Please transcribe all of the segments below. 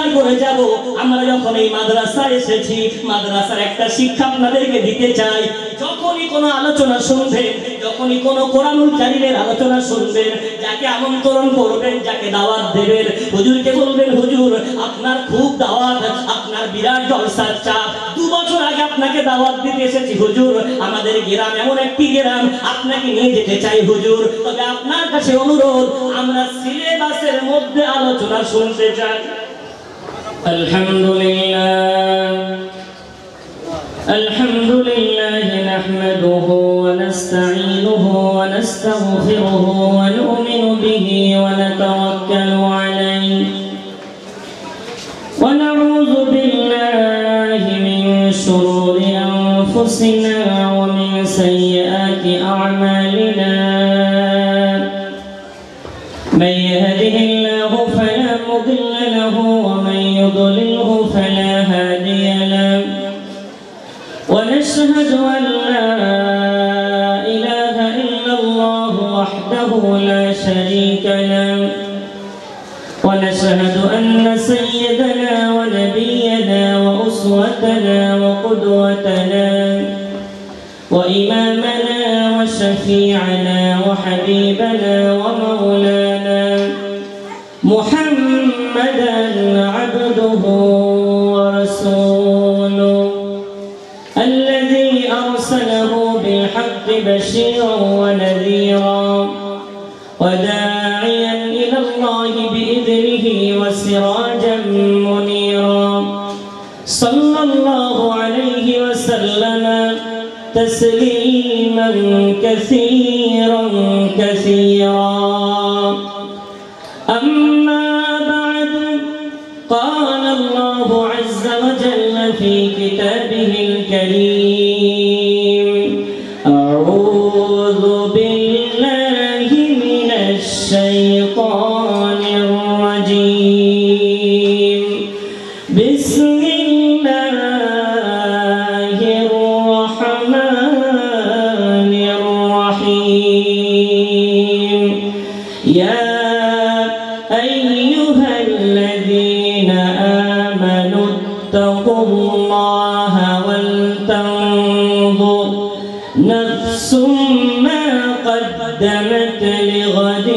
স্বীকার করে যাব আমরা যখন এই মাদ্রাসায় এসেছি মাদ্রাসার একটা শিক্ষা আপনাদেরকে দিতে চাই। যখনই কোনো আলোচনা শুনবেন, যখনই কোনো কোরআনুল কারীমের আলোচনা শুনবেন, যাকে আমন্ত্রণ করবেন, যাকে দাওয়াত দেবেন, হুজুরকে বলবেন হুজুর আপনার খুব দাওয়াত, আপনার বিরাট জলসার চাপ, 2 বছর আগে আপনাকে দাওয়াত দিতে এসেছি হুজুর, আমাদের গ্রাম এমন একটি গ্রাম আপনাকে নিয়ে যেতে চাই হুজুর, তবে আপনার কাছে অনুরোধ আমরা সিলেবাসের মধ্যে আলোচনা শুনতে চাই। আলহামদুলিল্লাহ নাহমাদুহু ওয়া নাস্তাঈনুহু ওয়া নাস্তাগফিরুহু ওয়া নু'মিনু বিহি ওয়া নাতাওয়াক্কালু আলাইহি ওয়া নাউযু বিল্লাহি মিন শুরুরি আনফুসিনা ওয়া মিন সাইয়্যাতি আ'মালিনা মান ইয়াহদিহিল্লাহু ফালা মুদিল্লা লাহু ওয়া মান ইউদ্লিলহু ফালা হাদিয়া লাহু ونشهد أن لا إله إلا الله وحده لا شريك له ونشهد أن سيدنا ونبينا وأسوتنا وقدوتنا وإمامنا وشفيعنا وحبيبنا ومولانا محمدا عبده ورسوله الذي أرسله بالحق بشيرا ونذيرا وداعيا إلى الله بإذنه وسراجا منيرا صلى الله عليه وسلم تسليما كثيرا كثيرا أما بعد قال الله عز وجل في كتابه الكريم أعوذ بالله من الشيطان الرجيم بسم الله الرحمن الرحيم يا أيها الذين آمنوا اتقوا الله ولتنظر نفس ما قدمت لغد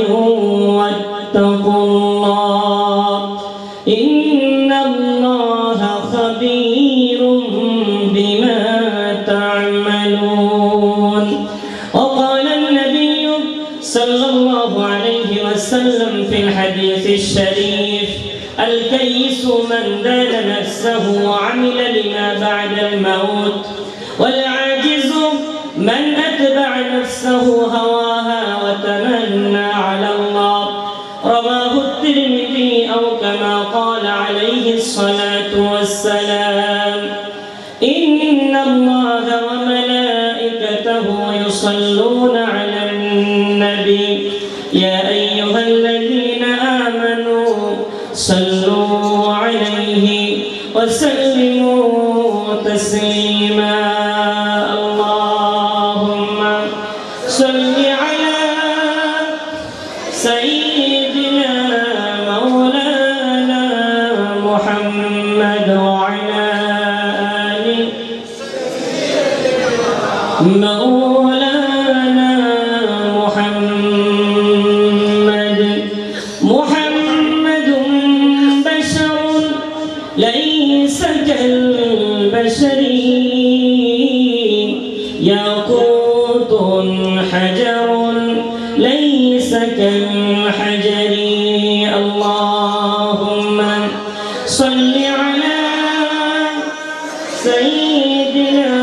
واتقوا الله إن الله خبير بما تعملون وقال النبي صلى الله عليه وسلم في الحديث الشريف الكيس من دان نفسه وعمل لما بعد الموت والعاجز من أتبع نفسه هواها وتمنى على الله رواه الترمذي أو كما قال عليه الصلاة والسلام إن الله وملائكته يصلون على النبي يا أيها الذين آمنوا صلوا عليه وسلموا تسليما اللهم صل على سيدنا مولانا محمد وعلى آله مولانا محمد بشر ليس كالبشر ياقوت حجر ليس كالحجر اللهم صل على سيدنا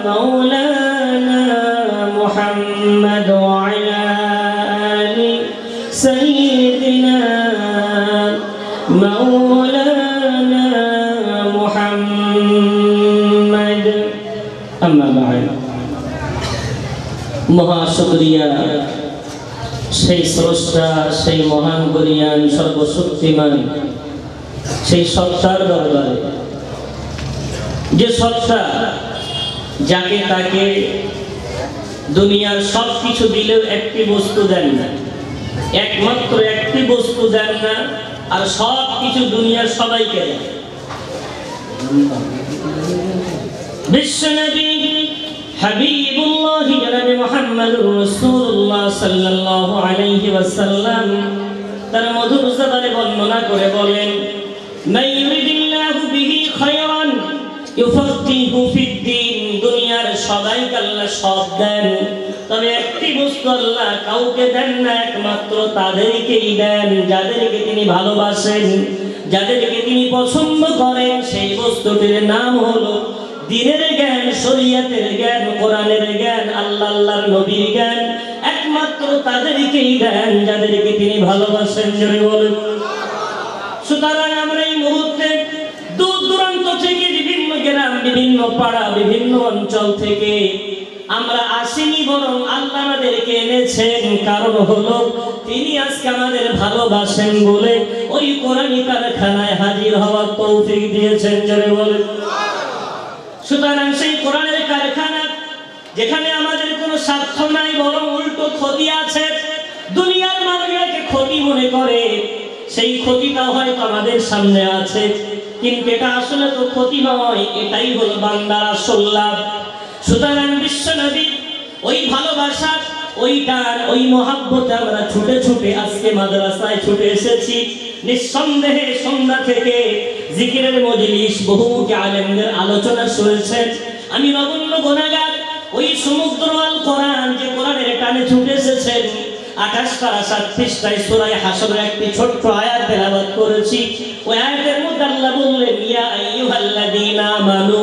مولانا محمد وعلى آل سيدنا مولانا محمد أما بعد মহা শুকরিয়া সেই স্রষ্টা সেই মহান গরিয়ান সর্বশক্তিমান সেই সত্তার দরবারে যে সত্তা যাকে তাকে দুনিয়ার সব কিছু দিলেও একটি বস্তু দেন না, একমাত্র একটি বস্তু দেন না, আর সব কিছু দুনিয়ার সবাইকে দেয়। বিশ্বনবী হাবিবুল্লাহ জনাবে মুহাম্মদুর রাসূলুল্লাহ সাল্লাল্লাহু আলাইহি ওয়াসাল্লাম তার মধুর জবানে বর্ণনা করে বলেন, মান ইউরিদিল্লাহু বিহি খায়রান ইউফাক্কিহু ফিদ্দীন। দুনিয়ার সবাইকে আল্লাহ সব দেন, তবে একটি বস্তু আল্লাহ কাউকে দেন না, একমাত্র তাদেরকেই দেন যাদেরকে তিনি ভালোবাসেন, যাদেরকে তিনি পছন্দ করেন। সেই বস্তুটির নাম হলো দ্বীনের জ্ঞান, শরীয়তের জ্ঞান, কোরআনের জ্ঞান, আল্লাহর নবীর জ্ঞান। একমাত্র তাদেরকেই দেন যাদেরকে তিনি ভালোবাসেন। জোরে বলুন। সুতরাং আমরা এই মুহূর্তে দূর দূরান্ত থেকে, বিভিন্ন গ্রাম, বিভিন্ন পাড়া, বিভিন্ন অঞ্চল থেকে আমরা আসিনি, বরং আল্লাহ আমাদেরকে এনেছেন। কারণ হলো তিনি আজকে আমাদের ভালোবাসেন বলে ওই কোরআনী কারখানায় হাজির হওয়ার তৌফিক দিয়েছেন। জোরে বলেন। সুতরাং সেই কোরআনের কারখানা যেখানে আমাদের কোনো স্বার্থ নাই, বরং উল্টো ক্ষতি আছে, দুনিয়ার মানুষকে ক্ষতি মনে করে, সেই ক্ষতিটা হয়তো আমাদের সামনে আছে, কিন্তু এটা আসলে তো ক্ষতি নয়, এটাই হলো বান্দার আসল লাভ। সুতরাং বিশ্বনবী ওই ভালোবাসা, ওই টান, ওই মহাব্বতে আমরা ছুটে ছুটে আজকে মাদ্রাসায় ছুটে এসেছি। নিঃসন্দেহে সন্ধ্যা থেকে জিকিরের মজলিস, বহুমুখী আলেমদের আলোচনা শুনেছেন। আমি নগণ্য গুনাহগার, ওই সমুদ্র আল কোরআন, যে কোরআনের টানে ছুটে এসেছেন। 28 পারা 7 পৃষ্ঠায় সূরা হাশরের একটি ছোট্ট আয়াত তেলাওয়াত করেছি। ওই আয়াতের মধ্যে আল্লাহ বললেন, ইয়া আইয়ুহাল্লাযীনা আমানু,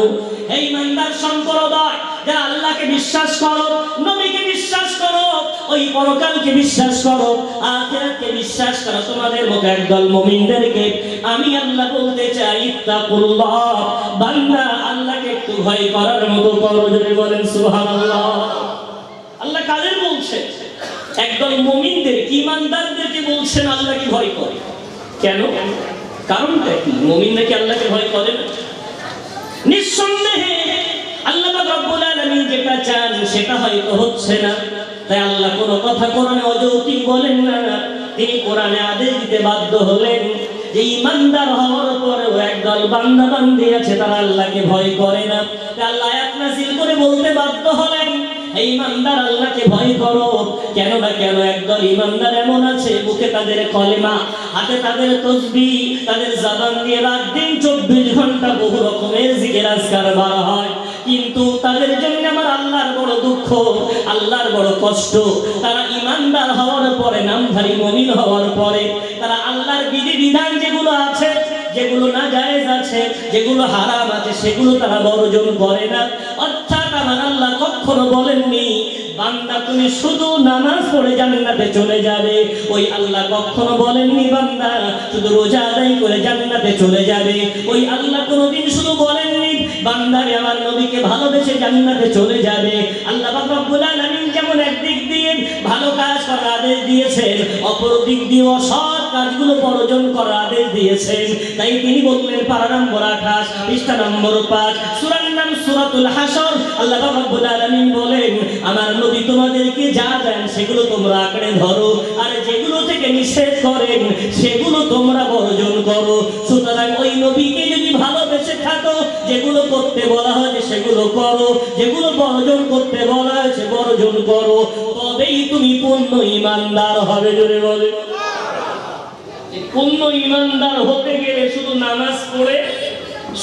হে ঈমানদার সম্প্রদায়, যারা আল্লাহকে বিশ্বাস করো, নবীকে বিশ্বাস করো, ওই পরকালকে বিশ্বাস করো, আখিরাতকে বিশ্বাস করো, তোমাদের মতো একদল মুমিনদেরকে আমি আল্লাহ বলতে চাই, ইত্তাকুল্লাহ, বান্দা আল্লাহকে একটু ভয় করার মতো করো। যদি বলেন সুবহানাল্লাহ। আল্লাহ কাদের বলছে? একদল মুমিনদের, ঈমানদারদেরকে বলছেন আল্লাহকে ভয় করে। কেন? কারণটা কি? মুমিনরা কি আল্লাহকে ভয় করে না? নিঃসন্দেহে আল্লাহ রাব্বুল আলামিন যেটা চান সেটা হয়তো হচ্ছে না, তাই আল্লাহ কোনো কথা কোরআনে অযৌক্তিক বলেন না। তিনি কোরআনে আদেশ দিতে বাধ্য হলেন যে ঈমানদার হওয়ার পরেও একদল বান্দা বান্দি আছে তারা আল্লাহকে ভয় করে না। তাই আল্লাহ আয়াত নাযিল করে বলতে বাধ্য হলেন, এই ঈমানদার আল্লাহকে ভয় করো। কেন না কেন একদল ঈমানদার এমন আছে, মুখে তাদের কলেমা, হাতে তাদের তাসবিহ, তাদের জবান দিয়ে রাত দিন 24 ঘন্টা বহু রকমের জিকির আজকার বার হয়, কিন্তু তাদের জন্য আমার আল্লাহর বড় দুঃখ, আল্লাহর বড় কষ্ট। তারা ঈমানদার হওয়ার পরে, নামধারী মুমিন হওয়ার পরে, তারা আল্লাহর বিধিবিধান যেগুলো আছে, যেগুলো নাজায়েজ আছে, যেগুলো হারাম আছে, সেগুলো তারা বর্জন করে না। অর্থাৎ আমার আল্লাহ কখনো বলেননি বান্দা তুমি শুধু নামাজ পড়ে জান্নাতে চলে যাবে। ওই আল্লাহ কখনো বলেননি বান্দা শুধু রোজা আদায় করে জান্নাতে চলে যাবে। ওই আল্লাহ কোনোদিন শুধু বলেননি বান্দারে আমার নবীকে ভালোবেসে জান্নাতে চলে যাবে। আল্লাহ রাব্বুল আলামিন যেমন একদিক দিয়ে ভালো কাজ করার আদেশ দিয়েছেন, অপর দিক দিয়ে অসৎ কাজগুলো বর্জন করার আদেশ দিয়েছেন। তাই তিনি বললেন, পারা নম্বর 28, পৃষ্ঠা নম্বর 5, সূরার নাম সূরাতুল হাশর। আল্লাহ রাব্বুল আলামিন বলেন, আমার নবী তোমাদেরকে যা দেন সেগুলো তোমরা আঁকড়ে ধরো, আর যেগুলো থেকে নিষেধ করেন সেগুলো তোমরা বর্জন করো। সুতরাং ওই নবীকে যদি ভালোবেসে থাকো, যেগুলো করতে বলা হয়েছে সেগুলো করো, যেগুলো বর্জন করতে বলা হয়েছে বর্জন করো, তবেই তুমি পূর্ণ ঈমানদার হবে। জোরে বলে। পূর্ণ ঈমানদার হতে গেলে শুধু নামাজ পড়ে,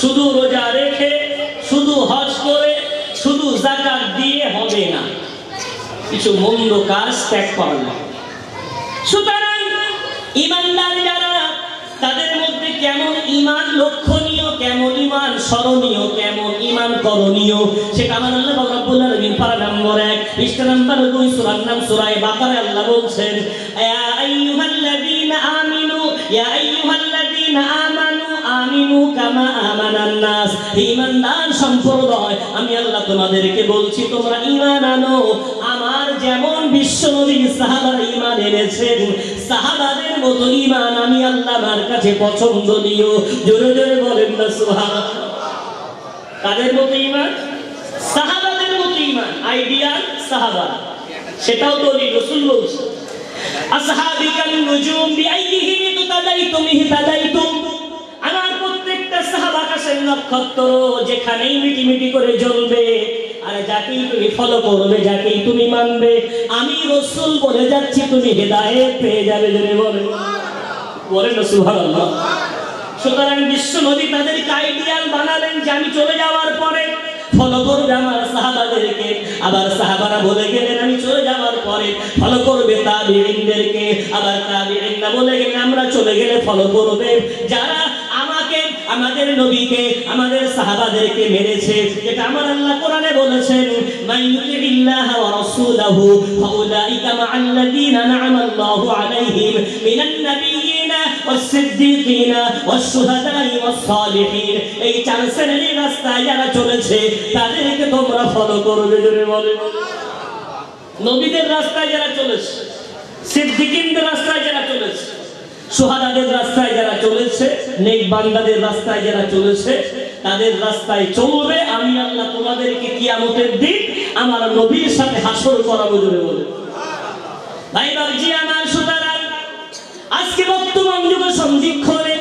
শুধু রোজা রেখে, শুধু হজ করে, শুধু যাকাত দিয়ে হবে না, কিছু মন্দ কাজ ত্যাগ করা লাগে। সুতরাং ঈমানদার যারা, তাদের মধ্যে কেমন ঈমান লক্ষণীয়, কেমন ঈমান স্মরণীয়, কেমন ঈমান করণীয়, সেটা আমার আল্লাহ রাব্বুল আলামিন পারা নম্বর 1, পৃষ্ঠা নম্বর 2, সূরার নাম সূরা বাকারা। আল্লাহ বলছেন, ইয়া আইয়ুহাল্লাযীনা আমিনু, ইয়া আইয়ুহাল্লাযীনা আমানু আমিনু কামা আমানান নাস। ঈমানদার সম্প্রদায়, আমি আল্লাহ তোমাদেরকে বলছি তোমরা ঈমান আনো, আমার যেমন বিশ্বনবী সাহাবারা ঈমান এনেছেন, সাহাবাদের মতো ঈমান আমি আল্লাহ আমার কাছে পছন্দনীয়। জোরে জোরে বলেন না সুবহানাল্লাহ। কাদের মতো ঈমান? সাহাবাদের মতো ঈমান। আইডিয়াল সাহাবা, সেটাও তো রাসূল বলছেন। আসহাবিকান নুজুম বিআইহিম ইহতাদাইতুম ইহতাদাইতুম। আমার প্রত্যেকটা সাহাবা আকাশের নক্ষত্র, যেখানেই মিটিমিটি করে জ্বলবে, আর যাকেই তুমি ফলো করবে, যাকেই তুমি মানবে, আমি রাসূল বলে যাচ্ছি তুমি হেদায়েত পেয়ে যাবে। জোরে বলেন না সুবহানাল্লাহ। সুতরাং বিশ্ব নবী তাদেরকে আইডিয়াল বানালেন যে আমি চলে যাওয়ার পরে ফলো করবে আমার সাহাবাদেরকে। আবার সাহাবারা বলে গেলেন আমি চলে যাওয়ার পরে ফলো করবে তাবিঈনদেরকে। আবার তাবিঈনরা বলে গেলেন আমরা চলে গেলে ফলো করবে যারা আমাকে, আমাদের নবীকে, আমাদের সাহাবাদেরকে মেরেছে। যেটা আমার আল্লাহ কোরআনে বলেছেন, মান ইউতিল্লাহা ওয়া রাসূলাহু ফাউলাইকা মা'আল্লাযীনা আন'আমা আল্লাহু আলাইহিম মিনান নাবিয়্যিনা ওয়াস-সিদ্দীকিনা ওয়াশ-শুহাদা'i ওয়াস-সালিহিন। এই চার শ্রেণীর রাস্তায় যারা চলেছে তাদেরকে তোমরা ফলো করবে। জোরে বলে নবীদের রাস্তায় যারা চলেছে, সিদ্দীকিনদের রাস্তায় যারা চলেছে, সুহাদাদের রাস্তায় যারা চলেছে, নেক বান্দাদের রাস্তায় যারা চলেছে, তাদের রাস্তায় চলবে। আমি আল্লাহ তোমাদেরকে কিয়ামতের দিন আমার নবীর সাথে হাসর করাবো। জোরে বলে ভাই বাবজি আমার। সুতরাং আজকে বর্তমান যুগে সন্ধিক্ষণে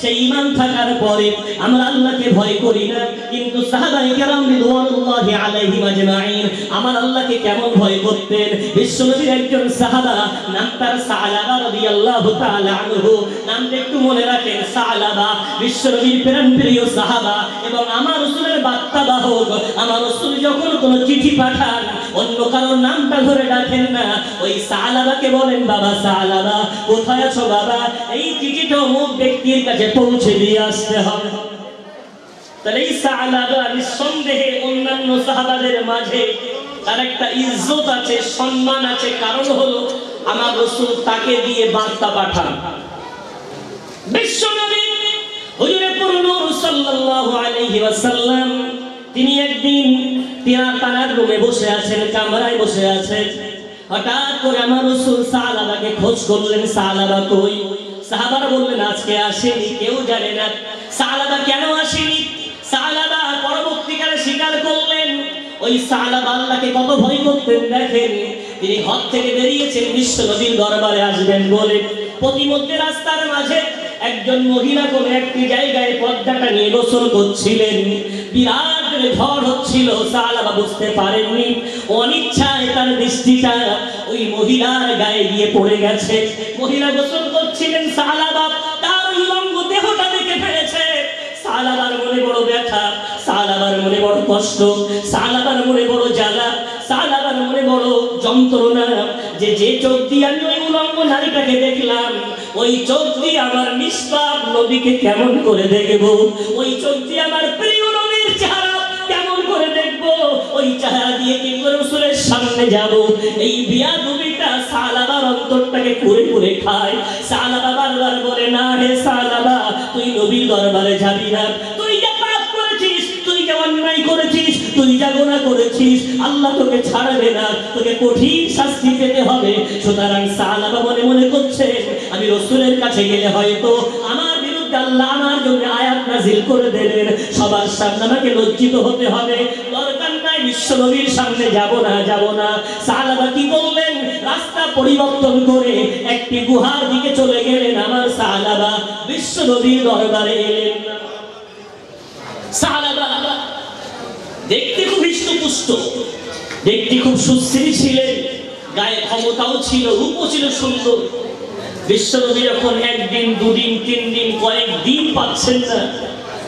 সেই ঈমান থাকার পরে আমরা আল্লাহকে ভয় করি না, কিন্তু সাহাবায়ে কেরাম রিদওয়ানুল্লাহি আলাইহিম আজমাইন আমার আল্লাহকে কেমন ভয় করতেন। বিশ্বনবীর একজন সাহাবা, নাম তার সালাবা রাদিয়াল্লাহু তাআলা আনহু। নামটা একটু মনে রাখেন, সালাবা বিশ্বনবীর প্রাণপ্রিয় সাহাবা এবং আমার রাসূলের বার্তাবাহক। আমার রাসূল যখন কোনো চিঠি পাঠান অন্য কারোর নামটা ধরে ডাকেন না, ওই সালাবাকে বলেন বাবা সালাবা কোথায় আছো বাবা, এই চিঠিটা অমুক ব্যক্তির কাছে পৌঁছে দিয়ে আসতে হবে। তাহলে এই সালাবা নিঃসন্দেহে অন্যান্য সাহাবাদের মাঝে তার একটা ইজ্জত আছে, সম্মান আছে। কারণ হলো আমার রাসূল তাকে দিয়ে বার্তা পাঠান। বিশ্বনবী হুজুরে পুরনূর সাল্লাল্লাহু আলাইহি ওয়াসাল্লাম তিনি একদিন তার রুমে বসে আছেন, কামরায় বসে আছেন। হঠাৎ করে আমার রাসূল সালাবাকে খোঁজ করলেন, সালাবা কই? সাহাবারা বললেন আজকে আসেনি, কেউ জানে না সালাবা কেন আসেনি। সালাবা পরবর্তীকালে স্বীকার করলেন ওই সালাবা আল্লাহকে কত ভয় করতেন। দেখেন তিনি ঘর থেকে বেরিয়েছেন বিশ্ব নবীর দরবারে আসবেন বলে। প্রতিমধ্যে রাস্তার মাঝে একজন মহিলা কোন একটি জায়গায় পর্দাটা নিয়ে গোসল করছিলেন। বিরাট ঝড় হচ্ছিল, সালাবা বুঝতে পারেননি। অনিচ্ছায় তার দৃষ্টিটা ওই মহিলার গায়ে গিয়ে পড়ে গেছে। মহিলা গোসল করছিলেন, সালাবা তার উলঙ্গ দেহটা দেখে ফেলেছে। সালাবার মনে বড় ব্যথা, সালাবার মনে বড় কষ্ট, সালাবার মনে বড় জ্বালা, সালাবার মনে বড় যন্ত্রণা। যে চোখ দিয়ে আমি ওই উলঙ্গ নারীটাকে দেখলাম, ওই চোখ দিয়ে আমার নিষ্পাপ নবীকে কেমন করে দেখবো, ওই চোখ দিয়ে আমার প্রিয় নবীর চেহারা কেমন করে দেখবো, ওই চেহারা দিয়ে কি করে রাসূলের সামনে যাব। এই বিয়াদবিটা সালাবার অন্তরটাকে পুরে পুরে খায়। সালাবা বারবার বলে না রে সালাবা, তুই নবীর দরবারে যাবি না। তুই যা পাপ করেছিস, তুই যা অন্যায় করেছিস, তুই যা গুনাহ করেছিস, আল্লাহ তোকে ছাড়বে না, তোকে কঠিন শাস্তি পেতে হবে। সুতরাং সালাবা মনে মনে করছে আমি রাসূলের কাছে গেলে হয়তো আমার বিরুদ্ধে আল্লাহ আমার জন্য আয়াত নাযিল করে দেবেন, সবার সামনে আমাকে লজ্জিত হতে হবে। দরকার নাই, বিশ্ব নবীর সামনে যাব না। সালাবা কি করলেন? রাস্তা পরিবর্তন করে একটি গুহার দিকে চলে গেলেন। আমার সালাবা বিশ্ব নবীর দরবারে এলেন। সালাবা দেখতে খুব হৃষ্টপুষ্ট, দেখতে খুব সুশ্রী ছিলেন, গায়ে ক্ষমতাও ছিল, রূপও ছিল সুন্দর। বিশ্বনবী যখন একদিন, দুদিন, 3 দিন, কয়েকদিন পাচ্ছেন না,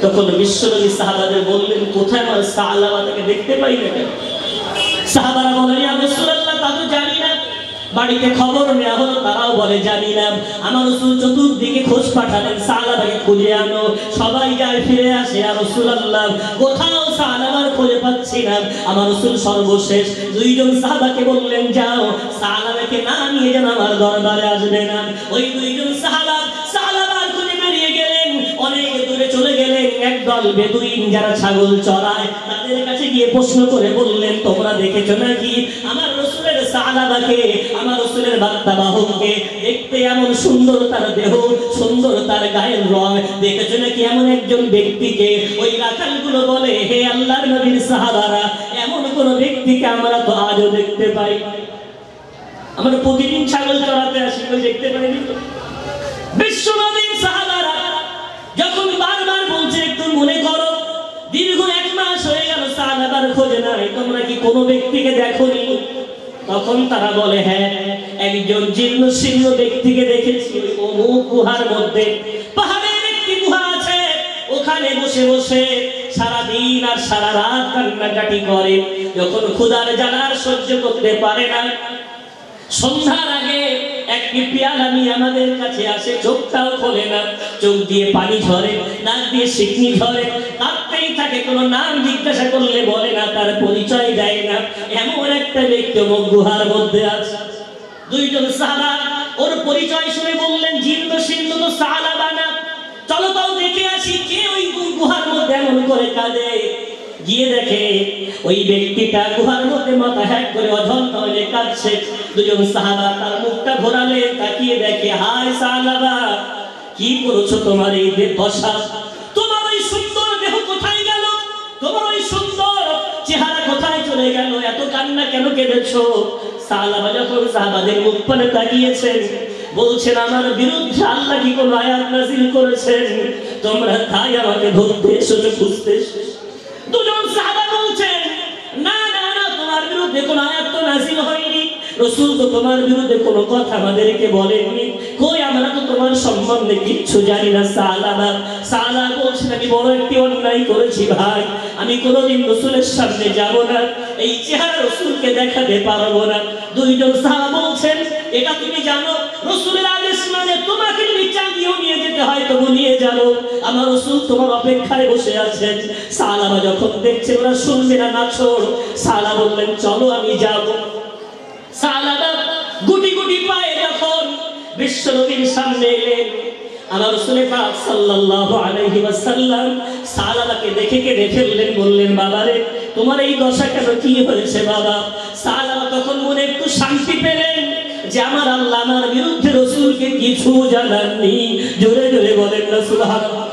তখন বিশ্বনবী সাহাবাদের বললেন কোথায় আমার সালাবাকে দেখতে পাই না কেন? সাহাবারা বলেন ইয়া রাসূলুল্লাহ তা তো জানি না। বাড়িতে খবর নেওয়া হলো, তারাও বলে জানি না। আমার রাসূল চতুর্দিকে খোঁজ পাঠালেন সালাবাকে খুঁজে আনো। সবাই যায় ফিরে আসে, ইয়া রাসূলুল্লাহ কোথাও সালাবার খুঁজে পাচ্ছি না। আমার রাসূল সর্বশেষ 2 জন সাহাবাকে বললেন যাও সালাবাকে না নিয়ে যেন আমার দরবারে আসবে না। ওই 2 জন সাহাবা সালাবার খুঁজে বেরিয়ে গেলেন, অনেক দূরে চলে গেলেন। একদল বেদুইন যারা ছাগল চড়ায় তাদের কাছে গিয়ে প্রশ্ন করে বললেন তোমরা দেখেছো নাকি আমার রাসূলের সালাবাকে, আমার রাসূলের বার্তাবাহককে? দেখতে এমন সুন্দর তার দেহ, সুন্দর তার গায়ের রং, দেখেছো নাকি এমন একজন ব্যক্তিকে? ওই রাখালগুলো বলে হে আল্লাহর নবীর সাহাবারা, এমন কোন ব্যক্তিকে আমরা তো আজও দেখতে পাই। আমরা প্রতিদিন ছাগল চড়াতে আসি, কেউ দেখতে পাইনি তো। বিশ্বনবীর সাহাবারা যখন বারবার বলছে একটু মনে করো, দীর্ঘ 1 মাস হয়ে গেল সাহাবার খোঁজে নাই, তোমরা কি কোনো ব্যক্তিকে দেখোনি? তখন তারা বলে হ্যাঁ, একজন জীর্ণ শীর্ণ ব্যক্তিকে দেখেছি অমুক গুহার মধ্যে। পাহাড়ের একটি গুহা আছে, ওখানে বসে বসে সারাদিন আর সারা রাত কান্নাকাটি করে। যখন ক্ষুধার জ্বালা সহ্য করতে পারে না, সন্ধ্যার আগে একটি পেয়ালা নিয়ে আমাদের কাছে আসে, চোখটাও খোলে না, চোখ দিয়ে পানি ঝরে, নাক দিয়ে শিকনি ঝরে, কাঁদতেই থাকে, কোনো নাম জিজ্ঞাসা করলে বলে না, তার পরিচয় দেয় না। এমন একটা ব্যক্তি গুহার মধ্যে আছে। 2 জন সাহাবা ওর পরিচয় শুনে বললেন, জীর্ণ শীর্ণ তো সাহাবা না, চলো তাও দেখে আসি কে ওই গুহার মধ্যে এমন করে কাঁদে। গিয়ে দেখে ওই ব্যক্তিটা গুহার মধ্যে মাথা হ্যাক করে অধন্ত হয়ে কাঁদছে। 2 জন সাহাবা তার মুখটা ঘোরালে, তাকিয়ে দেখে, হায় সাহাবা, কি করেছো? তোমার এই দশা, তোমার ওই সুন্দর দেহ কোথায় গেল? তোমার ওই সুন্দর চেহারা কোথায় চলে গেল? এত কান্না কেন কেঁদেছো? সাহাবা যখন সাহাবাদের মুখ পানে তাকিয়েছেন, বলছেন, আমার বিরুদ্ধে আল্লাহ কি কোন আয়াত নাযিল করেছেন? তোমরা তাই আমাকে ধরতে এসেছো, খুঁজতে এসেছো। 2 জন সাহাবা বলছেন, না না না, তোমার বিরুদ্ধে কোন আয়াত তো নাযিল হয়নি, রাসূল তো তোমার বিরুদ্ধে কোনো কথা আমাদেরকে বলেননি, কই আমরা তো তোমার সম্বন্ধে কিচ্ছু জানি না। সাহাবা বলছেন, আমি বড় একটি অন্যায় করেছি ভাই, আমি কোনোদিন রাসূলের সামনে যাব না, এই চেহারা রাসূলকে দেখাতে পারবো না। 2 জন সাহাবা বলছেন, এটা তুমি জানো রাসূলের আদেশ মানে তোমাকে যদি চাঁদিও নিয়ে যেতে হয় তবু নিয়ে যাও, আমার রাসূল তোমার অপেক্ষায় বসে আছেন। সাহাবা যখন দেখছে ওরা শুনবে না, নাছোড়, সাহাবা বললেন, চলো আমি যাব। সাহাবা গুটি গুটি পায়ে যখন বিশ্বনবীর সামনে এলেন, আমার রাসূল পাক সাল্লাল্লাহু আলাইহি ওয়াসাল্লাম সাহাবাকে দেখে কেঁদে ফেললেন, বললেন, বাবারে তোমার এই দশা কেন, কি হয়েছে বাবা? সাহাবা তখন মনে একটু শান্তি পেলেন যে আমার আল্লাহ আমার বিরুদ্ধে রাসূলকে কিছু জানাননি। জোরে জোরে বলেন না সুবহানাল্লাহ।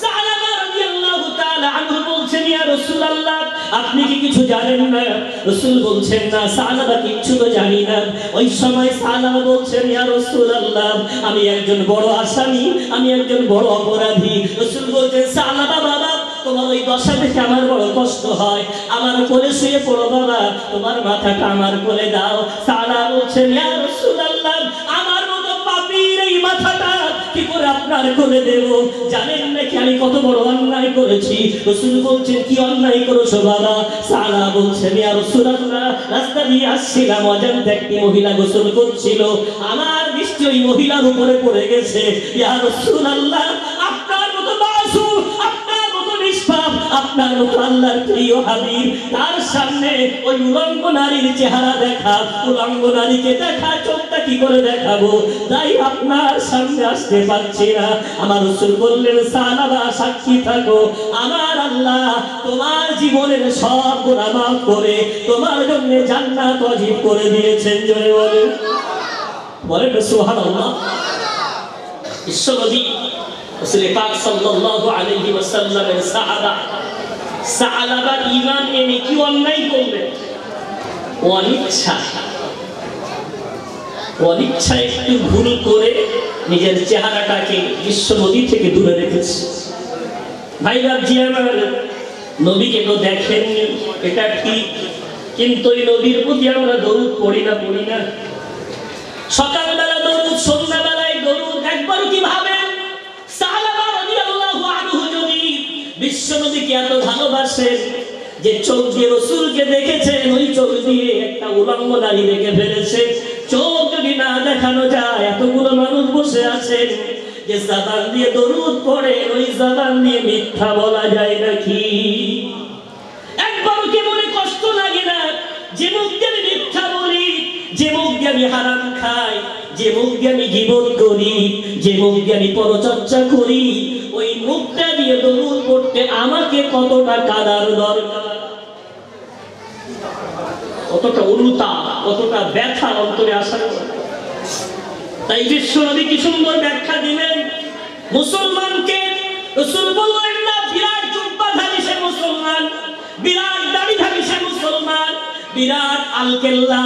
সাহাবা রাদিয়াল্লাহু তাআলা আনহু বলছেন, ইয়া রাসূলুল্লাহ, আপনি কি কিছু জানেন না? রাসূল বলছেন, না সাহাবা কিচ্ছু তো জানি না। ওই সময় সাহাবা বলছেন, ইয়া রাসূলুল্লাহ, আমি একজন বড় আসামি, আমি একজন বড় অপরাধী। রাসূল বলছেন, সাহাবা বাবা, তোমার ওই দশা দেখে আমার বড় কষ্ট হয়, আমার কোলে শুয়ে পড়ো বাবা, তোমার মাথাটা আমার কোলে দাও। সাহাবা বলছেন, ইয়া রাসূলুল্লাহ, আমার মতো পাপীর এই মাথাটা কি করে আপনার কোলে দেব? জানেন নাকি আমি কত বড় অন্যায় করেছি? রাসূল বলছেন, কি অন্যায় করেছো বাবা? সাহাবা বলছেন, ইয়া রাসূলুল্লাহ, রাস্তা দিয়ে আসছিলাম, অজান্তে একটি মহিলা গোসল করছিল, আমার দৃষ্টি ওই মহিলার উপরে পড়ে গেছে। ইয়া রাসূলুল্লাহ, আপনার মতো মাসুম, আপনার মতো নিষ্পাপ, আপনার মতো আল্লাহর প্রিয় হাবিব, তার সামনে ওই উলঙ্গ নারীর চেহারা দেখা, উলঙ্গ নারীকে দেখা, চোখটা কি করে দেখাবো? তাই আপনার সামনে আসতে পারছি না। আমার রাসূল বললেন, সাহাবা সাক্ষী থাকো, আমার আল্লাহ তোমার জীবনের সব গুনাহ মাফ করে তোমার জন্য জান্নাত ওয়াজিব করে দিয়েছেন। জোরে বলেন, বলেন সুবহানাল্লাহ। বিশ্বনবী রাসূল পাক সাল্লাল্লাহু আলাইহি ওয়াসাল্লামের সাহাবা ঈমান এনে কি অন্যায় করলেন? অনিচ্ছা একটু ভুল করে নিজের চেহারাটাকে বিশ্ব নবী থেকে দূরে রেখেছে। ভাই বাবজি আমার, নবীকে তো দেখেননি, এটা ঠিক, কিন্তু এই নবীর প্রতি আমরা দরুদ পড়ি না? সকালবেলা দরুদ, সন্ধ্যাবেলায় দরুদ, একবার কি ভাবেন সাহাবা রাদিয়াল্লাহু আনহু যদি বিশ্ব নবীকে এত ভালোবাসেন যে চোখ দিয়ে রাসূলকে দেখেছেন, ওই চোখ দিয়ে একটা উলঙ্গ নারী দেখে ফেলেছে। চোখ যদি না দেখানো যায়, এতগুলো মানুষ বসে আছেন, যে জবান দিয়ে দরুদ পড়ে, ওই জবান দিয়ে মিথ্যা বলা যায় নাকি? একবার কি মনে কষ্ট লাগে না যে মুখ দিয়ে আমি মিথ্যা বলি, যে মুখ দিয়ে আমি হারাম খাই, যে মুখ দিয়ে আমি গীবত করি, যে মুখ দিয়ে আমি পরচর্চা করি, ওই মুখটা দিয়ে দরুদ পড়তে আমাকে কতটা কাদার দরকার, কতটা অনুতাপ, কতটা ব্যথা অন্তরে আসার। তাই বিশ্ব নবী কি সুন্দর ব্যাখ্যা দিলেন মুসলমানকে। রাসূল বললেন না বিরাট জুব্বাধারী সে মুসলমান, বিরাট দাড়িধারী সে মুসলমান, বিরাট আলকেল্লা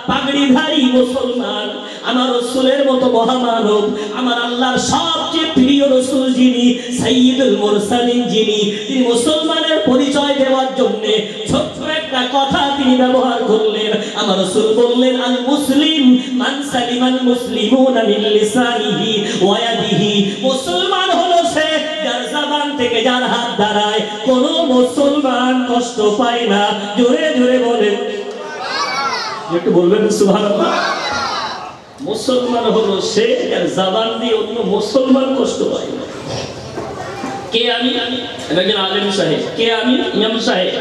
পাগড়িধারী মুসলমান। আমার রাসূলের মতো মহামানব, আমার আল্লাহর সবচেয়ে প্রিয় রাসূল যিনি, সাইয়্যিদুল মুরসালিন যিনি, তিনি মুসলমানের পরিচয় দেওয়ার জন্য ছোট্ট একটা কথা তিনি ব্যবহার করলেন। আমার রাসূল বললেন, আল মুসলিম মান সালিমাল মুসলিমুনা মিন লিসানিহি ওয়া ইয়াদিহি। মুসলমান হলো সে যার জবান থেকে, যার হাত দ্বারায় কোনো মুসলমান কষ্ট পায় না। জোরে জোরে বলেন, একটু বলবেন সুবহানাল্লাহ। মুসলমান হলো সে যার জবান দিয়ে অন্য মুসলমান কষ্ট পায় না। কে আমি? একজন আলেম সাহেব, কে আমি? ইমাম সাহেব,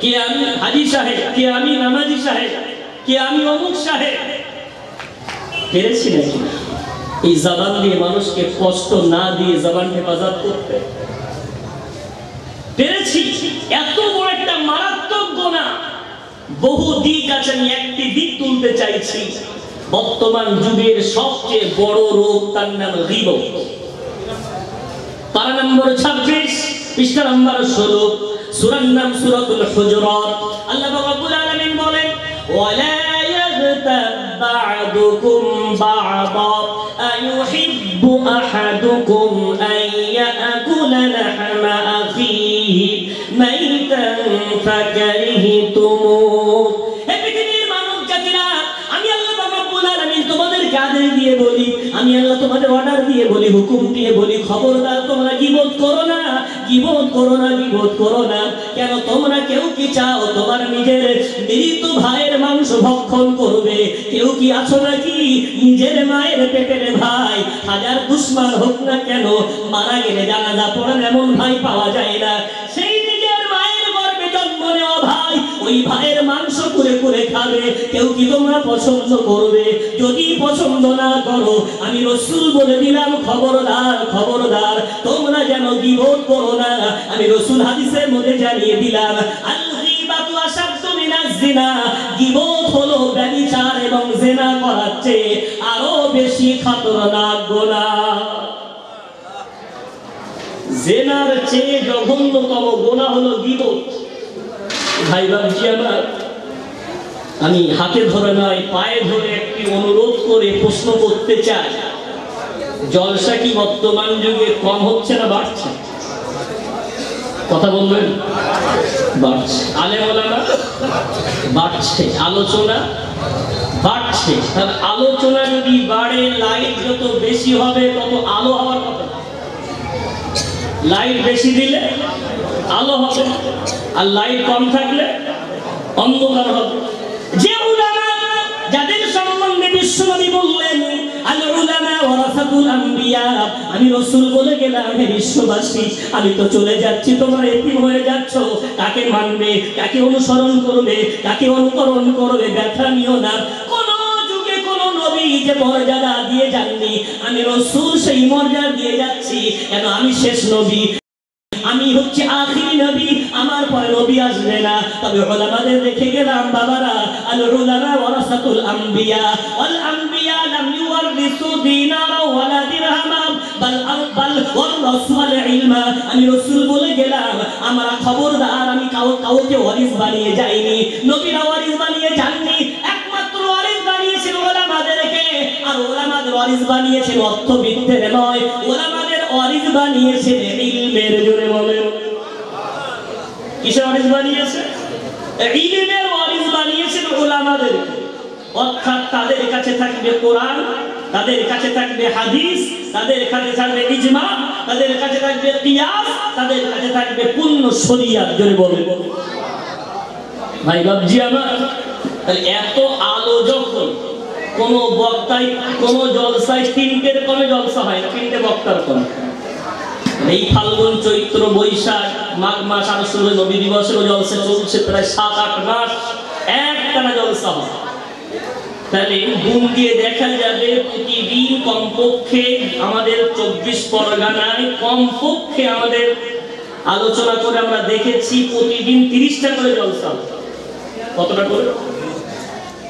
কে আমি? হাজী সাহেব, কে আমি? নামাজি সাহেব, কে আমি? অমুক সাহেব। পেরেছি নাকি এই জবান দিয়ে মানুষকে কষ্ট না দিয়ে জবান হেফাজত করতে? পেরেছি। এত বড় একটা মারাত্মক গুনাহ, বহু দিক আছে, আমি একটি দিক তুলতে চাইছি। বর্তমান যুগের সবচেয়ে বড় রোগ, তার নাম গীবত। পারা নম্বর 26, পৃষ্ঠা নম্বর 16, সূরার নাম সূরাতুল হুজুরাত। আল্লাহ রাব্বুল আলামিন বলেন, ওয়ালা ইয়াগতাব বা'দুকুম বা'দা আইয়ুহিব্বু আহাদুকুম আন ইয়াকুলা লাহমা আখিহি মাইতান ফাকারিহতুমুহ। হে পৃথিবীর মানব জাতিরা, আমি আল্লাহ রাব্বুল আলামিন তোমাদেরকে আদেশ দিয়ে বলি, আমি আল্লাহ তোমাদের অর্ডার দিয়ে বলি, হুকুম দিয়ে বলি, খবরদার তোমরা গীবত করো না, গীবত করো না, গীবত করো না। কেন? তোমরা কেউ কি চাও তোমার নিজের মৃত ভাইয়ের মাংস ভক্ষণ করবে? কেউ কি আছো নাকি নিজের মায়ের পেটের ভাই, হাজার দুশমন হোক না কেন, মারা গেলে জানাজা পড়ার এমন ভাই পাওয়া যায় না, সেই নিজের মায়ের গর্ভে জন্ম নেওয়া ভাই, ওই ভাইয়ের মাংস করে করে খাবে? কেউ কি তোমরা পছন্দ করবে? যদি পছন্দ না করো, আমি রাসূল বলে দিলাম, খবরদার খবরদার তোমরা যেন গীবত করো না। আমি রাসূল হাদিসের মধ্যে জানিয়ে দিলাম, আল গীবাতু আশাদ্দু মিনাজ জিনা। গীবত হলো ব্যভিচার এবং জিনা করার চেয়ে আরো বেশি খতরনাক গুনাহ। জিনার চেয়ে জঘন্যতম গুনাহ হলো গীবত। ভাই বাবজি আমার, আমি হাতে ধরে নয়, পায়ে ধরে একটি অনুরোধ করে প্রশ্ন করতে চাই, জলসা কি বর্তমান যুগে কম হচ্ছে না বাড়ছে? কথা বলবেন। বাড়ছে। আলেম ওলামা বাড়ছে, আলোচনা বাড়ছে। তাহলে আলোচনা যদি বাড়ে, লাইট যত বেশি হবে তত আলো হওয়ার কথা। লাইট বেশি দিলে আলো হবে, আর লাইট কম থাকলে অন্ধকার হবে। যে উলামা যাদের সম্বন্ধে বিশ্বনবী বললেন, আল উলামা ওয়ারাসাতুল আম্বিয়া, আমি রাসূল বলে গেলাম, হে বিশ্ববাসী, আমি তো চলে যাচ্ছি, তোমরা এতিম হয়ে যাচ্ছ, কাকে মানবে, কাকে অনুসরণ করবে, কাকে অনুকরণ করবে? ব্যথা নিও না। কোন যুগে কোন নবী যে মর্যাদা দিয়ে যাননি, আমি রাসূল সেই মর্যাদা দিয়ে যাচ্ছি। কেন? আমি শেষ নবী, আমি হচ্ছে আখিরি নবী, আমার পরে নবী আসবে না। তবে উলামাদের রেখে গেলাম বাবারা, আল উলামা ওয়ারাসাতুল আম্বিয়া, ওয়াল আম্বিয়া লাম ইউওয়ারিসু দিনারা ওয়ালা দিরহামা বাল ওয়ারাসুল ইলমা। আমি রাসূল বলে গেলাম, আমরা খবরদার, আমি কাউকে ওয়ারিস বানিয়ে যাইনি, নবীরা ওয়ারিস বানিয়ে যাননি। একমাত্র ওয়ারিস বানিয়েছেন উলামাদেরকে, আর উলামাদের ওয়ারিস বানিয়েছেন অর্থবিদদের নয়, উলামাদের ওয়ারিস বানিয়েছেন ইলমের। জোরে বলেন, কিসের ওয়ারিস বানিয়েছে? ইলমের ওয়ারিস বানিয়েছেন উলামাদের। অর্থাৎ তাদের কাছে থাকবে কোরআন, তাদের কাছে থাকবে হাদিস, তাদের কাছে থাকবে ইজমা, তাদের কাছে থাকবে কিয়াস, তাদের কাছে থাকবে পূর্ণ শরিয়াত। জোরে বলেন। ভাই বাবজি আমার, তাহলে এত আলো যখন কোন বক্তায়, কোন জলসায় তিনটের কমে জলসা হয় না, তিনটে বক্তার কমে। এই ফাল্গুন চৈত্র বৈশাখ মাঘ মাস আর শুরু নবী দিবসের জলসা চলছে প্রায় 7-8 মাস, একটানা জলসা হয়। তাহলে গুণ দিয়ে দেখা যাবে প্রতিদিন কমপক্ষে আমাদের 24 পরগনায় কমপক্ষে আমাদের আলোচনা করে আমরা দেখেছি প্রতিদিন 30টা করে জলসা। কতটা করে?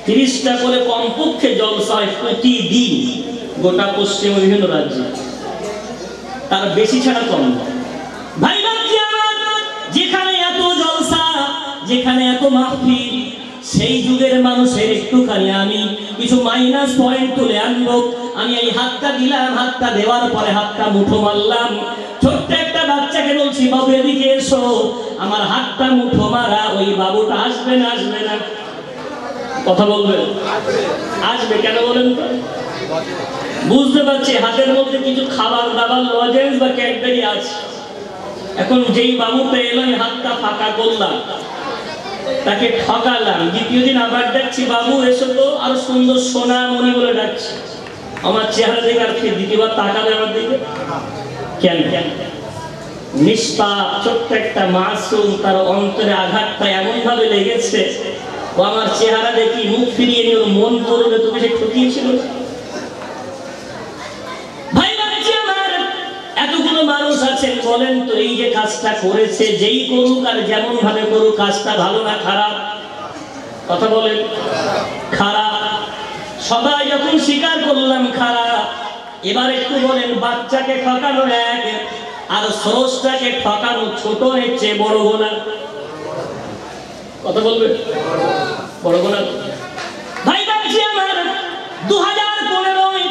30টা করে কমপক্ষে জলসা হয় প্রতিদিন গোটা পশ্চিম বিভিন্ন রাজ্যে, তার বেশি ছাড়া কম। ভাই বাচ্চা আমার, যেখানে এত জলসা, যেখানে এত মাহফিল, সেই যুগের মানুষের একটুখানি আমি কিছু মাইনাস পয়েন্ট তুলে আনবো। আমি এই হাতটা দিলাম, হাতটা দেওয়ার পরে হাতটা মুঠো মারলাম। ছোট্ট একটা বাচ্চাকে বলছি, বাবু এদিকে এসো। আমার হাতটা মুঠো মারা, ওই বাবুটা আসবে না? আসবে না? কথা বলবেন? আসবে। কেন বলেন তো? বুঝতে পারছি হাতের মধ্যে কিছু খাবার দাবার, লজেন্স বা ক্যাডবেরি আছে। এখন যেই বাবুটা এলো, হাতটা ফাঁকা করলাম, তাকে ঠকালাম। দ্বিতীয় দিন আবার ডাকছি, বাবু এসো তো, আরো সুন্দর সোনা মনি বলে ডাকছি। আমার চেহারা দেখে আর ফির দ্বিতীয়বার তাকাবে আমার দিকে কেন? কেন? নিষ্পাপ ছোট্ট একটা মাসুম, তার অন্তরে আঘাতটা এমন ভাবে লেগেছে, ও আমার চেহারা দেখি মুখ ফিরিয়ে নিয়ে ওর মন পড়বে, তুমি সে ঠকিয়েছিল। ভাই বাড়িছি আমার, এতগুলো মানুষ আছেন, বলেন তো এই যে কাজটা করেছে, যেই করুক আর যেমন ভাবে করুক, কাজটা ভালো না খারাপ? কথা বলেন। খারাপ। সবাই যখন স্বীকার করলাম খারাপ, এবার একটু বলেন, বাচ্চাকে ঠকানো এক, আর স্রষ্টাকে ঠকানো ছোট হচ্ছে বড় গোনা? কথা বলবে? বড় গোনা। ভাই বাড়িছি আমার, 2015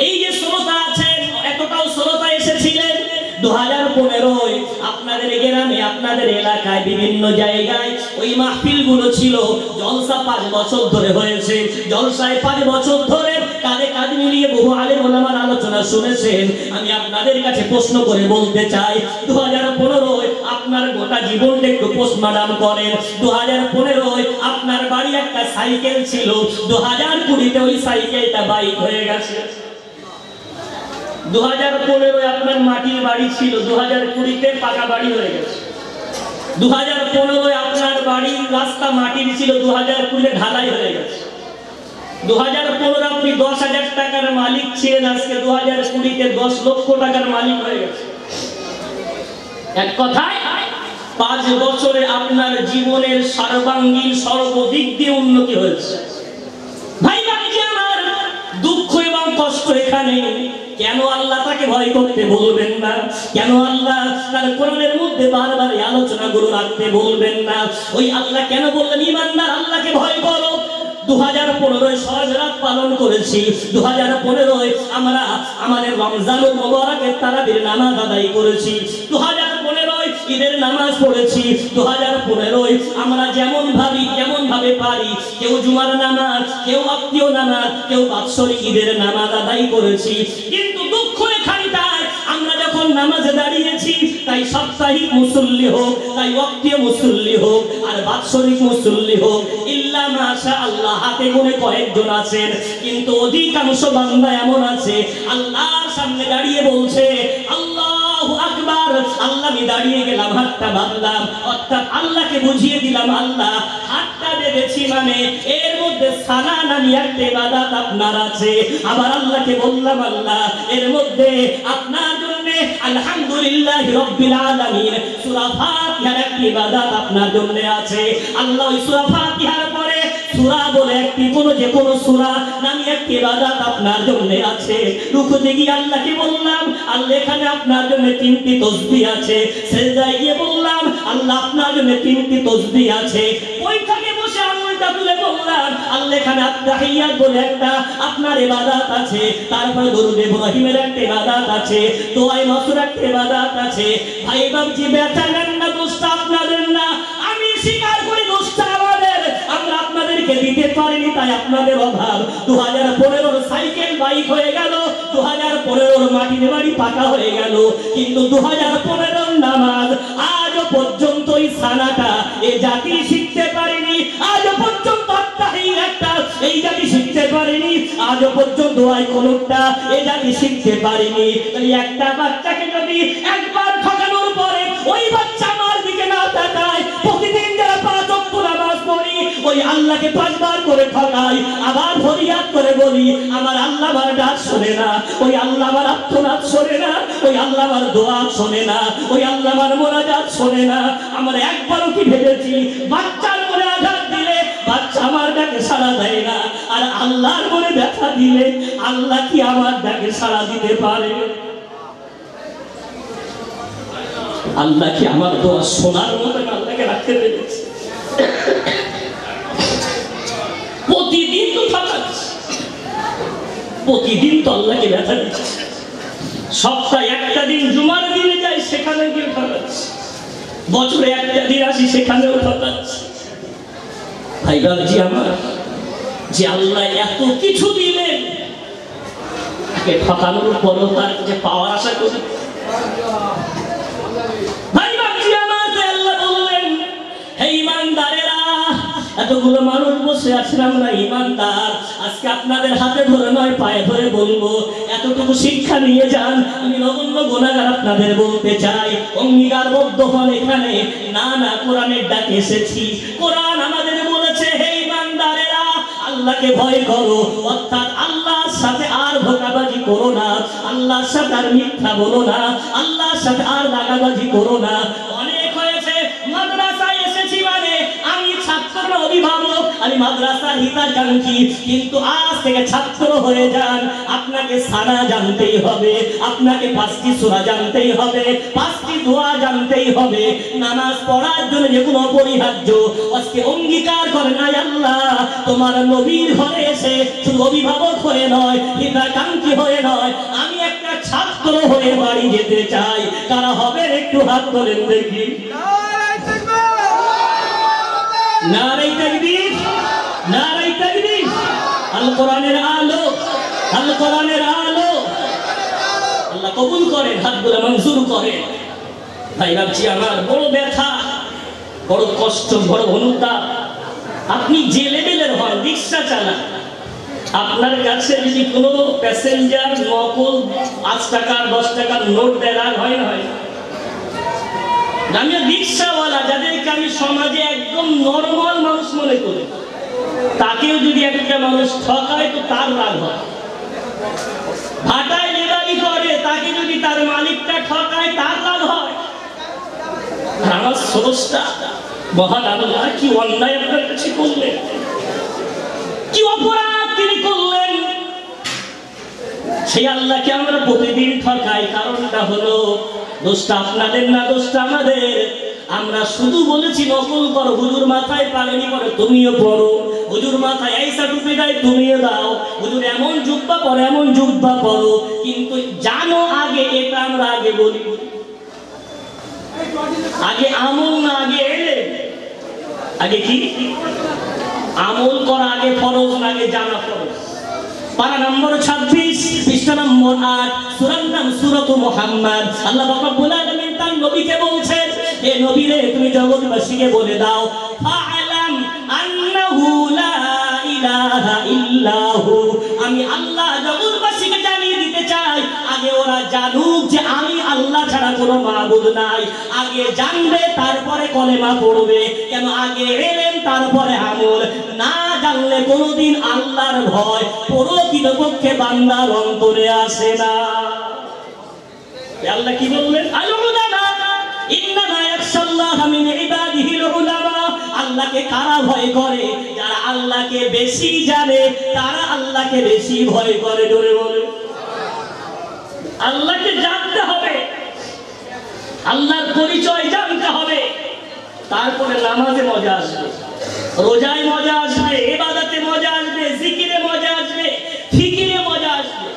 এই যে শ্রোতা আছেন, এতটাও শ্রোতা এসেছিলেন 2015 আপনাদের গ্রামে, আপনাদের এলাকায়, বিভিন্ন জায়গায় ওই মাহফিল গুলো ছিল। জলসা 5 বছর ধরে হয়েছে। জলসায় 5 বছর ধরে কাঁধে কাঁধ মিলিয়ে বহু আলেম ওলামার আলোচনা শুনেছেন। আমি আপনাদের কাছে প্রশ্ন করে বলতে চাই, 2015 আপনার গোটা জীবনটা একটু পোস্টমর্টম করেন। 2015 আপনার বাড়ি একটা সাইকেল ছিল, 2020 ওই সাইকেলটা বাইক হয়ে গেছে। 2015 আপনার মাটির বাড়ি ছিল, 2020 পাকা বাড়ি হয়ে গেছে। 2015 আপনার বাড়ির রাস্তা মাটির ছিল, 2020 ঢালাই হয়ে গেছে। 2015 আপনি 10,000 টাকার মালিক ছিলেন, আজকে 2020 10 লক্ষ টাকার মালিক হয়ে গেছে। এক কথায় 5 বছরে আপনার জীবনের সর্বাঙ্গীন সর্বদিক দিয়ে উন্নতি হয়েছে। ভাই বাড়িতে আমার, দুঃখ এবং কষ্ট এখানে। কেন আল্লাহ তাকে ভয় করতে বলবেন না? কেন আল্লাহ তার কোরআনের মধ্যে বারবার এই আলোচনাগুলো রাখতে বলবেন না? ওই আল্লাহ কেন বললেন, ঈমানদার আল্লাহকে ভয় করো? 2015 সহজ রাত পালন করেছি। 2015 আমরা আমাদের রমজানুল মুবারকের তারাবির নামাজ আদায় করেছি। 2015 ঈদের নামাজ পড়েছি। 2015 আমরা যেমন ভাবে পারি, কেউ জুমার নামাজ, কেউ আত্মীয় নামাজ, কেউ বাৎসরিক ঈদের নামাজ আদায় করেছি। কিন্তু দুঃখ এখানটায়, আমরা যখন নামাজে দাঁড়িয়েছি, তাই সাপ্তাহিক মুসল্লি হোক, তাই ওয়াক্তীয় মুসল্লি হোক, আর বাৎসরিক মুসল্লি হোক, ইল্লা মাশা আল্লাহ হাতে গোনে কয়েকজন আছেন। কিন্তু অধিকাংশ বান্দা এমন আছে, আল্লাহর সামনে দাঁড়িয়ে বলছে আল্লাহু আকবার, আল্লাহ আমি দাঁড়িয়ে গেলাম, হাতটা বাঁধলাম, অর্থাৎ আল্লাহকে বুঝিয়ে দিলাম, আল্লাহ হাতটা বেঁধেছি মানে এর মধ্যে সানা নামি একটা ইবাদত আপনার আছে। আবার আল্লাহকে বললাম, আল্লাহ এর মধ্যে আপনার জন্য আলহামদুলিল্লাহি রাব্বিল আলামিন সূরা ফাতিহার একটা ইবাদত আপনার জন্য আছে। আল্লাহ ওই সূরা ফাতিহার পরে সূরা বলে একটি যে কোনো সূরা নামি একটা ইবাদত আপনার জন্য আছে। রুকুতে গিয়ে আল্লাহকে বললাম, আল্লাহ এখানে আপনার জন্য 3টি তাসবিহ আছে। সিজদায় গিয়ে বললাম, আল্লাহ আপনার জন্য 3টি তাসবিহ আছে। বৈঠকে বসে আঙুলটা তুলে বললাম, আল্লাহ এখানে আত-তাহিয়াত বলে একটা আপনার ইবাদত আছে। তারপরে দরুদ ইব্রাহিমের একটা ইবাদত আছে, দোয়া মাসুর একটা ইবাদত আছে। ভাই বাবজি ব্যথা নেন না, দোষটা আপনাদের না, আমি স্বীকার করি দোষটা আমাদের। আমরা আপনাদেরকে দিতে পারিনি, তাই আপনাদের অভাব। 2015 সাইকেল বাইক হয়ে গেল, 2015 মাটির বাড়ি পাকা হয়ে গেল, কিন্তু 2015 নামাজ আজও পর্যন্ত এই সানাটা এই জাতি শিখতে পারেনি। আজও পর্যন্ত আত্মাহিয়াতটা এই জাতি শিখতে পারেনি। আজও পর্যন্ত কোনটা এই জাতি শিখতে পারেনি। তাই একটা বাচ্চাকে যদি একবার ঠকানোর পরে ওই বাচ্চা আমার দিকে না তাকায়, প্রতিদিন যারা 5 ওয়াক্ত নামাজ পড়ি, ওই আল্লাহকে 5 বার করে ঠকাই, আবার ফরিয়াদ করে বলি, আমার আল্লাহ আমার ডাক শোনে না, ওই আল্লাহ আমার আত্মনাদ শোনে না, ওই আল্লাহ আমার দোয়া শোনে না, ওই আল্লাহ আমার মোনাজাত শোনে না। আমরা একবারও কি ভেবেছি বাচ্চার মনে আঘাত দিলে বাচ্চা আমার ডাকে সাড়া দেয় না, আর আল্লাহর মনে ব্যথা দিলে আল্লাহ কি আমার ডাকে সাড়া দিতে পারে? আল্লাহ কি আমার দোয়া শোনার মতো আল্লাহকে রাখতে পেরেছে? প্রতিদিন তো আল্লাহকে ব্যথা দিচ্ছে। সপ্তাহে একটা দিন জুমার দিনে যাই, সেখানে গিয়ে ঠকাচ্ছি। বছরে একটা দিন আসি, সেখানেও ঠকাচ্ছি। ভাই বাবজি আমার, যে আল্লাহ এত কিছু দিলেন, তাকে ঠকানোর পরও তার যে পাওয়ার আশা করি। ভাই বাবজি আমার, আল্লাহ বললেন, হে ঈমানদারেরা, এতগুলো মানুষ বসে আছেন, আমরা ঈমানদার। আজকে আপনাদের হাতে ধরে নয়, পায়ে ধরে বলবো, এতটুকু শিক্ষা নিয়ে যান। আমি নগণ্য গুনাহগার আপনাদের বলতে চাই, অঙ্গীকারবদ্ধ হন এখানে। না না, কোরআনের ডাকে এসেছি। কোরআন আমাদের বলেছে, হে ঈমানদারেরা, আল্লাহকে ভয় করো, অর্থাৎ আল্লাহর সাথে আর ধোঁকাবাজি করো না, আল্লাহর সাথে আর মিথ্যা বলো না, আল্লাহর সাথে আর দাগাবাজি করো না। অনেক হয়েছে, মাদ্রাসায় এসেছি মানে আমি ছাত্র না অভিভাবক, আমি মাদ্রাসার হিতাকাঙ্ক্ষী, কিন্তু আজ থেকে ছাত্র হয়ে যান। আপনাকে সানা জানতেই হবে, আপনাকে 5টি সূরা জানতেই হবে, 5টি দোয়া জানতেই হবে, নামাজ পড়ার জন্য যেগুলো অপরিহার্য। আজকে অঙ্গীকার করেন, আল্লাহ তোমার নবীর ঘরে এসে শুধু অভিভাবক হয়ে নয়, হিতাকাঙ্ক্ষী হয়ে নয়, আমি একটা ছাত্র হয়ে বাড়ি যেতে চাই। কারা হবে একটু হাত তোলেন দেখি। নারে তাকবীর, নারে তাকবীর। আল কোরআনের আলো, আল কোরআনের আলো। আল্লাহ কবুল করেন, হাতগুলো মঞ্জুর করেন। ভাই বাবজি আমার, বড় ব্যথা, বড় কষ্ট, বড় অনুতাপ। আপনি যে লেভেলের হন, রিক্সা চালান, আপনার কাছে যদি কোনো প্যাসেঞ্জার নকল 5 টাকা 10 টাকার নোট দেয়, রাগ হয় না? হয়। আমি রিক্সাওয়ালা, যাদেরকে আমি সমাজে একদম নরমাল মানুষ মনে করি, তাকেও যদি একটা মানুষ ঠকায় তো তার রাগ হয়। ভাটায় লেবারি করে, তাকে যদি তার মালিকটা ঠকায় তার রাগ হয়। আমার স্রষ্টা মহান আল্লাহ কি অন্যায় আপনার কাছে করলেন, কি অপরাধ তিনি করলেন, সেই আল্লাহকে আমরা প্রতিদিন ঠকাই। কারণটা হলো, দোষটা আপনাদের না, দোষটা আমাদের। আমরা শুধু বলেছি নকল করো, হুজুর মাথায় পাগড়ি পরে তুমিও পড়ো, হুজুর মাথায় আইসা টুপি দেয় তুমিও দাও, হুজুর এমন জুব্বা পরে এমন জুব্বা পরো, কিন্তু জানো আগে এটা আমরা আগে বলি, আগে আমল না আগে এলে, আগে কি আমল করা আগে ফরজ না আগে জানা ফরজ। পারা নম্বর 26, পৃষ্ঠা নম্বর 8, সূরার নাম সূরাতু মুহাম্মদ। আল্লাহ রাব্বুল আলামিন তার নবীকে বলছেন, হে নবী রে, তুমি জগৎবাসীকে বলে দাও, ফাআলাম আন্নাহু লা ইলাহা ইল্লাহু, আমি আল্লাহ জগৎবাসীকে জানিয়ে দিতে চাই, আগে ওরা জানুক যে আমি আল্লাহ ছাড়া কোনো মাবুদ নাই। আগে জানবে, তারপরে কলেমা পড়বে। কেন? আগে এলেন, তারপরে আমল। না জানলে কোনোদিন আল্লাহর ভয় প্রকৃতপক্ষে বান্দার অন্তরে আসে না। আল্লাহ কি বললেন? আল উলামা ইন্নামা ইয়াখশাল্লাহা মিন ইবাদিহিল উলামা। আল্লাহকে কারা ভয় করে? যারা আল্লাহকে বেশি জানে, তারা আল্লাহকে বেশি ভয় করে। জোরে বলে, আল্লাহকে জানতে হবে, আল্লাহর পরিচয় জানতে হবে, তারপরে নামাজে মজা আসবে, রোজায় মজা আসবে, ইবাদতে মজা আসবে, জিকিরে মজা আসবে, ফিকিরে মজা আসবে।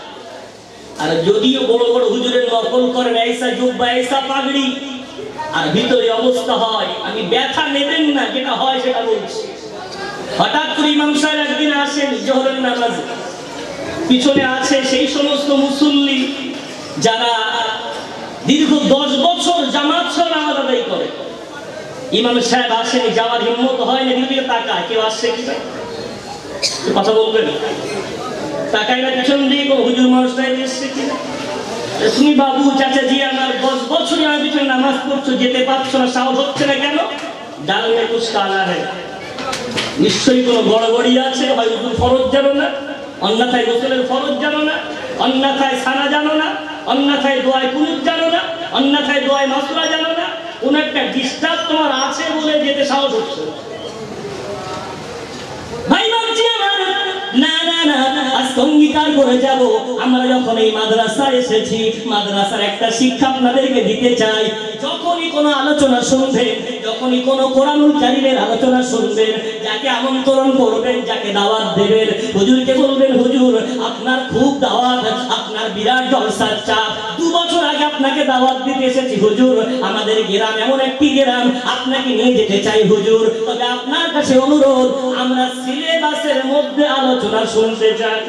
আর যদিও বড় বড় হুজুরের নকল করেন, এইসা জুব্বা এইসা পাগড়ি, আর ভিতরে অবস্থা হয়, আমি ব্যথা নেবেন না, যেটা হয় সেটা বলছি। হঠাৎ করে ইমাম সাহেব একদিন আসেন জোহরের নামাজে, পিছনে আছে সেই সমস্ত মুসল্লি যারা দীর্ঘ 10 বছর জামাত সহ নামাজ আদায় করে। ইমাম সাহেব আসেন, যাওয়ার হিম্মত হয় না, দিকে তাকায়, কেউ আসছে কিনা কথা বলবেন, তাকায় না পিছন দিয়ে, হুজুর মানুষটা এসছে কিনা। তুমি বাবু চাচাজি আমার 10 বছরই আমার পিছনে নামাজ পড়ছো, যেতে পারছো না, সাহস হচ্ছে না কেন? ডাল মে কুছ কালা হ্যায়, নিশ্চয়ই কোনো গড়বড়ি আছে, হয় উজু ফরজ জানো না, অন্যথায় গোসলের ফরজ জানো না, অন্যথায় সানা জানো না, অন্যথায় দোয়ায় কুনুত জানো না, অন্যথায় দোয়ায় মাসুরা জানো না, কোন একটা ডিস্টার্ব তোমার আছে বলে যেতে সাহস হচ্ছে। ভাই বাবজি আমার, না না না, আজকে অঙ্গীকার করে যাব, আমরা যখন এই মাদ্রাসায় এসেছি, মাদ্রাসার একটা শিক্ষা আপনাদেরকে দিতে চাই। যখনই কোনো আলোচনা শুনবেন, যখনই কোনো কোরআনুল কারীমের আলোচনা শুনবেন, যাকে আমন্ত্রণ করবেন, যাকে দাওয়াত দেবেন, হুজুরকে বলবেন, হুজুর আপনার খুব দাওয়াত, আপনার বিরাট জলসার চাপ, 2 বছর আগে আপনাকে দাওয়াত দিতে এসেছি হুজুর, আমাদের গ্রাম এমন একটি গ্রাম, আপনাকে নিয়ে যেতে চাই হুজুর, তবে আপনার কাছে অনুরোধ, আমরা সিলেবাসের মধ্যে আলোচনা শুনতে চাই।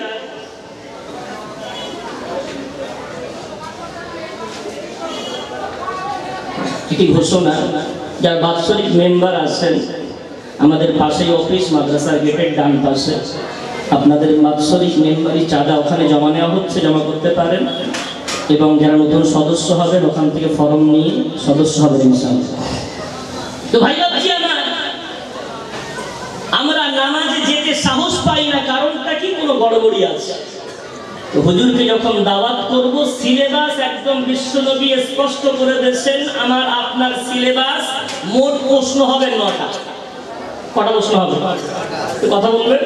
এটি ঘোষণা, যার বাৎসরিক মেম্বার আছেন আমাদের পাশেই অফিস, মাদ্রাসার গেটের ডান পাশে, আপনাদের বাৎসরিক মেম্বারি চাঁদা ওখানে জমা নেওয়া হচ্ছে, জমা করতে পারেন, এবং যারা নতুন সদস্য হবেন ওখান থেকে ফর্ম নিয়ে সদস্য হবেন ইনশাআল্লাহ। তো ভাইরা আমরা নামাজে যেতে সাহস পাই না, কারণটা কি? কোনো গড়বড়ি আছে। তো হুজুরকে যখন দাওয়াত করব, সিলেবাস একদম বিশ্বনবী স্পষ্ট করে দিয়েছেন, আমার আপনার সিলেবাস মোট প্রশ্ন হবে 9টা। কটা প্রশ্ন হবে? কথা বলবেন।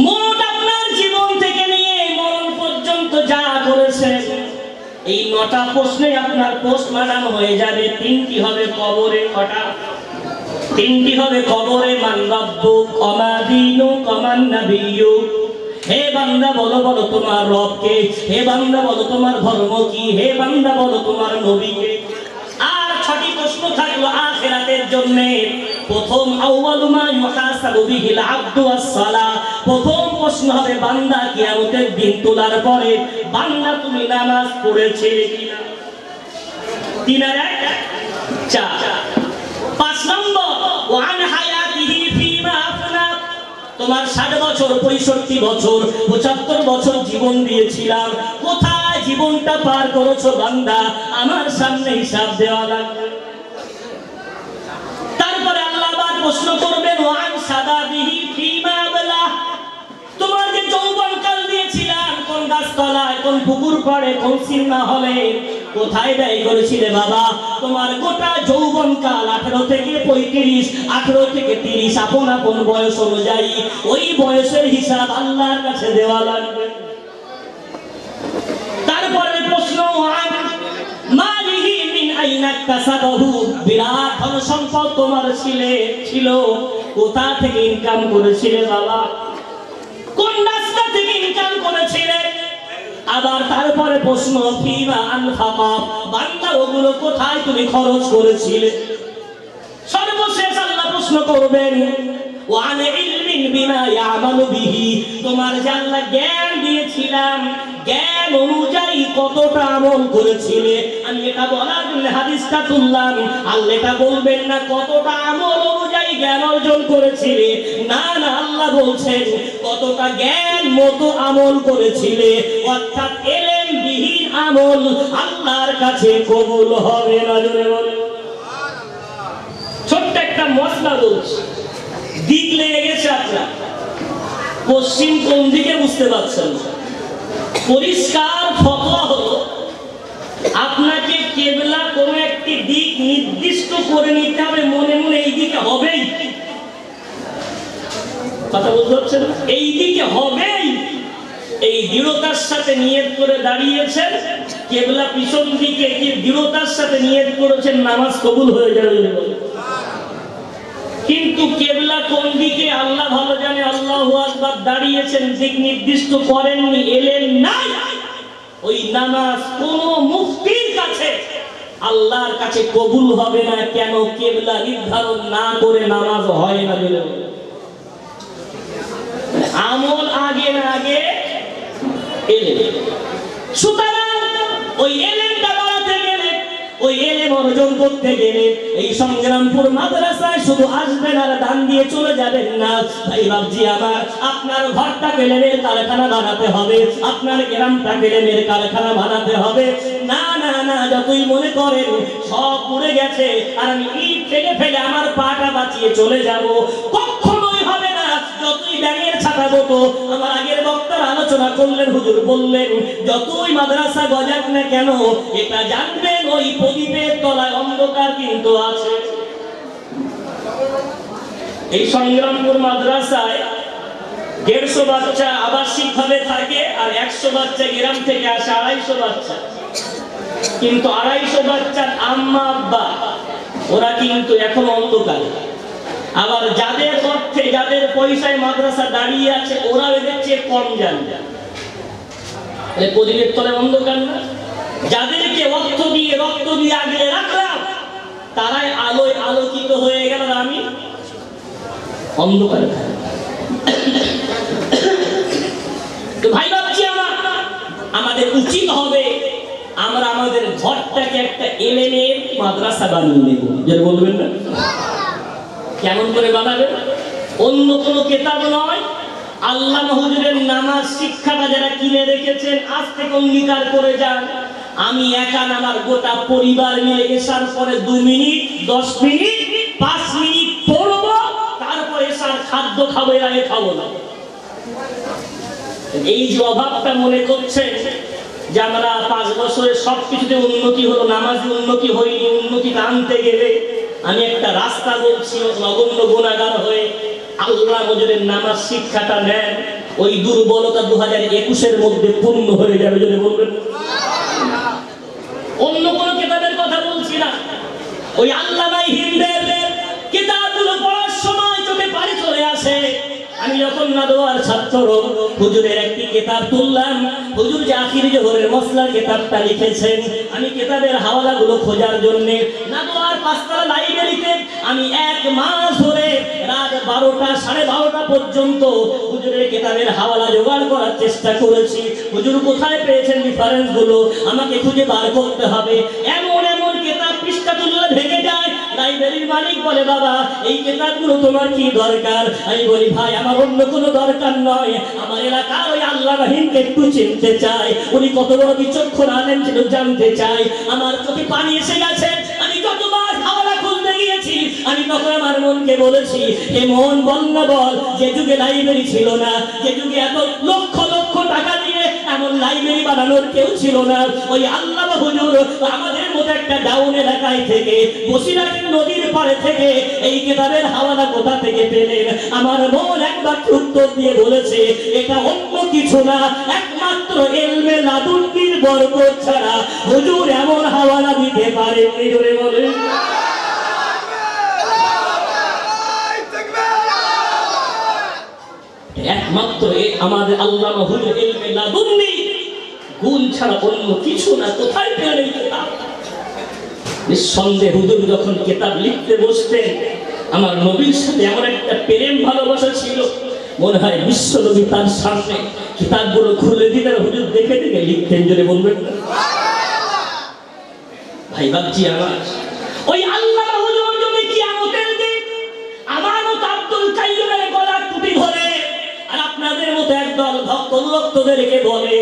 মোট আপনার জীবন থেকে নিয়ে মরণ পর্যন্ত যা করেছেন, এই 9টা প্রশ্নে আপনার পোস্টমর্টম হয়ে যাবে। 3টি হবে কবরে। কটা? 3টি হবে কবরে। মান রাব্বুক ওয়া দীনুক ওয়া মান নাবিয়্যুক। হে বান্দা বলো বলো তোমার রব কে, হে বান্দা বলো তোমার ধর্ম কি, হে বান্দা বলো তোমার নবী কে। আর 6টি প্রশ্ন থাকলো আখিরাতের জন্য। প্রথম আউয়ালু মা ইউহাসাবু বিহিল আবদু ওয়াস-সালাহ, প্রথম প্রশ্ন হবে বান্দা কিয়ামতের দিন তোলার পরে, বান্দা তুমি নামাজ পড়েছিলে কিনা? 3 আর 1 4। 5 নম্বর ওয়ান হায়াতিহি ফিমা আফনা, তোমার 60 বছর, 65 বছর, 75 বছর জীবন দিয়েছিলাম, কোথায় জীবনটা পার করেছো বান্দা? আমার সামনে হিসাব দেওয়া লাগবে। তারপরে আল্লাহ আবার প্রশ্ন করবেন ওয়ান সাদাবিহি ফিমা আবলা, তোমার যে যৌবনকাল দিয়েছিলাম কোন গাছতলায়, কোন পুকুর পাড়ে, কোন সিনেমা হলে, কোথায় ব্যয় করেছিলে বাবা? তোমার গোটা যৌবনকাল 18 থেকে 35, 18 থেকে 30 আপন আপন বয়স অনুযায়ী ওই বয়সের হিসাব আল্লাহর কাছে দেওয়া লাগবে। তারপরে প্রশ্ন ওয়ান মালিহি মিন আইনা কাসাবাহু, বিরাট ধন সম্পদ তোমার ছিল, কোথা থেকে ইনকাম করেছিলে বাবা? কোন রাস্তা থেকে ইনকাম করেছিলে? আবার তারপরে প্রশ্ন ফিমা আনফাকা, বান্দা ওগুলো কোথায় তুমি খরচ করেছিলে? সর্বশেষ আল্লাহ প্রশ্ন করবেন ওয়ান ইলমিন বিমা ইয়ামালু বিহি, তোমার যে আল্লাহ জ্ঞান দিয়েছিলাম, জ্ঞান অনুযায়ী কতটা আমল করেছিলে? আমি এটা বলার জন্য হাদিসটা তুললাম। আল্লাহ এটা বলবেন না কতটা আমল অনুযায়ী জ্ঞান অর্জন করেছিলে, না না, আল্লাহ বলছেন কতটা জ্ঞান মতো আমল করেছিলে, অর্থাৎ এলেম বিহীন আমল আল্লাহর কাছে কবুল হবে না। জোরে বলেন সুবহানাল্লাহ। ছোট্ট একটা মশলা বলছি, দিক লেগে গেছে আপনার, পশ্চিম কোন দিকে বুঝতে পারছেন। পরিষ্কার ফতোয়া হলো আপনাকে কেবলা কোনো একটি দিক নির্দিষ্ট করে নিতে হবে, মনে মনে এই দিকে হবেই, কথা বুঝতে পারছেন, এই দিকে হবেই, এই দৃঢ়তার সাথে নিয়ত করে দাঁড়িয়েছেন। কেবলা পিছন দিকে কি দৃঢ়তার সাথে নিয়ত করেছেন, নামাজ কবুল হয়ে যাবে। কিন্তু কেবলা কোন দিকে আল্লাহ ভালো জানে, আল্লাহু আকবার দাঁড়িয়েছেন, দিক নির্দিষ্ট করেননি, এলেন নাই, ওই নামাজ কোন মুফতির কাছে আল্লাহর কাছে কবুল হবে না। কেন? কেবলা নির্ধারণ না করে নামাজ হয় না। আমল আগে না আগে এলেম। সুতরাং ওই এলেমটা বাড়াতে গেলে, ওই এলেম অর্জন করতে গেলে এই সংগ্রামপুর মাদ্রাসায় শুধু আসবেন আর দান দিয়ে চলে যাবেন না। ভাই বাবজি আমার, আপনার ঘরটাকে এলেমের কারখানা বানাতে হবে, আপনার গ্রামটাকে এলেমের কারখানা বানাতে হবে। না না না, যতই মনে করেন সব পুড়ে গেছে আর আমি ইট ফেলে ফেলে আমার পাটা বাঁচিয়ে চলে যাব, কখনোই হবে না। যতই ব্যাঙের ছাতা মতো আমার আগের বক্তার আলোচনা করলেন, হুজুর বললেন যতই মাদ্রাসা গজাক না কেন, এটা জানবেন ওই প্রদীপের তলায় অন্ধকার কিন্তু আছে। এই সংগ্রামপুর মাদ্রাসায় 150 বাচ্চা আবাসিক ভাবে থাকে আর 100 বাচ্চা গ্রাম থেকে আসে, 250 বাচ্চা। কিন্তু 250 বাচ্চার আম্মা আব্বা ওরা কিন্তু এখন অন্ধকারে। আবার যাদের অর্থে যাদের পয়সায় মাদ্রাসা দাঁড়িয়ে আছে ওরা এদের চেয়ে কম জানে। প্রদীপের তলে অন্ধকার না? যাদেরকে অর্থ দিয়ে রক্ত দিয়ে আগলে রাখলাম তারাই আলোয় আলোকিত হয়ে গেল, আমি অন্ধকারে থাকি। তো ভাই ভাবছি আমাদের উচিত হবে আমরা আমাদের ঘরটাকে একটা এলেমের মাদ্রাসা বানিয়ে নেব। যেটা বলবেন না কেমন করে বানাবেন? অন্য কোনো কিতাব নয়, আল্লামা হুজুরের নামাজ শিক্ষাটা যারা কিনে রেখেছেন আজ থেকে অঙ্গীকার করে যান, আমি একা না, আমার গোটা পরিবার মিলে এসার পরে 2 মিনিট 10 মিনিট 5 মিনিট পড়বো, তারপরে এসার খাদ্য খাবো, এর আগে খাবো না। এই যে অভাবটা মনে করছে যে আমরা 5 বছরে সবকিছুতে উন্নতি হলো, নামাজে উন্নতি হয়নি, উন্নতি আনতে গেলে আমি একটা রাস্তা বলছি, নগণ্য গুনাহগার হয়ে আল্লাহ হুজুরের নামাজ শিক্ষাটা নেন, ওই দুর্বলতা 2021-এর মধ্যে পূর্ণ হয়ে যাবে। যদি বলবেন অন্য কোন কিতাবের কথা বলছি না, ওই আল্লামাই হিন্দের কিতাবগুলো পড়ার সময় চোখে পানি চলে আসে। আমি যখন নাদোয়ার ছাত্র হুজুরের একটি কিতাব তুললাম, হুজুর যে আখির জোহরের মসলা কিতাবটা লিখেছেন, আমি কিতাবের হাওয়ালাগুলো খোঁজার জন্য নাদোয়ার 5তলা লাইব্রেরিতে আমি 1 মাস ধরে রাত 12টা 12:30 পর্যন্ত হুজুরের কিতাবের হাওয়ালা জোগাড় করার চেষ্টা করেছি। হুজুর কোথায় পেয়েছেন রেফারেন্স গুলো আমাকে খুঁজে বার করতে হবে। এমন এমন কিতাব পৃষ্ঠা তুললে ভেঙে যায়। লাইব্রেরির মালিক বলে, বাবা এই কিতাবগুলো তোমার কি দরকার? আমি বলি, ভাই আমার অন্য কোনো দরকার নয়, আমার এলাকার ওই আল্লাহ রহিমকে একটু চিনতে চাই, উনি কত বড় বিচক্ষণ আলেম ছিল জানতে চাই। আমার চোখে পানি এসে গেছে। আমি যতবার হাওয়ালা খুঁজতে গিয়েছি আমি তখন আমার মনকে বলেছি, হে মন বল না বল, যে যুগে লাইব্রেরি ছিল না, যে যুগে এত লক্ষ লক্ষ টাকা দিয়ে এমন লাইব্রেরি বানানোর কেউ ছিল না, ওই আল্লামা হুজুর আমাদের মতো একটা ডাউন এলাকায় থেকে বসিরহাট নদীর পাড়ে থেকে এই কিতাবের হাওয়ালা কোথা থেকে পেলেন? আমার মন একবার উত্তর দিয়ে বলেছে, এটা অন্য কিছু না, একমাত্র ইলমে লাদুন্নির বরকত ছাড়া হুজুর এমন হাওয়ালা দিতে পারেননি। জোরে বলেন একমাত্র আমাদের আল্লামা হুজুর ইলমে লাদুন্নি গুণ ছাড়া অন্য কিছু না। কোথায় পেলেন এই কিতাব? নিঃসন্দেহে হুজুর যখন কিতাব লিখতে বসতেন আমার নবীর সাথে এমন একটা প্রেম ভালোবাসা ছিল, মনে হয় বিশ্ব নবী তার সামনে কিতাবগুলো খুলে দিতেন, হুজুর দেখে দেখে লিখতেন। জোরে বলবেন ভাই ভাবছি আমার ওই আল্লামা হুজুর যদি কিয়ামতের দিন আমার মতো আব্দুল কাইয়ুমের গলার টুপি ধরে আর আপনাদের মতো একদল ভক্ত অনুরক্তদেরকে বলে,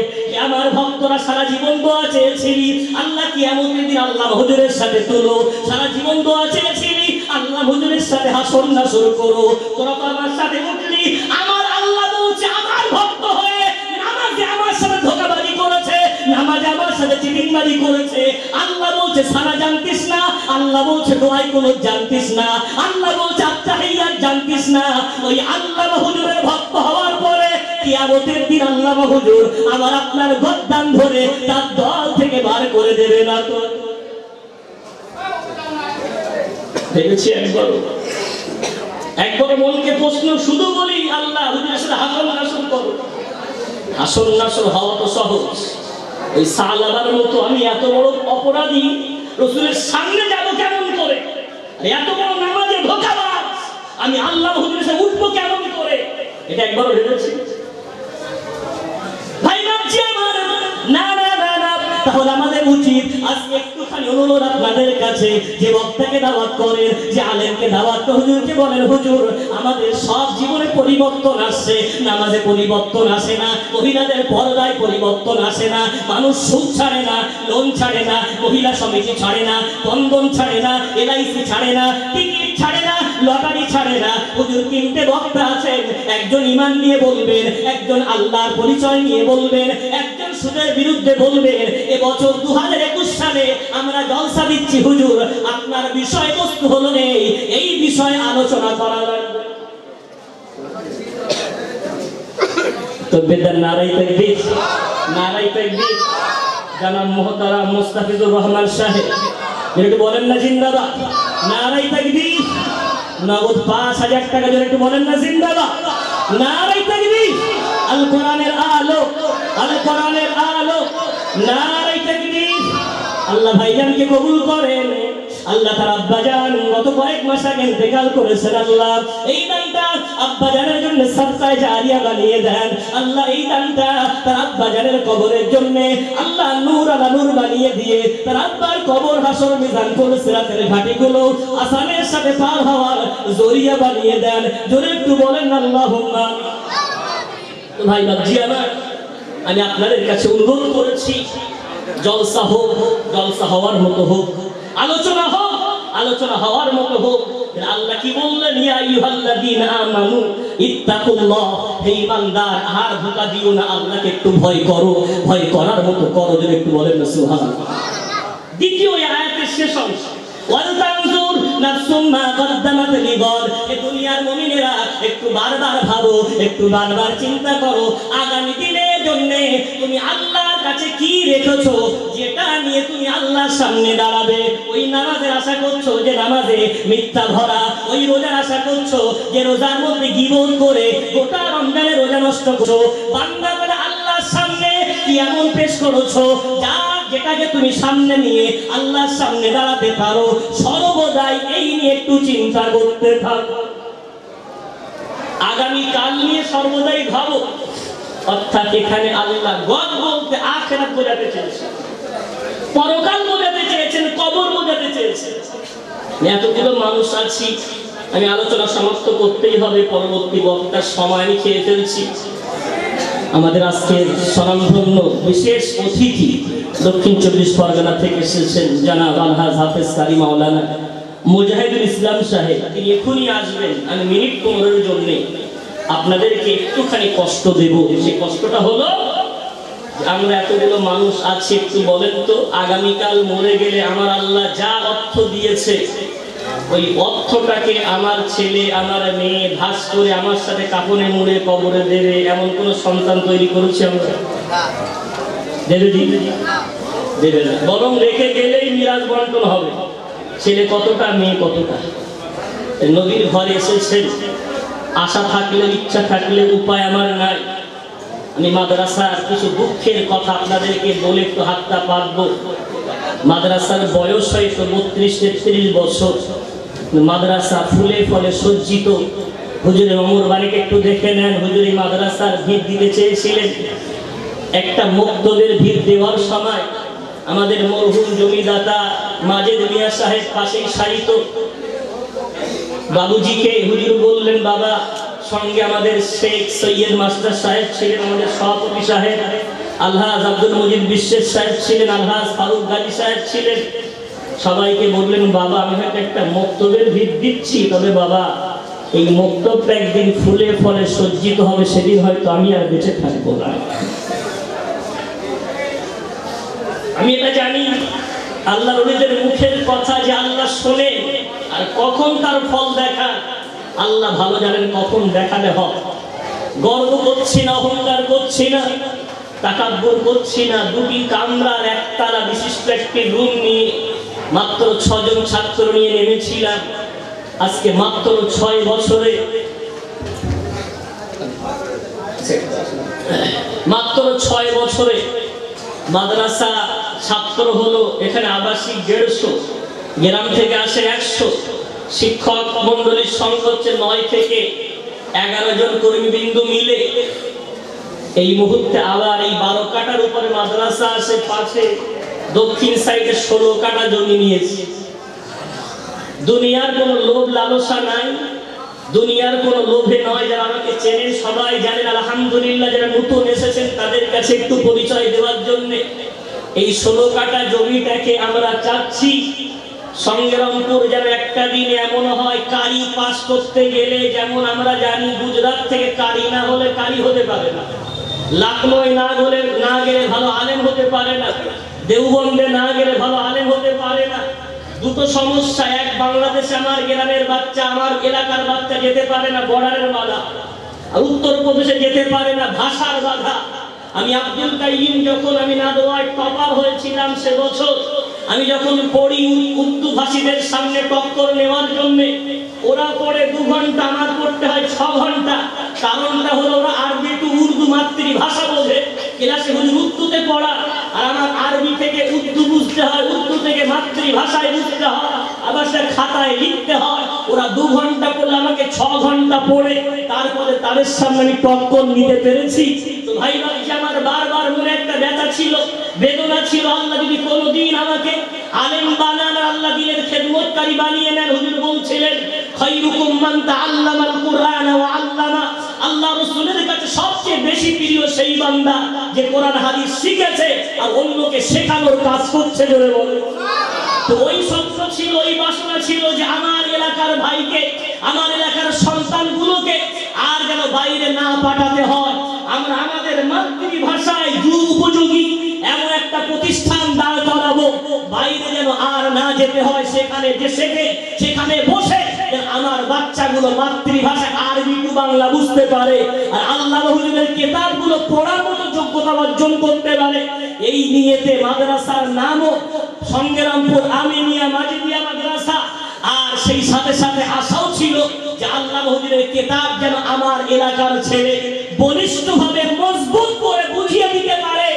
আমার ভক্তরা সারা জীবন দোয়া চেয়েছিলি, আল্লাহ কিয়ামতের দিন আল্লাহ হুজুরের সাথে তুলো, সারা জীবন দোয়া চেয়েছিলি আল্লাহ হুজুরের সাথে হাসর নাসর করো, তোরা তো আমার সাথে উঠলি। আমার আল্লাহ বলছে আমার ভক্ত হয়ে নামাজে আমার সাথে ধোঁকাবাজি করেছে, নামাজে আমার সাথে চিটিংবাজি করেছে। আল্লাহ বলছে সারা জানতিস না, আল্লাহ বলছে দোয়াই কোনো জানতিস না, আল্লাহ বলছে আত্তাহিয়াত জানতিস না। ওই আল্লাহ হুজুরের ভক্ত হওয়ার পরে কিয়ামতের দিন আল্লাহ হুজুর আমার আপনার গর্দান ধরে তার দল থেকে বার করে দেবে না। তো দেখেছি একবার মনকে প্রশ্ন শুধু বলি, আল্লাহ হুজুরের সাথে হাসর নাসর করো। হাসর নাসর হওয়া তো সহজ, ওই সালাবার মতো আমি এত বড় অপরাধী রাসূলের সামনে যাব কেমন করে? এত বড় নামাজে ধোঁকাবাজ আমি আল্লাহ হুজুরের সাথে উঠবো কেমন করে? এটা একবারও ভেবেছি ভাই? ভাবছি আমার না না না না। তাহলে আমাদের উচিত আজকে একটুখানি অনুরোধ আপনাদের কাছে, যে বক্তাকে দাওয়াত করেন, যে আলেমকে দাওয়াত করে হুজুরকে বলেন, হুজুর আমাদের সব জীবনে পরিবর্তন আসছে, নামাজে পরিবর্তন আসে না, মহিলাদের পর্দায় পরিবর্তন আসে না, মানুষ সুদ ছাড়ে না, লোন ছাড়ে না, মহিলা সমিতি ছাড়ে না, বন্ধন ছাড়ে না, এলআইসি ছাড়ে না, টিকিট ছাড়ে না, লটারি ছাড়ে না। হুজুর 3টে বক্তা আছেন, একজন ঈমান নিয়ে বলবেন, একজন আল্লাহর পরিচয় নিয়ে বলবেন, একজন সুদের বিরুদ্ধে বলবেন। এবছর 2021 সালে আমরা জলসা দিচ্ছি, হুজুর আপনার বিষয়বস্তু হলো এই বিষয়ে আলোচনা করা লাগবে। তকবীর, নারায়ে তাকবীর, নারায়ে তাকবীর। জনাব মুহতারাম মুস্তাফিজুর রহমান সাহেব একটু বলেন না জিন্দাবাদ, নারায়ে তাকবীর, নগদ 5000 টাকা জোরে একটু বলেন না জিন্দাবাদ। নারে তাকবীর। আল কোরআনের আলো, আল কোরআনের আলো, নারে তাকবীর। আল্লাহ ভাইজানকে কবুল করেন। আল্লাহ তার আব্বাজান গত কয়েক মাস আগে ইন্তেকাল করেছেন। আল্লাহ এই দানটা আব্বাজানের জন্য সদকায়ে জারিয়া বানিয়ে দেন। আল্লাহ এই দানটা তার আব্বাজানের কবরের জন্য আল্লাহ নূর আলা নূর বানিয়ে দিয়ে তার আব্বার কবর হাসর মিজান করে সিরাতের ঘাটিগুলো আসানের সাথে পার হওয়ার জরিয়া বানিয়ে দেন। জোরে একটু বলেন আল্লাহুম্মা। ভাই বাবজি আমার, আমি আপনাদের কাছে অনুরোধ করেছি, জলসা হোক, জলসা হওয়ার মতো হোক, আলোচনা হোক, আলোচনা হওয়ার মতো হোক। আল্লাহ কি বললেন? ইয়া আইয়ুহাল্লাযীনা আমানু ইত্তাকুল্লাহ। হে ঈমানদার, আর ধোঁকা দিও না, আল্লাহকে একটু ভয় করো, ভয় করার মতো করো। যদি একটু বলেন না সুবহানাল্লাহ। দ্বিতীয় আয়াতের শেষ অংশ, ওয়াল তানজুর নাফসুম মা কদ্দামাত লিগাদ। এ দুনিয়ার মুমিনেরা একটু বারবার ভাবো, একটু বারবার চিন্তা করো, আগামী দিনের জন্য তুমি আল্লাহর কাছে কি রেখেছো, যেটা নিয়ে তুমি আল্লাহর সামনে দাঁড়াবে। ওই নামাজের আশা করছো যে নামাজে মিথ্যা ভরা, ওই রোজার আশা করছো যে রোজার মধ্যে গীবত করে গোটা রমজানের রোজা নষ্ট করছো। বান্দা করে আল্লাহর সামনে কি এমন পেশ করেছো যা যেটাকে তুমি সামনে নিয়ে আল্লাহর সামনে দাঁড়াতে পারো? সর্বদাই এই নিয়ে একটু চিন্তা করতে থাকো, আগামী কাল নিয়ে সর্বদাই ভাবো। অর্থাৎ এখানে আল্লাহ গদ বলতে আখিরাত বোঝাতে চেয়েছেন, পরকাল বোঝাতে চেয়েছেন, কবর বোঝাতে চেয়েছেন। এতগুলো মানুষ আছি, আমি আলোচনা সমাপ্ত করতেই হবে, পরবর্তী বক্তার সময় আমি খেয়ে ফেলছি। আমাদের আজকের স্বনামধন্য বিশেষ অতিথি দক্ষিণ 24 পরগনা থেকে এসেছেন জনাব আলহাজ হাফেজ কারি মাওলানা মুজাহিদুল ইসলাম সাহেব। তিনি এখনই আসবেন। আমি মিনিট 15 জন্য আপনাদেরকে একটুখানি কষ্ট দেব। সেই কষ্টটা হলো, আমরা এতগুলো মানুষ আছি, একটু বলেন তো আগামীকাল মরে গেলে আমার আল্লাহ যা অর্থ দিয়েছে, ওই অর্থটাকে আমার ছেলে আমার মেয়ে ভাস করে আমার সাথে কাপড়ে মুড়ে কবরে দেবে, এমন কোন সন্তান তৈরি করেছি আমরা? দেবে দেবে না, বরং রেখে গেলেই মিরাজ বন্টন হবে, ছেলে কতটা মেয়ে কতটা। নবীর ঘরে এসেছেন, আশা থাকলে ইচ্ছা থাকলে উপায় আমার নাই। আমি মাদ্রাসার কিছু দুঃখের কথা আপনাদেরকে বলে একটু হাতটা পাতবো। মাদ্রাসার বয়স হয়তো 32-33 বছর, মাদ্রাসা ফুলে ফলে সজ্জিত। হুজুরের অমর বাড়িকে একটু দেখে নেন, হুজুরি মাদ্রাসার ভিত দিতে চেয়েছিলেন। একটা মক্তবের ভিত দেওয়ার সময় আমাদের মরহুম জমিদাতা মাজেদ মিয়া সাহেব পাশেই সারিত। বাবুজিকে হুজুর বললেন, বাবা, সঙ্গে আমাদের শেখ সৈয়দ মাস্টার সাহেব ছিলেন, আমাদের সভাপতি সাহেব আলহাজ আব্দুল মজিদ বিশ্বের সাহেব ছিলেন, আলহাজ ফারুক গাজী সাহেব ছিলেন। সবাইকে বললেন, বাবা, আমি হয়তো একটা মক্তবের ভিত দিচ্ছি, তবে বাবা এই মক্তবটা একদিন ফুলে ফলে সজ্জিত হবে, সেদিন হয়তো আমি আর বেঁচে থাকবো না। আমি এটা জানি, আল্লাহ ওলিদের মুখের কথা যে আল্লাহ শোনেন, আর কখন তার ফল দেখা আল্লাহ ভালো জানেন, কখন দেখালে হয়। গর্ব করছি না, অহংকার করছি না, তাকাব্বুর করছি না। দুটি কামরার একতলা বিশিষ্ট একটি রুম নিয়ে মাত্র 6 জন ছাত্র নিয়ে নেমেছিলাম। আজকে মাত্র 6 বছরে, মাত্র 6 বছরে মাদ্রাসা ছাত্র হলো এখানে আবাসিক 150, গ্রাম থেকে আসে 100, শিক্ষক মন্ডলীর সংখ্যা হচ্ছে 9 থেকে 11 জন কর্মীবৃন্দ মিলে। এই মুহূর্তে আবার এই 12 কাঠার উপরে মাদ্রাসা আছে, পাশে দক্ষিণ সাইডে 16 কাঠা জমি নিয়েছে। দুনিয়ার কোনো লোভ লালসা নাই, দুনিয়ার কোনো লোভে নয়। যারা আমাকে চেনেন সবাই জানেন আলহামদুলিল্লাহ। যারা নতুন এসেছেন তাদের কাছে একটু পরিচয় দেওয়ার জন্য এই 16 কাঠা জমিটাকে আমরা চাচ্ছি সংগ্রামপুর যেন একটা দিন এমন হয়, কারি পাস করতে গেলে যেমন আমরা জানি গুজরাট থেকে কারি না হলে কারি হতে পারে না, লখনৌয় না গেলে ভালো আলেম হতে পারে না, দেওবন্দে না গেলে ভালো আলেম হতে পারে না। দুটো সমস্যা, এক বাংলাদেশে আমার গ্রামের বাচ্চা, আমার এলাকার বাচ্চা যেতে পারে না, বর্ডারের বাধা। আর উত্তরপ্রদেশে যেতে পারে না, ভাষার বাধা। আমি আব্দুল কাইয়িম যখন আমি নাদওয়ায় টপার হয়েছিলাম সে বছর, আমি যখন পড়ি উর্দু ভাষীদের সামনে টক্কর নেওয়ার জন্য, ওরা পড়ে 2 ঘন্টা, আমার পড়তে হয় 6 ঘন্টা। কারণটা হলো ওরা আরবি টু উর্দু মাতৃভাষা বোঝে, ক্লাসে হুজুর উর্দুতে পড়া, আর আমার আরবি থেকে উর্দু বুঝতে হয়, উর্দু থেকে মাতৃভাষায় বুঝতে হয়, আবার সে খাতায় লিখতে হয়। ওরা 2 ঘন্টা পড়লে আমাকে 6 ঘন্টা পড়ে তারপরে তাদের সামনে আমি টক্কর নিতে পেরেছি। তো ভাই ভাবছি আমার বারবার মনে একটা ব্যথা ছিল, বেদনা ছিল, আল্লাহ যদি কোনোদিন আমাকে আলেম বানান, আল্লাহ দিনের খেদমতকারী বানিয়ে নেন। হুজুর বলছিলেন খায়রুকুম মান তাআল্লামাল কুরআন ওয়া আল্লামা, আল্লাহ রাসূলের কাছে সবচেয়ে বেশি প্রিয় সেই বান্দা যে কোরআন হাদিস শিখেছে আর অন্যকে শেখানোর কাজ করছে। জোরে বলে। তো ওই স্বপ্ন ছিল, ওই বাসনা ছিল যে আমার এলাকার ভাইকে, আমার এলাকার সন্তানগুলোকে আর যেন বাইরে না পাঠাতে হয়। আমরা আমাদের মাতৃভাষায় উপযোগী এমন একটা প্রতিষ্ঠান দাঁড় করাবো, বাইরে যেন আর না যেতে হয়, সেখানে যে শেখে সেখানে বসে আমার বাচ্চাগুলো মাতৃভাষা আরবি টু বাংলা বুঝতে পারে, আর আল্লাহ হুজুরের কিতাবগুলো পড়ার মতো যোগ্যতা অর্জন করতে পারে। এই নিয়েতে মাদ্রাসার নামও সংগ্রামপুর আমিনিয়া মাজিদিয়া মাদ্রাসা। আর সেই সাথে সাথে আশাও ছিল যে আল্লাহ হুজুরের কিতাব যেন আমার এলাকার ছেলে বলিষ্ঠভাবে মজবুত করে বুঝিয়ে দিতে পারে।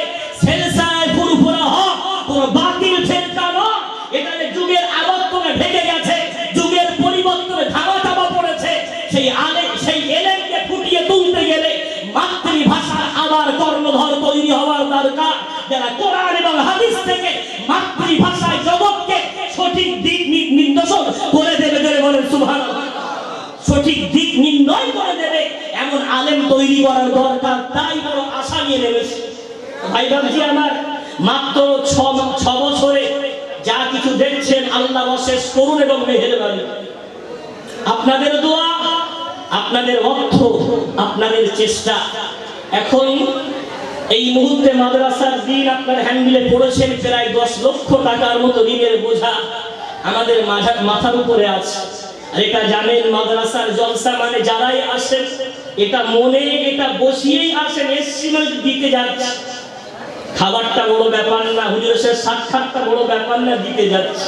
সেলসায় ফুরফুরা হক কোনো বাতিল ফেরকা নয়, এটা যুগের আবর্তনে ঢেকে গেছে, যুগের পরিবর্তনে ধামা চাপা পড়েছে। সেই এলেমকে ফুটিয়ে তুলতে গেলে মাতৃভাষার আবার কর্ণধর তৈরি হওয়ার দরকার, যারা কোরআন এবং হাদিস থেকে মাতৃভাষায় জগৎকে সঠিক দিক নির্দেশন করে দেবে। যারা বলেন সুবহানাল্লাহ, সঠিক দিক নির্ণয় করে দেবে এমন আলেম তৈরি করার দরকার। তাই বড় আশা নিয়ে নেমেছে। ভাই বাবজি আমার, মাত্র 6 বছরে যা কিছু দেখছেন আল্লাহ অশেষ করুন এবং মেহেরবানি। আপনাদের দোয়া, আপনাদের অর্থ, আপনাদের চেষ্টা। এখন এই মুহূর্তে মাদ্রাসার দিন আপনার হ্যান্ডেলে পড়েছেন প্রায় 10 লক্ষ টাকার মতো ঋণের বোঝা আমাদের মাথার উপরে আছে। আর এটা জানেন মাদ্রাসার জলসা মানে যারাই আসেন এটা মনে এটা বসিয়েই আসেন, এসছি মানে দিতে যাচ্ছে। খাবারটা বড় ব্যাপার না, হুজুরের সাক্ষাৎটা বড় ব্যাপার না, দিতে যাচ্ছে।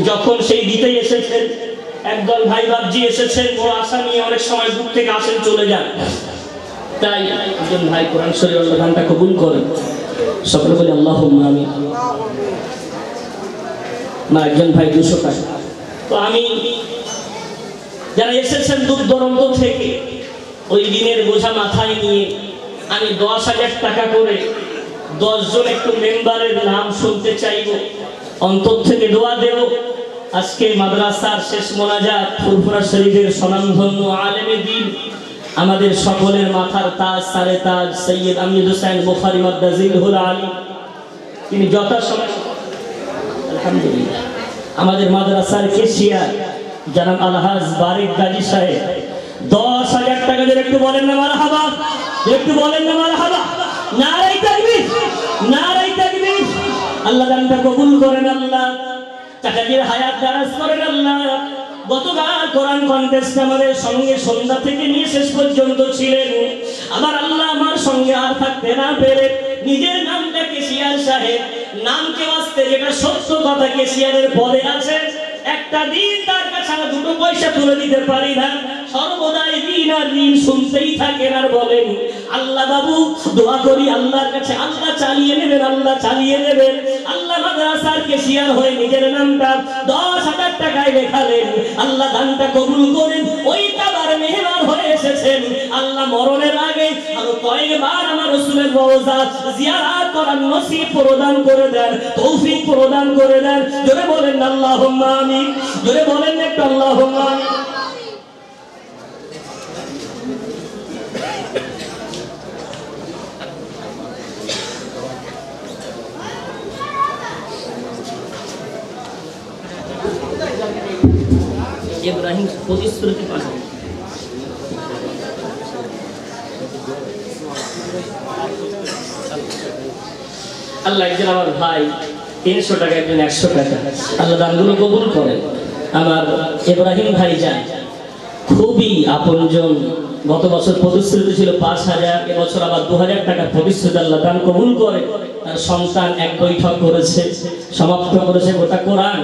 যখন সেই দিতে এসেছেন, একদল ভাই বাবজি এসেছেন বড় আশা নিয়ে, অনেক সময় দূর থেকে আসেন চলে যান। তাই একজন ভাই কোরআন শরীফ আল্লাহ গানটা কবুল করেন, সকলে বলি আল্লাহুম্মা আমিন। না একজন ভাই 200 টাকা। তো আমি যারা এসেছেন দূর দূরান্ত থেকে ওই দিনের বোঝা মাথায় নিয়ে আমি 10,000 টাকা করে 10 জন একটু মেম্বারের নাম শুনতে চাইব, অন্তর থেকে দোয়া দেব। আজকে মাদ্রাসার শেষ মোনাজাত ফুরফুরা শরীফের স্বনামধন্য আলেমে দ্বীন, আমাদের সকলের মাথার তাজ, সারে তাজ সৈয়দ আমির হোসেন বুখারী মাদ্দাজিলহুল আলী, তিনি যথাসময়ে আলহামদুলিল্লাহ আমাদের মাদ্রাসার কেশিয়ার জনাব আলহাজ বারিক গাজী সাহেব 10,000 টাকা দিয়ে একটু বলেন না মারহাবা, একটু বলেন না মারহাবা, নারায়ে তাকবীর, নারায়ে তাকবীর। আল্লাহ দানটা কবুল করেন, আল্লাহ চাচাজির হায়াত দারাজ করেন আল্লাহ। গতকাল কোরআন কনটেস্টে আমাদের সঙ্গে সন্ধ্যা থেকে নিয়ে শেষ পর্যন্ত ছিলেন। আবার আল্লাহ আমার সঙ্গে আর থাকতে না পেরে নিজের নামটা কেশিয়ার সাহেব, নামকে বাঁচতে যেটা সত্য কথা কেশিয়ারের পদে আছে, একটা দিন তার কাছে 2 পয়সা তুলে দিতে পারি না, সর্বদাই দিন আর দিন শুনতেই থাকেন আর বলেন আল্লাহ বাবু দোয়া করি আল্লাহর কাছে, আল্লাহ চালিয়ে নেবেন, আল্লাহ চালিয়ে নেবেন। আল্লাহ মাদ্রাসার কেশিয়ার হয়ে নিজের নামটা 10,000 টাকায় লেখালেন, আল্লাহ দানটা কবুল করেন। ওই টাকার মেহমান হয়ে এসেছেন, আল্লাহ মরণের আগে আরো কয়েকবার আমার রাসূলের রওজা জিয়ারত করার নসিব প্রদান করে দেন, তৌফিক প্রদান করে দেন। জোরে বলেন আল্লাহুম্মা আমিন, জোরে বলেন একটু আল্লাহুম্মা আমিন। ইব্রাহিম প্রতিশ্রুতি পাঠান। আল্লাহ একজন আমার ভাই 300 টাকা, একজন 100 টাকা, আল্লাহ দানগুলো কবুল করেন। আমার ইব্রাহিম ভাই যান খুবই আপনজন। গত বছর প্রতিশ্রুতি ছিল 5,000, এবছর আবার 2,000 টাকা প্রতিশ্রুতি আল্লাহ দান কবুল করে। তার সন্তান এক বৈঠক করেছে, সমাপ্ত করেছে গোটা কোরআন।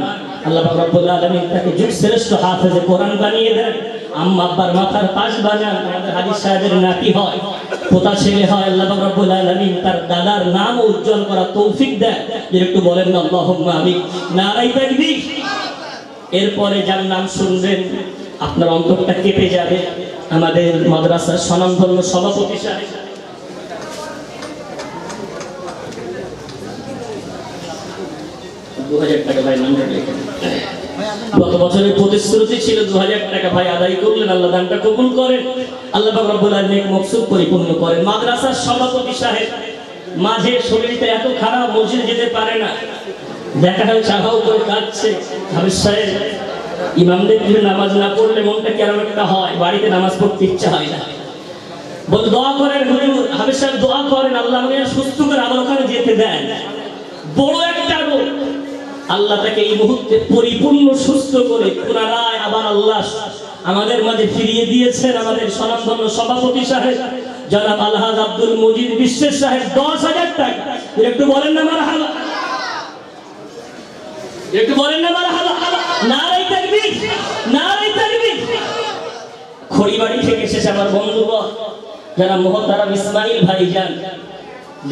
আল্লাহ পাক রব্বুল আলামিন তাকে যুগশ্রেষ্ঠ হাফেজে কোরআন বানিয়ে দেন। আম্মা আব্বার মাথার তাজ বানান, আমাদের হাজী সাহেবের নাতি হয়, পোতা ছেলে হয়। আল্লাহ পাক রব্বুল আলামিন তার দাদার নাম উজ্জ্বল করা তৌফিক দেন। একটু বলেন না আল্লাহুম্মা আমিন, নারায়ে তাকবীর। এরপরে যার নাম শুনবেন আপনার অন্তরটা কেঁপে যাবে, আমাদের মাদ্রাসার স্বনামধন্য সভাপতি সাহেব। গত বছরের প্রতিশ্রুতি ছিল 2,000 টাকা, ভাই আদায় করলেন, আল্লাহ দানটা কবুল করেন, আল্লাহ পাক রব্বুল আলামিন মকসুদ পরিপূর্ণ করেন। মাদ্রাসার সভাপতি সাহেব মাঝে শরীরটা এত খারাপ, মসজিদে যেতে পারে না, দেখা হয় চাহাও করে কাঁদছে। হাফেজ সাহেব ইমামদের নামাজ না পড়লে মনটা কেমন একটা হয়, বাড়িতে নামাজ পড়তে ইচ্ছা হয় না। বল দোয়া করেন হুজুর, হাফেজ সাহেব দোয়া করেন আল্লাহ আমাকে সুস্থ করে আবার ওখানে যেতে দেন। বড় একটা রোগ, আল্লাহ তাকে এই মুহূর্তে পরিপূর্ণ সুস্থ করে পুনরায় আবার আল্লাহ আমাদের মাঝে ফিরিয়ে দিয়েছেন। আমাদের স্বনামধন্য সভাপতি সাহেব জনাব আলহাজ আব্দুল মজিদ বিশ্বাস সাহেব 10,000 টাকা। একটু বলেন না মারহাবা, একটু বলেন না মারহাবা, নারায়ে তাকবীর, নারায়ে তাকবীর। খড়িবাড়ি থেকে এসেছে আমার বন্ধুগণ, যারা মোহতারাম ইসমাইল ভাইজান,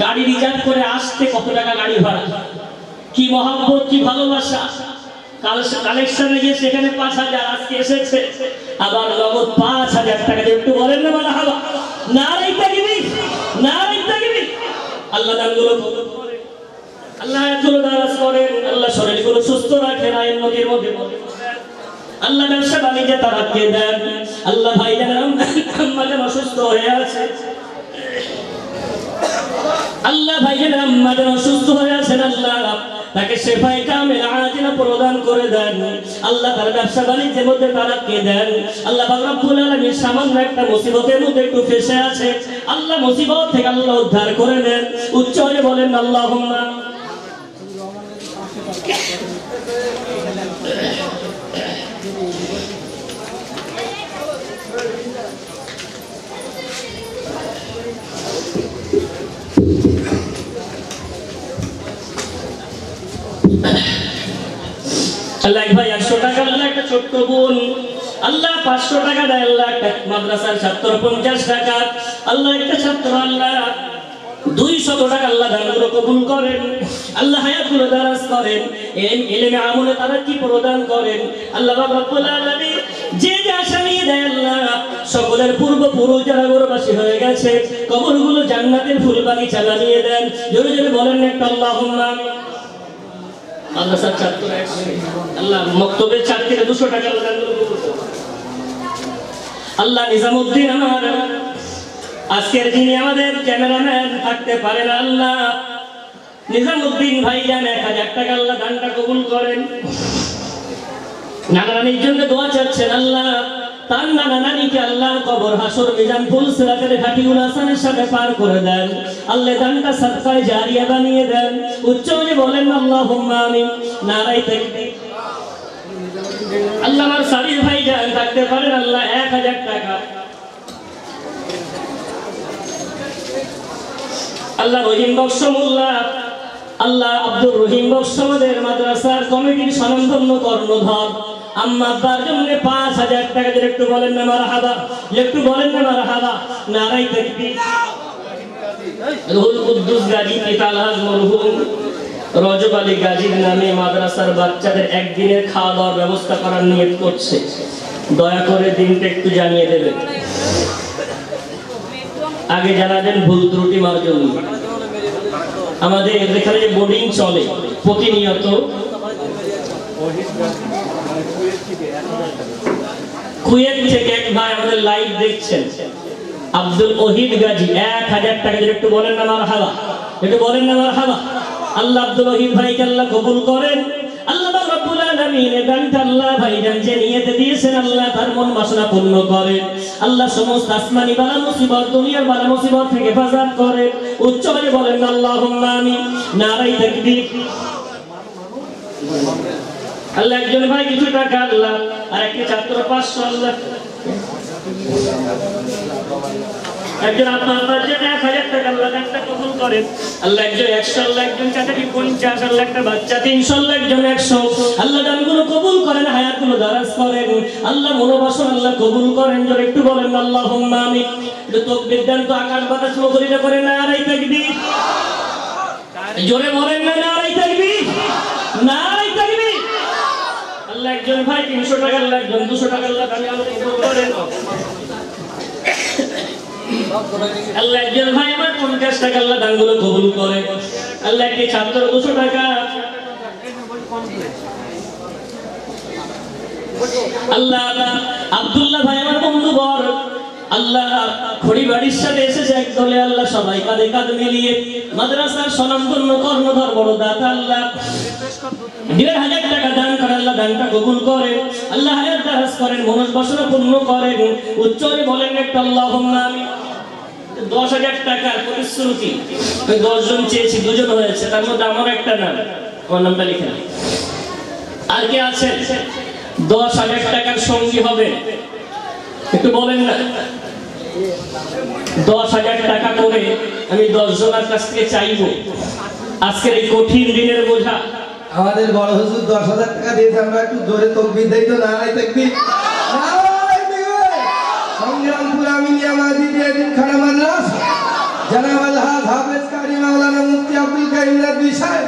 গাড়ি রিজার্ভ করে আসতে কত টাকা গাড়ি ভাড়া, কি মহব্বত, কি ভালোবাসা। কালেকশনে গিয়ে সেখানে 5,000, আজকে এসেছে আবার নগদ 5,000 টাকা। একটু বলেন না মারহাবা, নারায়ে তাকবীর, নারায়ে তাকবীর। আল্লাহ দানগুলো কবুল করেন, আল্লাহ এগুলো দারাজ করেন, আল্লাহ শরীরগুলো সুস্থ রাখেন, আইন নদীর মধ্যে আল্লাহ ব্যবসা বাণিজ্যে তারাক্কি দেন। আল্লাহ ভাইজান আমাদের অসুস্থ হয়ে আছে, আল্লাহ ভাইজান আমাদের অসুস্থ হয়ে আছেন, আল্লাহ তাকে শেফায়ে কামিল আজিলা প্রদান করে দেন। আল্লাহ তার ব্যবসা বাণিজ্যের মধ্যে তারাক্কি দেন। আল্লাহ পাক রব্বুল আলামিন সামান্য একটা মুসিবতের মধ্যে একটু ফেঁসে আছে, আল্লাহ মুসিবত থেকে আল্লাহ উদ্ধার করে দেন। উচ্চ হয়ে বলেন আল্লাহুম্মা। আল্লাহ ভাই 100 টাকা, আল্লাহ একটা ছোট্ট বোন, আল্লাহ 500 টাকা দেয়, আল্লাহ একটা মাদ্রাসার ছাত্র 50 টাকা, আল্লাহ একটা ছাত্র আল্লাহ 200 টাকা, আল্লাহ দানগুলো কবুল করেন, আল্লাহ হায়াতগুলো দারাজ করেন, ইলমে আমলে তারা কি প্রদান করেন। আল্লাহ রাব্বুল আলামিন যে যে আশা নিয়ে দেয়, আল্লাহ সকলের পূর্বপুরুষ যারা গৌরবাসী হয়ে গেছে কবরগুলো জান্নাতের ফুল বাগিচা বানিয়ে দেন। জোরে জোরে বলেন একটা আল্লাহুম্মা। মাদ্রাসার ছাত্র আল্লাহ মক্তবের ছাত্রীরা 200 টাকা আল্লাহ। নিজামউদ্দিন আমার আজকের দিনে আমাদের ক্যামেরাম্যান থাকতে পারে না, আল্লাহ নিজামউদ্দিন ভাইজান 1,000 টাকা, আল্লাহ দানটা কবুল করেন। নানা নানির জন্য দোয়া চাচ্ছেন, আল্লাহ তার নানা নানিকে আল্লাহ কবর হাসর মিজান ফুল সিরাতের ঘাটিগুলো আসানের সাথে পার করে দেন। আল্লাহ দানটা সাদকায়ে জারিয়া বানিয়ে দেন। উচ্চ করে বলেন আল্লাহুম্মা আমিন, নারায়ে তাকবীর। আল্লাহ আমার সাবির ভাইজান থাকতে পারেন, আল্লাহ 1,000 টাকা। আল্লাহ রহিম বক্স মোল্লা, আল্লাহ আব্দুর রহিম বক্স আমাদের মাদ্রাসার কমিটির স্বনামধন্য কর্ণধর, আম্মা আব্বার জন্য 5,000 টাকা। একটু বলেন না মারহাবা, একটু বলেন না মারহাবা, নারায়ে তাকবীর। রুহুল কুদ্দুস গাজী পিতা আলহাজ মরহুম রজব আলী গাজীর নামে মাদ্রাসার বাচ্চাদের একদিনের খাওয়া দাওয়ার ব্যবস্থা করার নিয়ত করছে, দয়া করে দিনটা একটু জানিয়ে দেবেন। আগে জানাবেন ভুল ত্রুটি মার্জন। আমাদের এখানে যে বোর্ডিং চলে প্রতিনিয়ত, কুয়েত থেকে এক ভাই আমাদের লাইভ দেখছেন, আব্দুল ওহিদ গাজী 1,000 টাকা। একটু বলেন না মারহাবা, একটু বলেন না মারহাবা। আল্লাহ আব্দুল ওহিদ ভাইকে আল্লাহ কবুল করেন। আল্লাহ রাব্বুল আলামিন দানটা আল্লাহ ভাইজান যে নিয়তে দিয়েছেন, আল্লাহ তার মন বাসনা পূর্ণ করেন। আল্লাহ সমস্ত আসমানি বালা মুসিবত, দুনিয়ার বালা মুসিবত থেকে হেফাজত করেন। উচ্চ করে বলেন আল্লাহুম্মা আমিন, নারায়ে তাকবীর। আল্লাহ একজন ভাই কিছু টাকা, আল্লাহ আর একটি ছাত্র 500, আল্লাহ একজন আপনার জন্য 1000 টাকা আল্লাহ দানটা কবুল করেন। আল্লাহ একজন 100, আল্লাহ একজন চাচাটি 50, আল্লাহ একটা বাচ্চা 300, আল্লাহ একজন 100, আল্লাহ দানগুলো কবুল করেন, হায়াতগুলো দারাজ করেন। আল্লাহ মনোবাসন আল্লাহ কবুল করেন। জোরে একটু বলেন আল্লাহুম্মা আমিন। তাকবীর দেন তো আকাশ বাতাস মুখরিত করে নারে তাকবীর। জোরে বলেন না নারে তাকবীর, নারে তাকবীর। আল্লাহ একজন ভাই 300 টাকা, আল্লাহ একজন 200 টাকা আল্লাহ দান কবুল করেন। আল্লাহ একজন ভাই আমার 50 টাকা আল্লাহ দানগুলো কবুল করে। আল্লাহ একটি ছাত্র 200 টাকা। আল্লাহ আব্দুল্লাহ ভাই আমার বন্ধু বর আল্লাহ খড়িবাড়ির সাথে এসেছে এক দলে। আল্লাহ সবাই কাঁধে কাঁধ মিলিয়ে মাদ্রাসার স্বনামধন্য কর্ণধর বড় দাতা আল্লাহ 1500 টাকা দান করে। আল্লাহ দানটা কবুল করে। আল্লাহ হায়াত দারাজ করেন, মনোজ বাসনা পূর্ণ করেন। উচ্চরে বলেন একটা আল্লাহুম্মা আমিন। 10,000 টাকার প্রতিশ্রুতি 10 জন চেয়েছি, 2 জন হয়েছে, তার মধ্যে আমার একটা নাম, আমার নামটা লিখে না। আর কে আছে 10,000 টাকার সঙ্গী হবে? একটু বলেন না। 10,000 টাকা করে আমি 10 জনের কাছ থেকে চাইবো। আজকের এই কঠিন দিনের বোঝা আমাদের বড় হুজুর 10,000 টাকা দিয়েছে, আমরা একটু জোরে তাকবীর দেই তো। নারায়ে তাকবীর, নারায়ে তাকবীর। সংগ্রামপুর আমিনিয়া মাজিদিয়া দিনখানা মাদ্রাসা জনাব আল-হাজ হাফেজ কারি মাওলানা মুফতি আব্দুল কাইয়ুম নদভী সাহেব,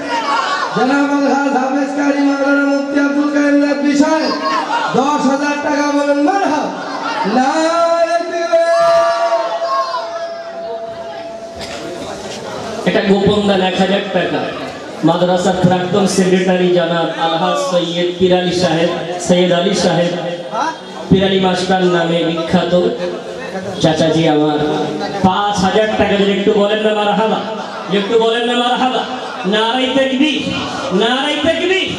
জনাব আল-হাজ হাফেজ কারি মাওলানা মুফতি আব্দুল কাইয়ুম নদভী সাহেব 10,000 টাকা বলেন মারহাবা। নারায়ে তাকবীর। এটা গোপন দান 1000 টাকা মাদ্রাসার প্রাক্তন সেক্রেটারি জনাব আলহাজ সৈয়দ পিরালি সাহেব, সৈয়দ আলী সাহেব, পিরালি মাস্টার নামে বিখ্যাত চাচাজি আমার 5,000 টাকা। যদি একটু বলেন না মারহাবা, একটু বলেন না মারহাবা। নারায়ে তাকবীর, নারায়ে তাকবীর।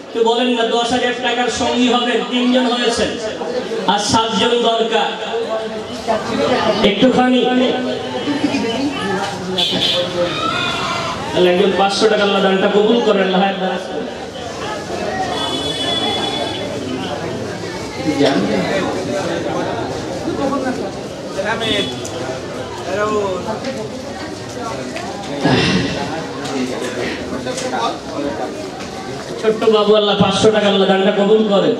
একটু বলেন না। 10,000 টাকার সঙ্গী হবেন, 3 জন হয়েছেন, আর 7 জন দরকার। একটুখানি আল্লাহ একজন 500 টাকা আল্লাহ দানটা কবুল করেন। আল্লাহ হায়াত দারাজ করেন। ছোট্ট বাবু আল্লাহ 500 টাকা আল্লাহ দানটা কবুল করেন।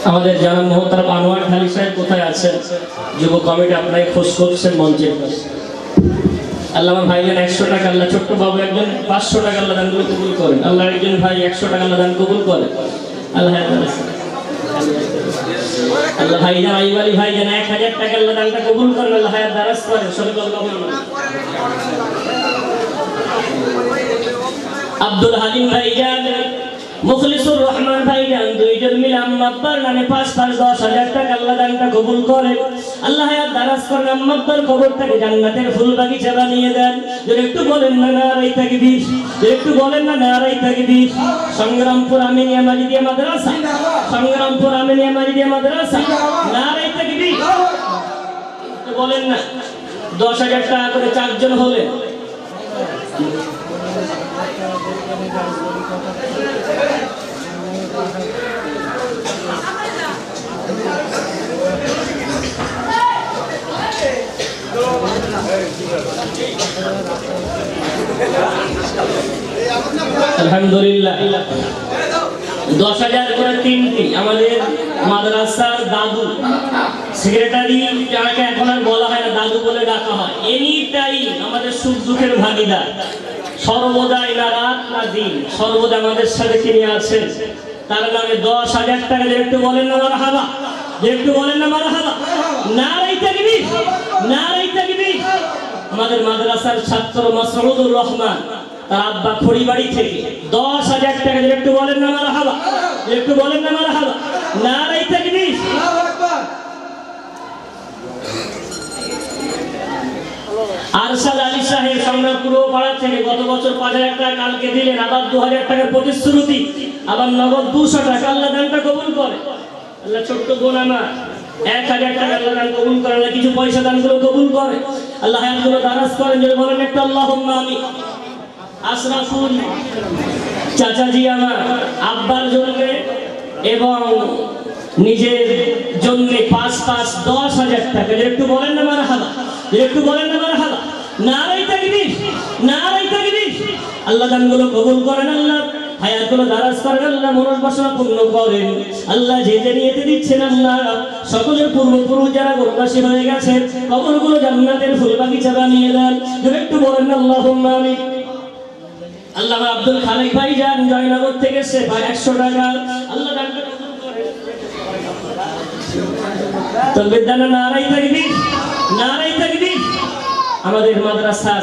আমাদের জানান মোহতারাম আনোয়ার ঢালি সাহেব কোথায় আছেন? যুব কমিটি আপনাকে খোঁজ করছেন মঞ্চের পাশে। আল্লাহ আমার ভাইজান 100 টাকা, আল্লাহ ছোট্ট বাবু একজন 500 টাকা আল্লাহ দানগুলো কবুল করেন। আল্লাহ একজন ভাই 100 টাকা আল্লাহ দান কবুল করেন। আল্লাহ আল্লাহ ভাইজান আইব আলী ভাইজান 1000 টাকা আল্লাহ দানটা কবুল করেন। আল্লাহ হায়াত দারাজ করেন। আব্দুল হালিম ভাইজান, মুখলিসুর রহমান ভাইজান 2 জন মিলে আম্মাব্বার নামে 5 10,000 টাকা আল্লাহ দানটা কবুল করেন। আল্লাহ হায়াত দারাজ করেন। আম্মাব্বার কবরটাকে জান্নাতের ফুল বাগিচা বানিয়ে দেন। যদি একটু বলেন না নারায়ে তাকবীর, একটু বলেন না নারায়ে তাকবীর। সংগ্রামপুর আমিনিয়া মাজিদিয়া মাদ্রাসা, সংগ্রামপুর আমিনিয়া মাজিদিয়া মাদ্রাসা নারায়ে তাকবীর। একটু বলেন না। 10,000 টাকা করে 4 জন হলেন। আলহামদুলিল্লাহ 10,000 করে 3টি। আমাদের মাদ্রাসার দাদু সেক্রেটারি, যাকে এখন আর বলা হয় না, দাদু বলে ডাকা হয়, এনি টাইম আমাদের সুখ দুঃখের ভাগিদার, সর্বদাই না রাত না দিন সর্বদা আমাদের সাথে তিনি আছেন। তার নামে 10,000 টাকা। একটু বলেন না মারহাবা, একটু বলেন না মারহাবা। নারায়ে তাকবীর, নারায়ে তাকবীর। আমাদের মাদ্রাসার ছাত্র মাসউদুর রহমান, তার আব্বা খড়িবাড়ি থেকে 10,000 টাকা। একটু বলেন না মারহাবা, একটু বলেন না মারহাবা। নারায়ে তাকবীর। আল্লাহু আকবার। আরশাদ আলী সাহেব সংগ্রামপুর পাড়া থেকে গত বছর 5,000 টাকা কালকে দিলেন। আবার 2,000 টাকার প্রতিশ্রুতি, আবার নগদ 200 টাকা। আল্লাহ দানটা কবুল করে। আল্লাহ ছোট্ট বোন আমার 1000 টাকা আল্লাহ দান কবুল করে। আল্লাহ কিছু পয়সা দানগুলো কবুল করে। আল্লাহ হায়াতগুলো দারাজ করেন। যদি বলেন একটা আল্লাহুম্মা আমিন। আশরাফুল চাচাজি আমার আব্বার জন্য এবং নিজের জন্য 5-10,000 টাকা। একটু বলেন না মারহাবা, একটু বলেন না মারহাবা। নারায়ে তাকবীর, নারায়ে তাকবীর। আল্লাহ দানগুলো কবুল করেন, আল্লাহ হায়াতগুলো দারাজ করেন, আল্লাহ মনোবাসনা পূর্ণ করেন। আল্লাহ যে যে নিয়তে দিচ্ছেন আল্লাহ সকলের পূর্বপুরুষ যারা গোরবাসী হয়ে গেছে কবরগুলো জান্নাতের ফুল বাগিচা বানিয়ে দেন। একটু বলেন না আল্লাহুম্মা আমিন। আল্লাহ আব্দুল খালেক ভাই যান জয়নগর থেকে এসে 100 টাকা আল্লাহ দানটা কবুল করেন। তাকবীর দানা নারায়ে তাকবীর, নারায়ে তাকবীর। আমাদের মাদ্রাসা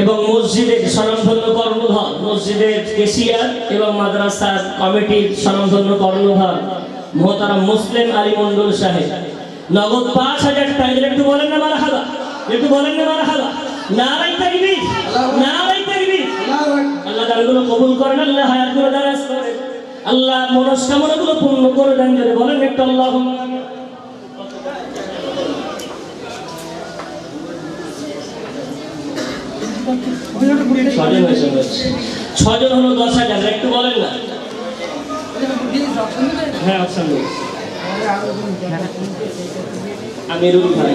এবং মসজিদের স্বনামধন্য কর্ণধার, মসজিদের কেশিয়ার এবং মাদ্রাসার কমিটির স্বনামধন্য কর্ণধার মোহতারাম মুসলিম আলী মন্ডল সাহেব নগদ 5,000 টাকা। একটু বলেন না মারহাবা, একটু বলেন না মারহাবা। নারায়ে তাকবীর, নারায়ে তাকবীর। আল্লাহ দানগুলো কবুল করেন, আল্লাহ হায়াতগুলো দারাজ করেন, আল্লাহ মনস্কামনাগুলো পূর্ণ করে দেন। যদি বলেন একটু আল্লাহুম্মা আমিন। ছজন হলো 10,000। একটু বলেন না। হ্যাঁ অপশন আমিরুল ভাই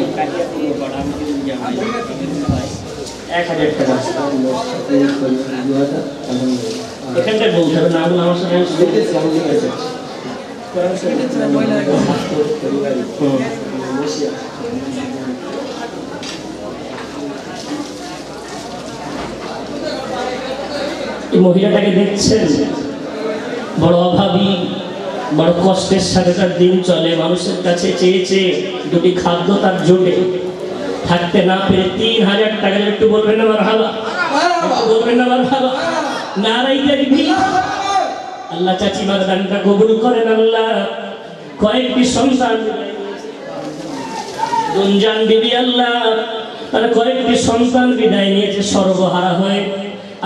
1,000 টাকা। এখানটায় বলতে হবে না, আমার সাথে এই মহিলাটাকে দেখছেন, বড় অভাবী, বড় কষ্টের সাথে তার দিন চলে। মানুষের কাছে চেয়ে চেয়ে দুটি খাদ্য তার জোটে, থাকতে না পেরে 3,000 টাকা। একটু বলবেন না মারহাবা, একটু বলবেন না মারহাবা। নারায়ে তাকবীর। আল্লাহ চাচিমার দানটা কবুল করেন, আল্লাহ কয়েকটি সন্তান দুনজান বিবি আল্লাহ তার কয়েকটি সন্তান বিদায় নিয়েছে সর্বহারা হয়ে।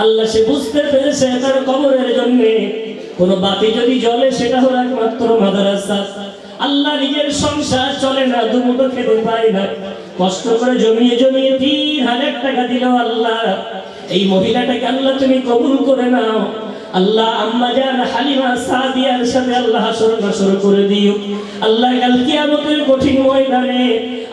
আল্লাহ সে বুঝতে পেরেছে তার কবরের জন্য কোন বাতি যদি জ্বলে সেটা হলো একমাত্র মাদ্রাসা। আল্লাহ নিজের সংসার চলে না, দুমুঠো খেতে পায় না, কষ্ট করে জমিয়ে জমিয়ে 3,000 টাকা দিল। আল্লাহ এই মহিলাটাকে আল্লাহ তুমি কবুল করে নাও। আল্লাহ আম্মা জান হালিমা সাদিয়ার সাথে আল্লাহ হাসর নাসর করে দিও। আল্লাহ কাল কিয়ামতের কঠিন ময়দানে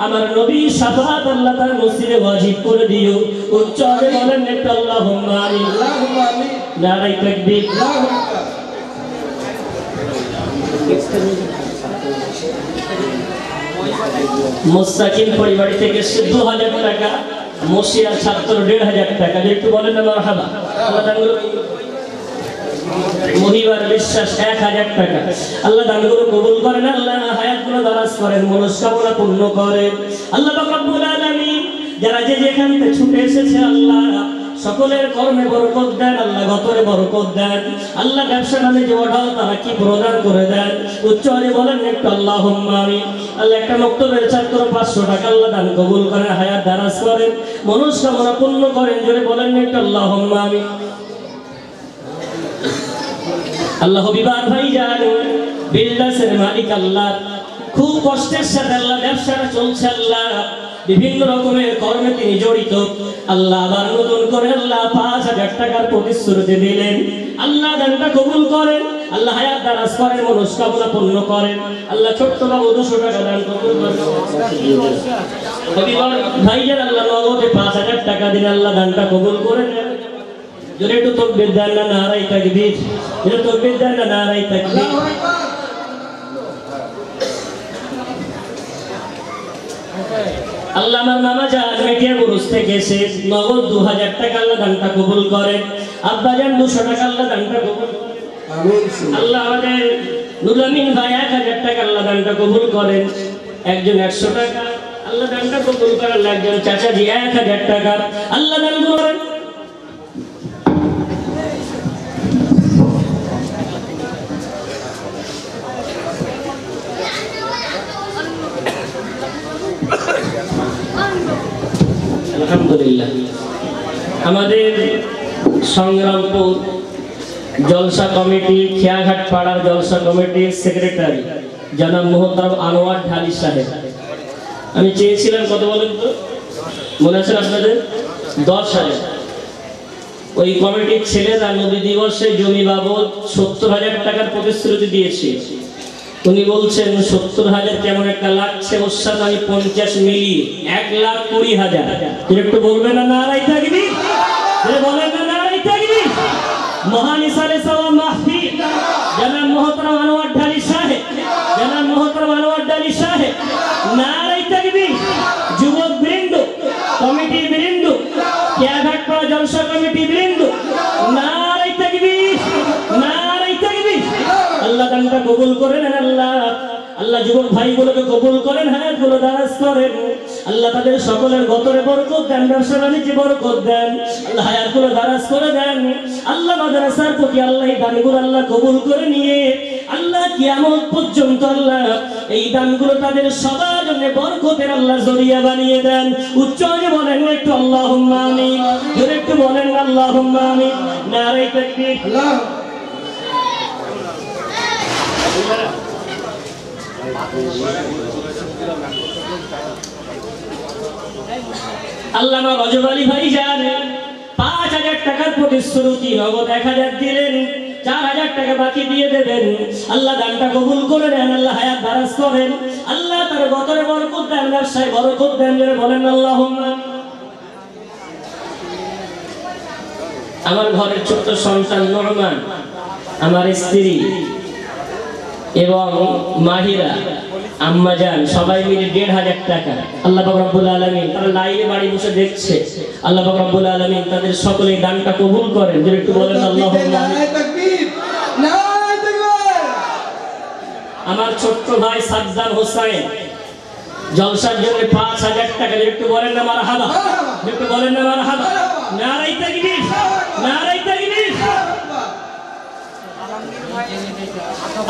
আমার নবী শাফাআত আল্লাহ তার মসজিদে ওয়াজিব করে দিও। উচ্চারণে বলেন একটু আল্লাহুম্মা আমিন, আল্লাহুম্মা আমিন। নারায়ে তাকবীর। মুস্তাকিম পরিবার থেকে 2,000 টাকা, মসিয়া ছাত্র 1,500 টাকা। একটু বলেন না মারহাবা। আল্লাহ দানগুলো মহিবার বিশ্বাস 1,000 টাকা। আল্লাহ দানগুলো কবুল করেন, আল্লাহ হায়াতগুলো দারাজ করেন, মনস্কামনা পূর্ণ করেন। আল্লাহ পাক রব্বুল আলামিন যারা যে যেখান থেকে ছুটে এসেছে আল্লাহ সকলের কর্মে বরকত দেন, আল্লাহ গতরে বরকত দেন। আল্লাহ ব্যবসা বাণিজ্য ওঠাও তারা কি প্রদান করে দেন। উচ্চারণে বলেন একটু আল্লাহুম্মা আমিন। আল্লাহ একটা মক্তবের ছাত্র 500 টাকা আল্লাহ দান কবুল করেন, হায়াত দারাজ করেন, মনস্কামনা পূর্ণ করেন। জোরে বলেন একটু আল্লাহুম্মা আমিন। আল্লাহ বিবার ভাই জান বিল্ডার্সের মালিক আল্লাহ খুব কষ্টের সাথে আল্লাহ ব্যবসাটা চলছে, আল্লাহ বিভিন্ন রকমের কর্মে তিনি জড়িত। আল্লাহ আবার নতুন করে আল্লাহ 5,000 টাকার প্রতিশ্রুতি দিলেন। আল্লাহ দানটা কবুল করেন, আল্লাহ হায়াত দারাজ করেন, মনস্কামনা পূর্ণ করেন। আল্লাহ ছোট্ট বাবু 200 টাকা দান কবুল করেন। ভাইয়ের আল্লাহ নগদে 5,000 টাকা দিন, আল্লাহ দানটা কবুল করেন। জোরে একটু তাকবীর দেন না, নারায়ে তাকবীর। জোরে তাকবীর দেন না, নারায়ে তাকবীর। আল্লাহ আমার মামা জান মেটিয়া বুরুজ থেকে এসে নগদ 2,000 টাকা আল্লাহ দানটা কবুল করেন। আব্বা জান 200 টাকা আল্লাহ দানটা কবুল করেন। আমিন। আল্লাহ আমাদের নুরুল আমিন ভাই 1,000 টাকা আল্লাহ দানটা কবুল করেন। একজন 100 টাকা আল্লাহ দানটা কবুল করেন। আল্লাহ একজন চাচাজি 1,000 টাকা আল্লাহ দান করেন। আলহামদুলিল্লাহ। আমাদের সংগ্রামপুর জলসা কমিটি, খেয়াঘাট পাড়ার জলসা কমিটির সেক্রেটারি জনাব মোহতারাম আনোয়ার ঢালি সাহেব, আমি চেয়েছিলাম কত বলেন তো, মনে আছে আপনাদের? 10,000। ওই কমিটির ছেলেরা নবী দিবসে জমি বাবদ 70,000 টাকার প্রতিশ্রুতি দিয়েছে। উনি বলছেন 70,000 কেমন একটা লাগছে, ওর সাথে আমি 50 মিলিয়ে 1,20,000। একটু বলবেন না নারাই তাকবীর? বলেন না নারাই তাকবীর? মহান ইসারে সাওয়া মাহফিল জনাব মোহতারাম আনোয়ার ঢালী সাহেব, জনাব মোহতারাম আনোয়ার ঢালী সাহেব, নারাই তাকবীর। যুবক বৃন্দ, কমিটি বৃন্দ, ক্যাভাটপাড়া জলসা কমিটি বৃন্দ, নারাই তাকবীর, নারাই তাকবীর। আল্লাহ দানটা কবুল করেন। আল্লাহ আল্লাহ যুবক ভাইগুলোকে কবুল করেন, হায়াতগুলো দারাজ করেন। আল্লাহ তাদের সকলের গতরে বরকত দেন, ব্যবসা বাণিজ্যে বরকত দেন। আল্লাহ হায়াতগুলো দারাজ করে দেন। আল্লাহ মাদ্রাসার প্রতি আল্লাহ এই দানগুলো আল্লাহ কবুল করে নিয়ে আল্লাহ কিয়ামত পর্যন্ত আল্লাহ এই দানগুলো তাদের সবার জন্য বরকতের আল্লাহ জরিয়া বানিয়ে দেন। উচ্চারণে বলেন একটু আল্লাহুম্মা আমিন, জোরে একটু বলেন আল্লাহুম্মা আমিন। নারে তাকবীর। আল্লামা রজব আলী ভাই যান 5,000 টাকার প্রতিশ্রুতি নগদ 1,000 দিলেন, 4,000 টাকা বাকি দিয়ে দেবেন। আল্লাহ দানটা কবুল করে নেন, আল্লাহ হায়াত দারাজ করেন, আল্লাহ তার গতরে বরকত দেন, ব্যবসায় বরকত দেন। যারা বলেন আল্লাহুম্মা। আমার ঘরের ছোট্ট সন্তান নোমান, আমার স্ত্রী এবং মাহিরা আম্মা জান সবাই মিলে 1,500 টাকা আল্লাহ পাক রব্বুল আলামিন, তারা লাইভে বাড়ি বসে দেখছে, আল্লাহ পাক রব্বুল আলামিন তাদের সকলের দানটা কবুল করেন। যদি একটু বলেন আল্লাহুম্মা। নারে তাকবীর, নারে তাকবীর। আমার ছোট্ট ভাই সাজ্জাদ হোসেন জলসার জন্য 5,000 টাকা। যদি একটু বলেন না মারহাবা, একটু বলেন না মারহাবা। নারে তাকবীর, নারে তাকবীর।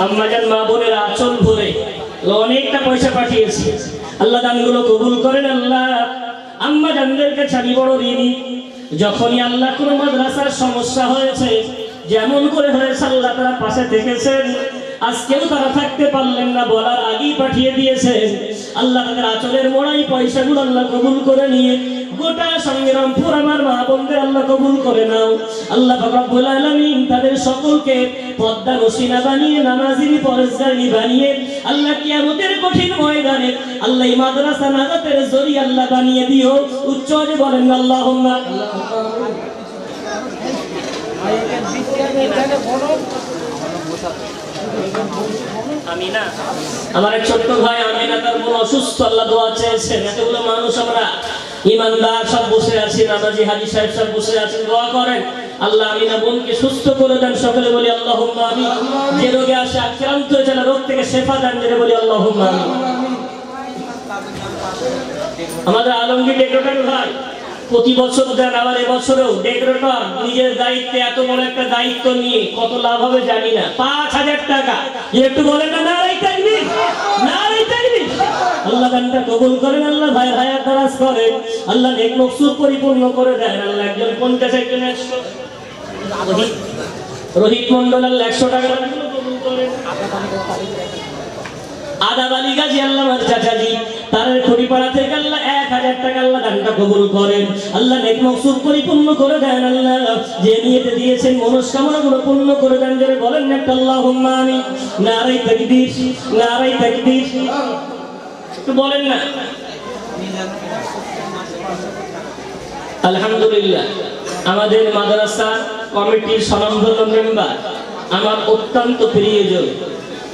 আম্মাজান মা বোনেরা আঁচল ভরে অনেকটা পয়সা পাঠিয়েছি, আল্লাহ দানগুলো কবুল করেন। আল্লাহ আম্মাজানদের কাছে আমি বড় ঋণী। যখনই আল্লাহ কোনো মাদ্রাসার সমস্যা হয়েছে, যেমন করে হয়েছে আল্লাহ তারা পাশে থেকেছেন। আজকেও তারা থাকতে পারলেন না, বলার আগেই পাঠিয়ে দিয়েছেন। আল্লাহ তাদের আঁচলের মোড়াই পয়সাগুলো আল্লাহ কবুল করে নিয়ে গোটা সংগ্রামপুর আমার মা বোনদের আল্লাহ কবুল করে নাও। আল্লাহ পাক রব্বুল আলামিন তাদের সকলকে পদ্মা নসিনা বানিয়ে, নামাজিনী পরেশগারী বানিয়ে আল্লাহ কিয়ামতের কঠিন ময়দানে আল্লাহ এই মাদ্রাসা নাজাতের জরিয়া আল্লাহ বানিয়ে দিও। উচ্চরে বলেন আল্লাহুম্মা। আমিনা, আমার এক ছোট্ট ভাই আমিনা, তার বোন অসুস্থ, আল্লাহ দোয়া চেয়েছেন। এতগুলো মানুষ আমরা ইমানদার সব বসে আছি, নামাজি হাজি সাহেব সব বসে আছেন, দোয়া করেন আল্লাহ আমিনা বোনকে সুস্থ করে দেন। সকলে বলি আল্লাহুম্মা আমিন। যে রোগে আসে আক্রান্ত হয়েছে রোগ থেকে শেফা দেন, যেটা বলি আল্লাহুম্মা আমিন। আমাদের আলমগীর ডেকোরেটর ভাই প্রতি বছর দেন, আবার এবছরেও ডেকোরেটর নিজের দায়িত্বে এত বড় একটা দায়িত্ব নিয়ে কত লাভ হবে জানি না, 5,000 টাকা। একটু বলেন না নারাই তাকবীর, নারাই তাকবীর। আল্লাহ দানটা কবুল করেন, আল্লাহ ভাই হায়াত দারাজ করেন, আল্লাহ নেক মকসুদ পরিপূর্ণ করে দেন। আল্লাহ একজন 50, একজন 100। রোহিত মন্ডল আল্লাহ 100 টাকা কবুল করেন। আদাব আলী গাজী আল্লাহ আমার চাচাজি, তার খুঁটিপাড়া থেকে আল্লাহ 1,000 টাকা আল্লাহ দানটা কবুল করেন, আল্লাহ নেক মকসুদ পরিপূর্ণ করে দেন। আল্লাহ যে নিয়তে দিয়েছেন মনস্কামনাগুলো পূর্ণ করে দেন। যারা বলেন একটা আল্লাহুম্মা আমিন। নারে তাকবীর, নারে তাকবীর। একটু বলেন না। আলহামদুলিল্লাহ, আমাদের মাদ্রাসা কমিটির স্বনামধন্য মেম্বার, আমার অত্যন্ত প্রিয়জন,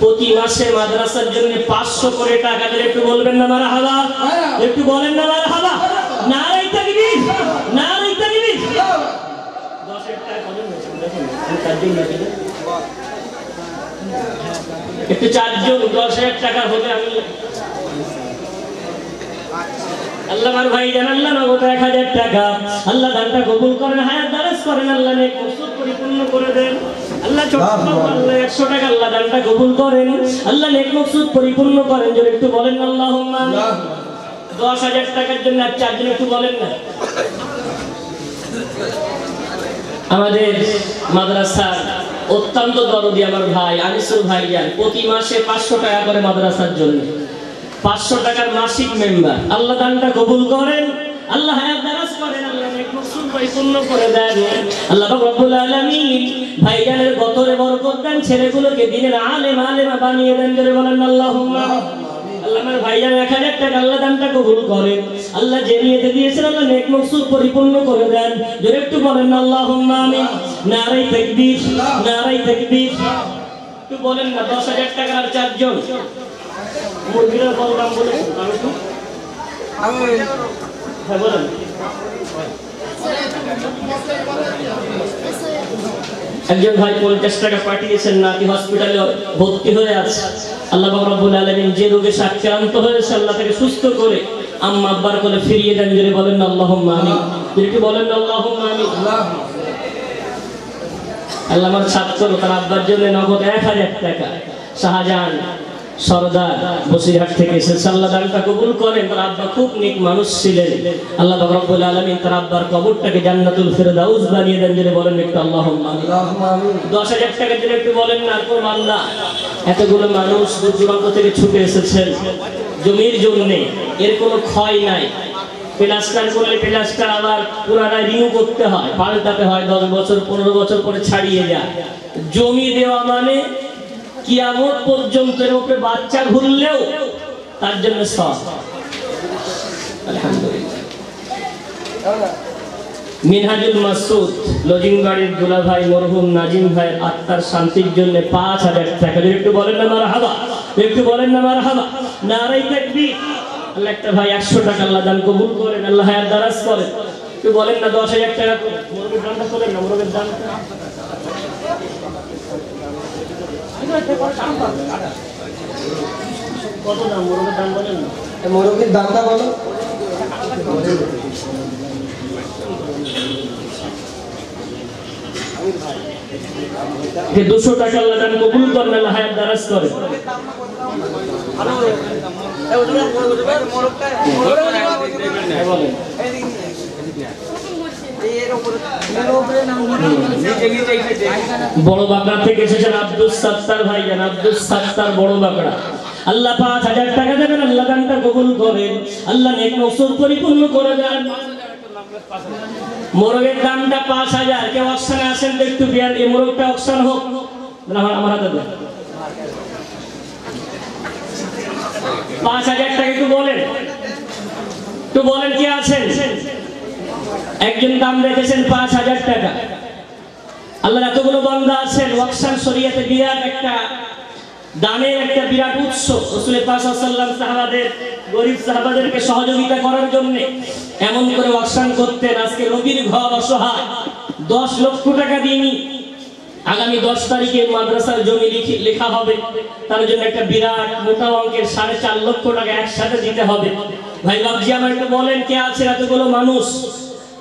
প্রতি মাসে মাদ্রাসার জন্য 500 করে টাকা দিলে একটু বলবেন না মারহাবা, একটু বলেন না মারহাবা। নারে তাকবীর, নারে তাকবীর। 10 টাকা কত হয়েছে দেখুন, আমি চারজন নাকি একটু চারজন 10,000 টাকা হলে আমি আল্লাহ আমার ভাই জান আল্লাহ নগদ 1,000 টাকা আল্লাহ দানটা কবুল করেন, হায়াত দারাজ করেন, আল্লাহ নেক মকসুদ পরিপূর্ণ করে দেন। আল্লাহ ছোট আল্লাহ 100 টাকা আল্লাহ দানটা কবুল করেন, আল্লাহ নেক মকসুদ পরিপূর্ণ করেন। যদি একটু বলেন আল্লাহুম্মা। 10,000 টাকার জন্য আর চারজন একটু বলেন না। আমাদের মাদ্রাসার অত্যন্ত দরদি আমার ভাই আনিসুল ভাই যান প্রতি মাসে 500 টাকা করে মাদ্রাসার জন্য, 500 টাকার মাসিক মেম্বার। আল্লাহ দানটা কবুল করেন, আল্লাহ হায়াত দারাজ করেন, আল্লাহ নেক মকসুদ পরিপূর্ণ করে দেন। আল্লাহ পাক রব্বুল আলামিন ভাইজানের গতরে বরকত দেন, ছেলেগুলোকে দিনের আলেমা বানিয়ে দেন। জোরে বলেন আল্লাহুম্মা। আল্লাহ আমার ভাইজান 1000 টাকা আল্লাহ দানটা কবুল করেন। আল্লাহ যে নিয়তে দিয়েছেন আল্লাহ নেক মকসুদ পরিপূর্ণ করে দেন। জোরে একটু বলেন আল্লাহুম্মা আমিন। নারে তাকবীর, নারে তাকবীর। একটু বলেন না 10000 টাকা আর 4 জন মুরগির বলরাম বলে হ্যাঁ বলেন। একজন ভাই 50 টাকা পাঠিয়েছেন, নাকি হসপিটালে ভর্তি হয়ে আছে। আল্লাহ পাক রব্বুল আলামিন যে রোগে আক্রান্ত হয়েছে আল্লাহ তাকে সুস্থ করে আম্মা আব্বার কোলে ফিরিয়ে দেন। যদি বলেন আল্লাহুম্মা আমিন, যদি বলেন আল্লাহুম্মা আমিন। আল্লাহ আমার ছাত্র তার আব্বার জন্য নগদ 1000 টাকা শাহজাহান সরদার বসিরহাট থেকে এসেছে, আল্লাহ দানটা কবুল করেন। তার আব্বা খুব নেক মানুষ ছিলেন। আল্লাহ পাক রব্বুল আলামিন তার আব্বার কবরটাকে জান্নাতুল ফেরদাউস বানিয়ে দেন। যদি বলেন একটু আল্লাহুম্মা আমিন। 10000 টাকা যদি একটু বলেন না। কোন আল্লাহ এতগুলো মানুষ দূর দূরান্ত থেকে ছুটে এসেছেন জমির জন্য, এর কোনো ক্ষয় নাই। প্লাস্টার করলে প্লাস্টার আবার পুনরায় রিনিউ করতে হয়, পাল্টাতে হয়, 10 বছর 15 বছর পরে ছাড়িয়ে যায়। জমি দেওয়া মানে কিয়ামত পর্যন্ত এর উপরে বাচ্চা ঘুরলেও তার জন্য সওয়াব। আলহামদুলিল্লাহ। মিনহাজুল মাসউদ লজিংবাড়ির দুলা ভাই মরহুম নাজিম ভাই আত্মার শান্তির জন্য 5000 টাকা। একটু বলেন না মারহাবা, একটু বলেন না মারহাবা। নারে তাকবীর। আল্লাহ একটা ভাই 100 টাকা আল্লাহ দান কবুল করেন, আল্লাহ হায়াত দারাজ করেন। একটু বলেন না 10000 টাকা করে মুরগির দানটা করেন না, মুরগির দান কত দাম মুরগির দাম বলেন না। মুরগির দামটা বলো। 200 টাকা আল্লাহ দান কবুল করেন, আল্লাহ হায়াত দারাজ করেন। বড় বাকড়া থেকে এসেছেন আব্দুল সাত্তার ভাইজান, আব্দুল সাত্তার বড় বাকড়া। আল্লাহ 5000 টাকা দেবেন, আল্লাহ দানটা কবুল করেন, আল্লাহ নেক মকসুদ পরিপূর্ণ করে দেন। মোরগের দামটা 5000। কেউ অকশনে আসেন তো একটু বিয়ার এই মোরগটা অকশন হোক। আমার হাতে দেন 5000 টাকা। একটু বলেন, একটু বলেন কে আছেন। একজন দাম রেখেছেন 5000 টাকা। আল্লাহ এতগুলো বান্দা আছেন, ওয়াকশান শরীয়তে বিরাট একটা দানের একটা বিরাট উৎস। রাসূল পাক সাল্লাল্লাহু আলাইহি ওয়াসাল্লাম সাহাবাদের গরীব সাহাবাদেরকে সহযোগিতা করার জন্য এমন করে ওয়াকশান করতেন। আজকে রবির ঘর অসহায় 10 লক্ষ টাকা দিইনি, আগামী 10 তারিখে মাদ্রাসার জমি লেখা হবে, তার জন্য একটা বিরাট মোটা অঙ্কের 4.5 লক্ষ টাকা একসাথে দিতে হবে। ভাই বাবজি আমার একটু বলেন কে আছে এতগুলো মানুষ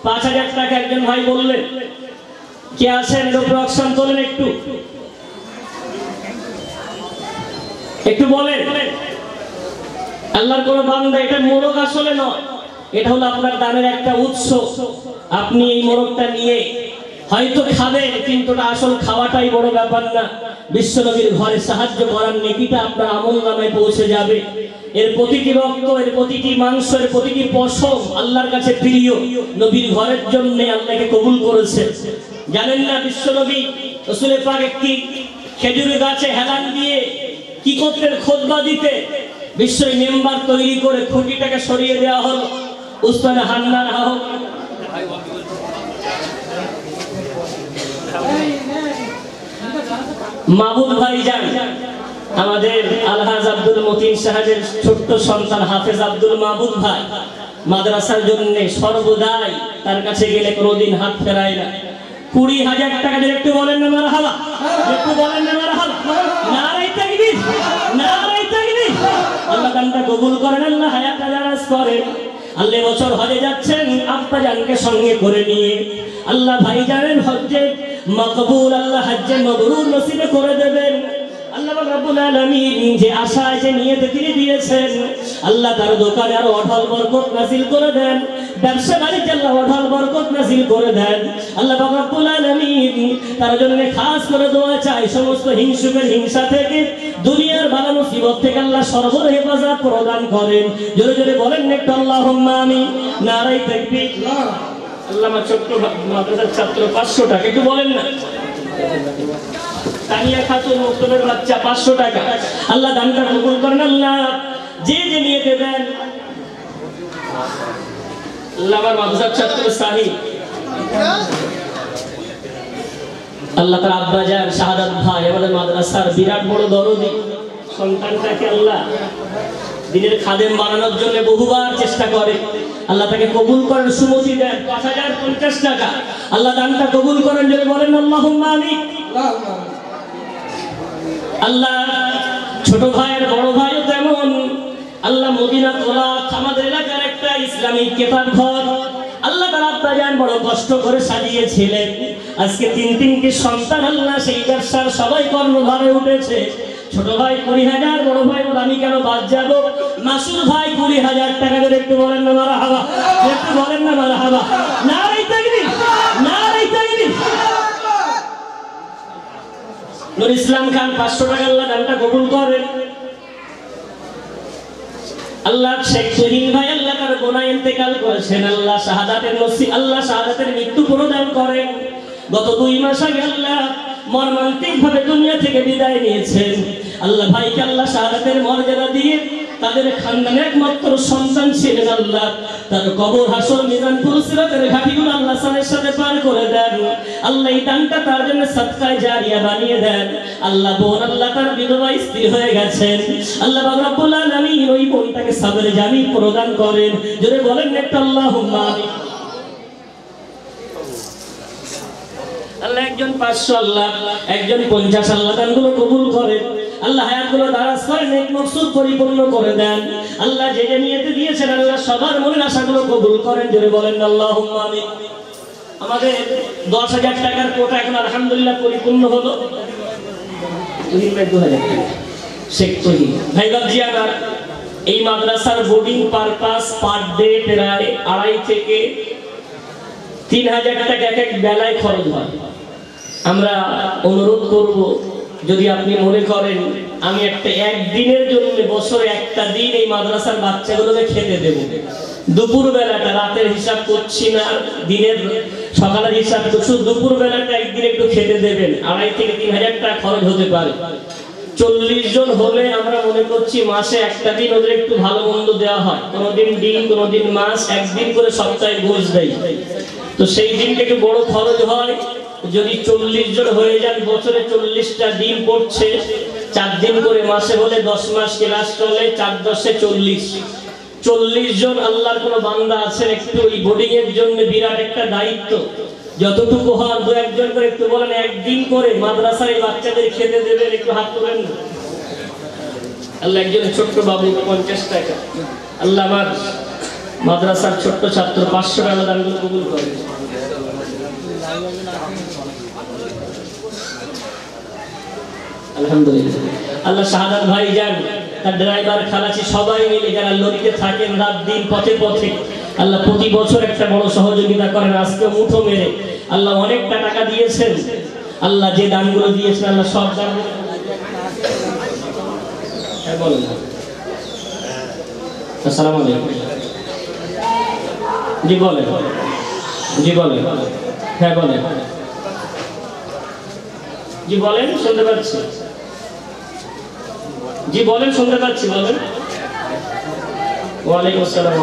5000 টাকা। একজন ভাই বললেন কে আছেন এর উপর অকশন তোলেন একটু, একটু বলেন। আল্লাহর কোন বান্দা, এটা মোরগ আসলে নয়, এটা হলো আপনার দানের একটা উৎস। আপনি এই মোরগটা নিয়ে হয়তো খাবেন, কিন্তু আসল খাওয়াটাই বড় ব্যাপার না। বিশ্বনবীর ঘরে সাহায্য করার নেকিটা আপনার আমলনামায় পৌঁছে যাবে। এর প্রতিটি রক্ত, এর প্রতিটি মাংস, এর প্রতিটি পশম আল্লাহর কাছে প্রিয়। নবীর ঘরের জন্য আল্লাহকে কবুল করেছে। জানেন না বিশ্বনবী রাসূল পাক একটি খেজুর গাছে হেলান দিয়ে কি করতেন? খুতবা দিতে। বিশ্বই মেম্বার তৈরি করে খুঁটিটাকে সরিয়ে দেওয়া হলো। উসমান হান্নান হোক, মাহবুব ভাই যান, আমাদের আলহাজ আব্দুল মতিন সাহেবের ছোট্ট সন্তান হাফেজ আব্দুল মাহবুব ভাই মাদ্রাসার জন্য সর্বদাই তার কাছে গেলে কোনোদিন হাত ফেরায় না। 20,000 টাকা দিয়ে একটু বলেন না মারহাবা, একটু বলেন না মারহাবা। নারে তাকবীর, নারে তাকবীর। আল্লাহ দানটা কবুল করেন, আল্লাহ হায়াত দারাজ করেন। আল্লাহ বছর হজে যাচ্ছেন আব্বা জানকে সঙ্গে করে নিয়ে। আল্লাহ ভাই জানেন হজ্জে মাকবুল, আল্লাহ হজ্জে মাবরুর নসিব করে দেবেন। আল্লাহ রাব্বুল আলামিন যে আশা যে নিয়ত তিনি দিয়েছেন, আল্লাহ তার দোকানে আরো অঢাল বরকত নাযিল করে দেন। ব্যবসা বাণিজ্যে আল্লাহ অঢাল বরকত নাযিল করে দেন। আল্লাহ রাব্বুল আলামিন তার জন্য খাস করে দোয়া চাই, সমস্ত হিংসুকের হিংসা থেকে, দুনিয়ার বালা মুসিবত থেকে আল্লাহ সর্বদা হেফাজত প্রদান করেন। জোরে জোরে বলেন একটু আল্লাহুম্মা আমিন। নারাই তাকবীর। আল্লামা ছোট্ট মাদ্রাসার ছাত্র 500 টাকা, একটু বলেন না। তানিয়া খাতুন মুক্তবের বাচ্চা 500 টাকা। আল্লাহ দানটা কবুল করেন। আল্লাহ যে যে নিয়েতে দেন, আল্লাহ আমার মাদ্রাসার ছাত্র সাহিব, আল্লাহ তার আব্বা জান শাহাদাত ভাই আমাদের মাদ্রাসার বিরাট বড় দরদি, সন্তানটাকে আল্লাহ দিনের খাদেম বানানোর জন্য বহুবার চেষ্টা করে। আল্লাহ তাকে কবুল করেন, সুমতি দেন। 5050 টাকা আল্লাহ দানটা কবুল করেন, যদি বলেন আল্লাহুম্মা আমিন। আল্লাহ ছোট ভাইয়ের বড় ভাইও তেমন, আল্লাহ মদিনা তোলা আমাদের এলাকার একটা ইসলামিক কেতাব ঘর আল্লাহ তার আব্বা জান বড় কষ্ট করে সাজিয়েছিলেন। আজকে 3টি সন্তান, আল্লাহ সেই ব্যবসার সবাই কর্মভারে উঠেছে। ছোট ভাই 20,000, বড় ভাই বলে আমি কেন বাদ যাব। মাসুদ ভাই 20,000 টাকা করে, একটু বলেন না মারহাবা, একটু বলেন না মারহাবা। নারে তাকবীর, নারে তাকবীর। নূর ইসলাম খান 500 টাকা আল্লাহ দানটা কবুল করেন। আল্লাহ শেখ তুহিন ভাই আল্লাহ তার গোনায় ইন্তেকাল করেছেন, আল্লাহ শাহাদাতের নসিব, আল্লাহ শাহাদাতের মৃত্যু প্রদান করেন। গত 2 মাস আগে আল্লাহ মর্মান্তিক ভাবে দুনিয়া থেকে বিদায় নিয়েছেন। আল্লাহ ভাইকে আল্লাহ শাহাদাতের মর্যাদা দিয়ে তাদের খানদানের একমাত্র সন্তান ছিলেন। আল্লাহ তার কবর হাসর মিজানপুর সিরাতের ঘাটিগুলো আল্লাহ সালের সাথে পার করে দেন। আল্লাহ এই দানটা তার জন্য সাদকায়ে জারিয়া বানিয়ে দেন। আল্লাহ বোন আল্লাহ তার বিধবা স্ত্রী হয়ে গেছেন, আল্লাহ রব্বুল আলামিন ওই বোনটাকে সাবরে জামিল প্রদান করেন। যদি বলেন একটা আল্লাহুম্মা আমিন। আল্লাহ একজন 500, আল্লাহ একজন 50, আল্লাহ দানগুলো কবুল করেন। আল্লাহ হায়াতগুলো দারাজ করেন, নেক মকসুদ পরিপূর্ণ করে দেন। আল্লাহ যে যে নিয়তে দিয়েছেন আল্লাহ সবার মনের আশাগুলো কবুল করেন। যদি বলেন আল্লাহুম্মা আমিন। আমাদের 10,000 টাকার কোটা এখন আলহামদুলিল্লাহ পরিপূর্ণ হলো। তুহিন ভাই 2,000 টাকা, শেখ তুহিন ভাই বাবজি আমার এই মাদ্রাসার বোর্ডিং পারপাস পার ডে প্রায় 2.5 থেকে 3,000 টাকা এক এক বেলায় খরচ হয়। আমরা অনুরোধ করব, যদি আপনি মনে করেন আমি একদিনের জন্য বছরে একটা দিন এই মাদ্রাসার বাচ্চাগুলোকে খেতে দেব, দুপুর বেলাটা, রাতের হিসাব করছি না, দিনের সকালের হিসাব করছি, দুপুর বেলাটা একদিন একটু খেতে দেবেন। 2.5 থেকে 3,000 টাকা খরচ হতে পারে। 40 জন হলে আমরা মনে করছি মাসে একটা দিন ওদের একটু ভালো মন্দ দেওয়া হয়, কোনোদিন ডিম, কোনোদিন মাছ, একদিন করে সপ্তাহে গোশ দেয়। তো সেই দিনটা একটু বড় খরচ হয়। যদি 40 জন হয়ে যান, বছরে 40টা দিন পড়ছে, 4 দিন করে মাসে হলে 10 মাস ক্লাস চলে, 4 10 40। 40 জন আল্লাহর কোন বান্দা আছেন, একটু এই বোর্ডিং এর জন্য বিরাট একটা দায়িত্ব। যতটুকু হন 2-1 জন করে একটু বলেন, একদিন করে মাদ্রাসার এই বাচ্চাদের খেতে দেবেন, একটু হাত তোলেন না। আল্লাহ একজন ছোট্ট বাবু 50 টাকা, আল্লাহ আমার মাদ্রাসার ছোট্ট ছাত্র 500 টাকা দান কবুল করেন। আলহামদুলিল্লাহ। আল্লাহ শাহাদাত ভাই যান, তার ড্রাইভার খালাসি সবাই মিলে যারা লরিতে থাকেন রাত দিন পথে পথে, আল্লাহ প্রতি বছর একটা বড় সহযোগিতা করেন। আজকে মুঠো মেরে আল্লাহ অনেকটা টাকা দিয়েছেন। আল্লাহ যে দানগুলো দিয়েছেন আল্লাহ সব দান বলেন। আসসালামু আলাইকুম। জি বলেন, জি বলেন, হ্যাঁ বলেন, জি বলেন, শুনতে পাচ্ছি, জি বলেন, শুনতে পাচ্ছি, বলেন। ওয়ালাইকুম আসসালাম।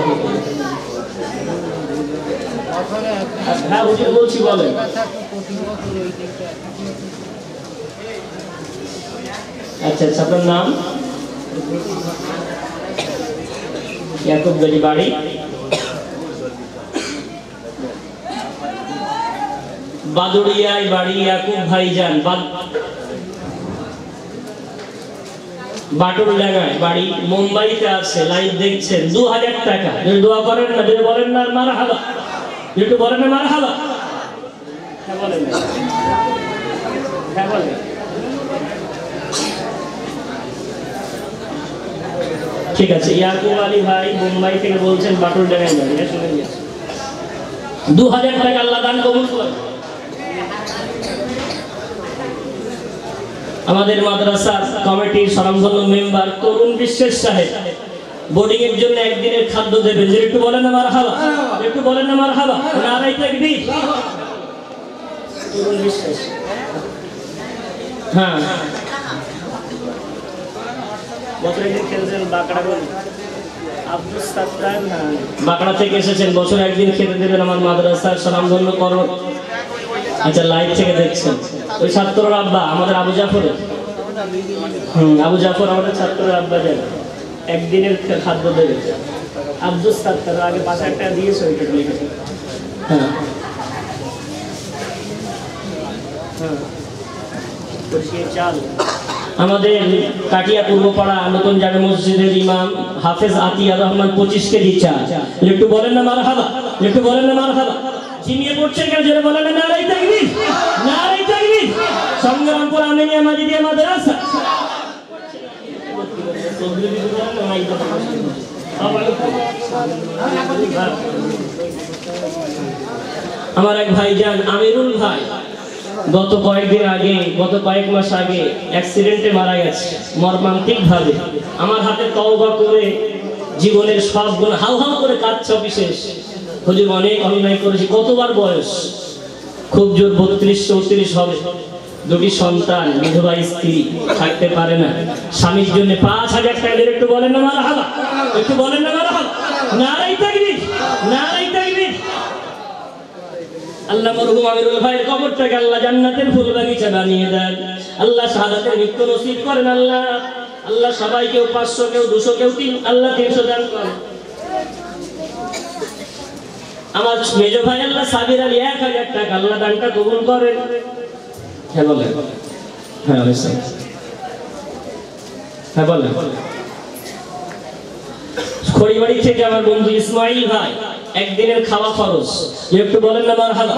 হ্যাঁ হুজুর বলছি, বলেন। আচ্ছা আচ্ছা, আপনার নাম? ইয়াকুব গলি, বাড়ি? বাদুড়িয়ায় বাড়ি। ইয়াকুব ভাইজান বাটুলডাঙ্গায় বাড়ি, মুম্বাইতে আছে, লাইভ দেখছেন। 2,000 টাকা। যদি দোয়া করেন না, যদি বলেন না মারহাবা, একটু বলেন না মারহাবা, হ্যাঁ বলেন, হ্যাঁ বলেন। ঠিক আছে, ইয়াকুব আলী ভাই মুম্বাই থেকে বলছেন, বাটুলডাঙ্গায় বাড়ি, শুনে নিয়েছেন। 2,000 টাকা আল্লাহ দান কবুল করেন। আমাদের মাদ্রাসার কমিটির স্বনামধন্য মেম্বার তরুণ বিশ্বাস সাহেব বোর্ডিং এর জন্য একদিনের খাদ্য দেবেন, যে একটু বলেন না মারহাবা, একটু বলেন না মারহাবা, নারায়ে তাকবীর। বিশ্বাস হ্যাঁ বছর একদিন খেলছেন বাঁকড়া থেকে এসেছেন, বছর একদিন খেতে দেবেন আমার মাদ্রাসার স্বনামধন্য কর্ম। আচ্ছা লাইভ থেকে দেখছেন, ওই ছাত্রর আব্বা আমাদের আবু জাফরের, আবু জাফর আমাদের ছাত্রের আব্বা যান, একদিনের খাদ্য দেবে। আব্দুল সাত্তার আগে 5,000 টাকা দিয়েছে, ওইটা লিখেছে। হ্যাঁ চাল। আমাদের কাটিয়া পূর্বপাড়া নতুন জামে মসজিদের ইমাম হাফেজ আতিয়া রহমান 25 কেজি চা। একটু বলেন না মারহাবা, একটু বলেন না মারহাবা। জিমিয়ে পড়ছেন কেন, জোরে বলেন না নারায়ে তাকবীর, নারায়ে তাকবীর। সংগ্রামপুর আমিনিয়া মাজিদিয়া মাদ্রাসা। আমার এক ভাইজান আমিরুল ভাই গত কয়েকদিন আগে, গত কয়েক মাস আগে অ্যাক্সিডেন্টে মারা গেছে মর্মান্তিক ভাবে। আমার হাতে তওবা করে জীবনের সব গুণ হাউ হাউ করে কাঁদছে। বিশেষ হুজুর অনেক অন্যায় করেছি। কতবার বয়স, খুব জোর 32-34 হবে। দুটি সন্তান, বিধবা স্ত্রী, থাকতে পারে না। স্বামীর জন্য 5,000 টাকা দিয়ে একটু বলেন না মারহাবা, একটু বলেন না মারহাবা, নারায়ে তাকবীর, নারায়ে তাকবীর। আল্লাহ মরহুম আমিরুল ভাইয়ের কবরটাকে আল্লাহ জান্নাতের ফুল বাগিচা বানিয়ে দেন। আল্লাহ শাহাদাতের মৃত্যু নসিব করেন। আল্লাহ আল্লাহ সবাই কেউ 500, কেউ 200, কেউ 3, আল্লাহ 300 দান করেন। আমার মেজ ভাই আল্লাহ সাবির আলী 1,000 টাকা, আল্লাহ দানটা কবুল করেন। হ্যাঁ বলেন, হ্যাঁ হ্যাঁ বলেন। খড়িবাড়ি থেকে আমার বন্ধু ইসমাইল ভাই একদিনের খাওয়া খরচ, একটু বলেন না মারহাবা,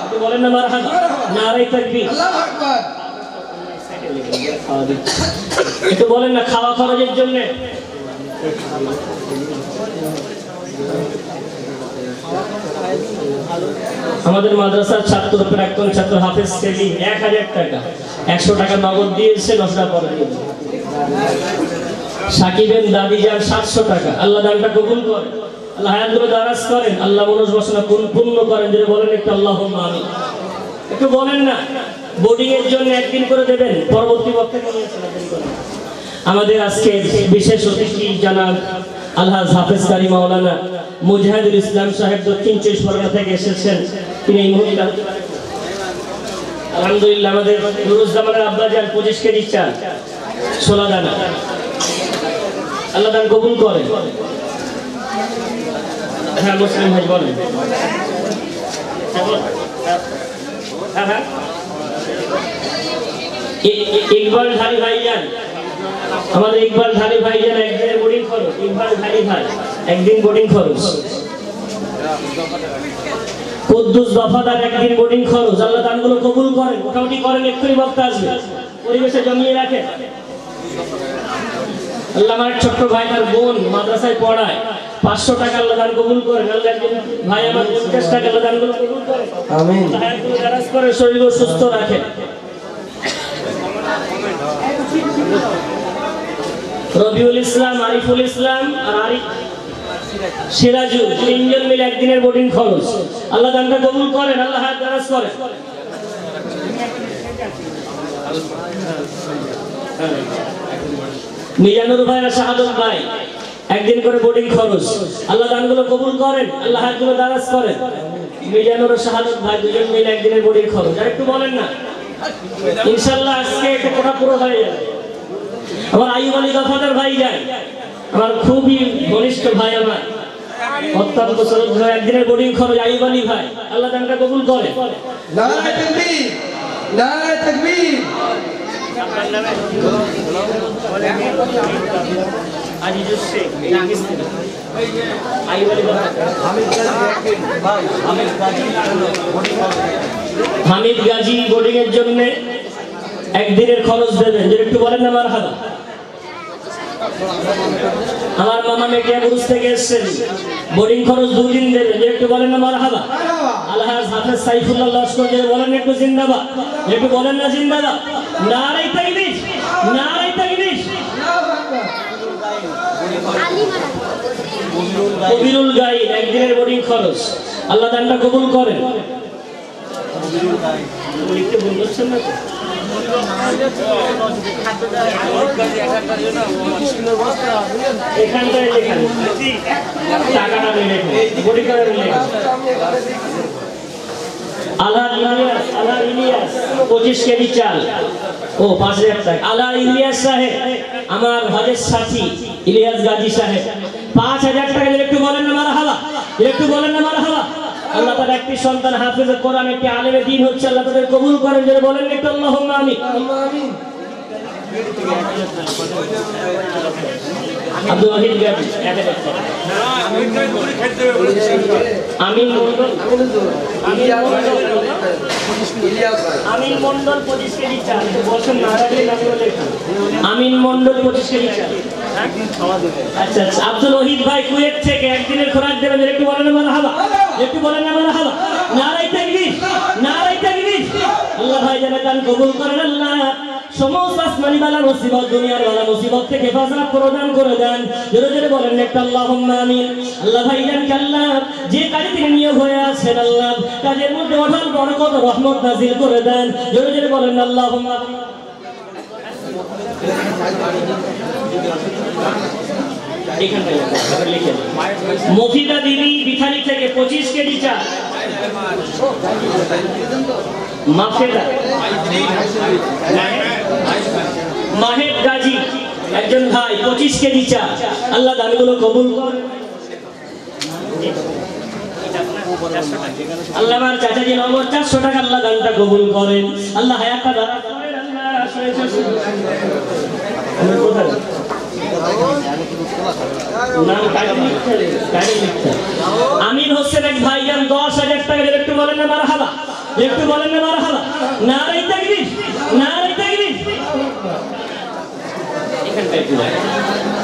একটু বলেন না মারহাবা, নারায়ে তাকবীর, আল্লাহু আকবার। একটু বলেন না খাওয়া খরচের জন্য। আমাদের মাদ্রাসার ছাত্র, প্রাক্তন ছাত্র হাফেজ সেলিম 1,000 টাকা, 100 টাকা নগদ দিয়েছে, 9টা পরে দিয়েছে। সাকিবের দাদি যান 700 টাকা, আল্লাহ দানটা কবুল করেন, আল্লাহ হায়াতগুলো দারাজ করেন, আল্লাহ মনোজ বাসনা পূর্ণ করেন। যদি বলেন একটু আল্লাহুম্মা আমিন, একটু বলেন না। বোর্ডিং এর জন্য একদিন করে দেবেন, পরবর্তী বক্তব্য আমাদের আজকে বিশেষ অতিথি জানাব আলহাজ হাফেজ কারি মাওলানা মুজাহিদুল ইসলাম সাহেব দক্ষিণ 24 পরগনা থেকে এসেছেন। তিনি এই মুহূর্তে আলহামদুলিল্লাহ আমাদের নুরুজ্জামানের আব্বা যান 25 কেজি চাল, 16 দানা, আল্লাহ দান কবুল করেন। হ্যাঁ মুসলিম ভাই বলেন। হ্যাঁ ইকবাল ঢালি ভাইজান, আমাদের ইকবাল ঢালি ভাইজান একদিনের বোর্ডিং খরচ। ইকবাল ঢালি ভাই একদিন বোর্ডিং খরচ। কুদ্দুস দফাদার একদিন বোর্ডিং খরচ, আল্লাহ দানগুলো কবুল করেন। মোটামুটি করেন, এক্ষুনি বক্তা আসবে, পরিবেশে জমিয়ে রাখেন। আল্লাহ আমার ছোট্ট ভাই, তার বোন মাদ্রাসায় পড়ায়, 500 টাকা আল্লাহ দান কবুল করেন। আল্লাহ ভাই আমার 50 টাকা আল্লাহ দানগুলো কবুল করেন, আমিন। হায়াতগুলো দারাজ করে, শরীরগুলো সুস্থ রাখেন। রবিউল ইসলাম, আরিফুল ইসলাম আর আরিফ সিরাজুল, 3 জন মিলে একদিনের বোর্ডিং খরচ, আল্লাহ দানটা কবুল করেন, আল্লাহ হায়াত দারাজ করেন। মিজানুর ভাই আর শাহাদত ভাই একদিন করে বোর্ডিং খরচ, আল্লাহ দানগুলো কবুল করেন, আল্লাহ হায়াতগুলো দারাজ করেন। মিজানুর আর শাহাদত ভাই 2 জন মিলে একদিনের বোর্ডিং খরচ। আর একটু বলেন না, ইনশাআল্লাহ আজকে একটা কোটা পুরো হয়ে যাবে। আমার আইয়ুব আলী দফাদার ভাই যায়, আমার খুবই ঘনিষ্ঠ ভাই, আমার অত্যন্ত সরল ভাই, একদিনের বোর্ডিং খরচ আইয়ুব আলী ভাই, আল্লাহ দানটা কবুল করে। নারায়ে তাকবীর, নারায়ে তাকবীর। হামিদ গাজী বোর্ডিং এর জন্য একদিনের খরচ দেবেন, যদি একটু বলেন না মারহাবা। আমার মামা মেটিয়াবুরুজ থেকে এসেছেন, বোর্ডিং খরচ 2 দিন দেবেন, যদি একটু বলেন না মারহাবা। আলহাজ হাফেজ সাইফুল্লাহ লস্কর, যদি বলেন একটু জিন্দাবাদ, একটু বলেন না জিন্দাবাদ, নারায়ে তাকবীর, নারায়ে তাকবীর। কবিরুল গাইড একদিনের বোর্ডিং খরচ আল্লাহ দানটা কবুল করেন। লিখতে ভুল করছেন না তো? এখানটায় লেখেন, টাকাটা লেখেন, বোর্ডিং করার লেখেন। আলা ইলিয়াস 25 কেজি চাল ও 5000 টাকা। আলা ইলিয়াস সাহেব আমার হজের সাথী ইলিয়াস গাজী সাহেব 5000 টাকা দিলে একটু বলেন না মারহাবা, একটু বলেন না মারহাবা। আল্লাহ তাআলা একটি সন্তান হাফেজে কোরআন একটি আলেমে দ্বীন হচ্ছে, আল্লাহ তাদের কবুল করেন। যদি বলেন একটু আল্লাহুম্মা আমিন। আব্দুল ওয়াহিদ গাজী আমিন মন্ডল, আমিন মন্ডল 25 কেজি চাল বছর নারায়ণ নামে লেখা। আমিন মন্ডল 25 কেজি চাল। আচ্ছা আচ্ছা, আব্দুল ওয়াহিদ ভাই কুয়েত থেকে একদিনের খোরাক দেবেন, একটু বলেন না মারহাবা, একটু বলেন না মারহাবা। নারায়ে তাকবীর, নারায়ে তাকবীর। আল্লাহ ভাই যেন দান কবুল করেন। আল্লাহ সমস্ত আসমানি বালা মুসিবত, দুনিয়ার বালা মুসিবত থেকে হেফাজত প্রদান করে দেন। জোরে জোরে বলেন একটা আল্লাহুম্মা আমিন। আল্লাহ ভাইজানকে আল্লাহ যে কাজে তিনি নিয়োগ হয়ে আছেন, আল্লাহ কাজের মধ্যে অঢাল বরকত রহমত নাযিল করে দেন। জোরে জোরে বলেন আল্লাহুম্মা আমিন। লিখেন মফিদা দিদি বিথালি থেকে 25 কেজি চাল। মাফেদা মাহেব গাজী একজন ভাই 25 কেজি চাল। আল্লাহ দানগুলো কবুল করেন। আল্লাহ আমার চাচাজি নগদ 400 টাকা আল্লাহ দানটা কবুল করেন। আল্লাহ হায়াতটা দান করেন। আমির হোসেন এক ভাইজান 10,000 টাকা দিলে একটু বলেন না মারহাবা, একটু বলেন না মারহাবা। নারায়ে তাকবীর, নারায়ে তাকবীর। এখানটায়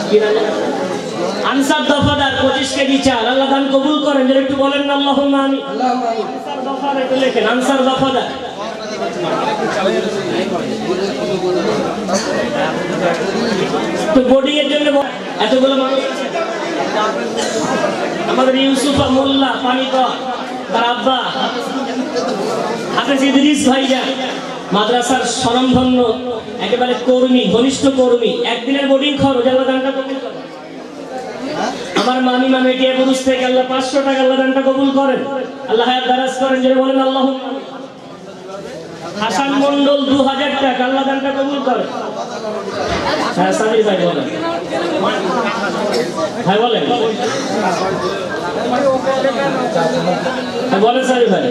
কি নাম? আনসার দফাদার 25 কেজি চাল। আল্লাহ দান কবুল করেন। একটু বলেন না আল্লাহুম্মা আমিন। আনসার দফাদার একটু লেখেন, আনসার দফাদার। তো বোর্ডিং এর জন্য এতগুলো মানুষ আমাদের ইউসুফ মোল্লা পানিকর, তার আব্বা হাফেজ ইদ্রিস ভাইজান মাদ্রাসার স্বনামধন্য একেবারে কর্মী, ঘনিষ্ঠ কর্মী, একদিনের বোর্ডিং খরচ আল্লাহ দানটা কবুল করেন। আমার মামি মামিটিয়া পুরুষ থেকে আল্লাহ 500 টাকা আল্লাহ দানটা কবুল করেন। আল্লাহ হায়াত দারাজ করেন। যারা বলেন আল্লাহুম্মা। হাসান মন্ডল 2000 টাকা আল্লাহ দানটা কবুল করেন। হ্যাঁ সামির ভাই বলেন, ভাই বলেন, বলেন সামির ভাই।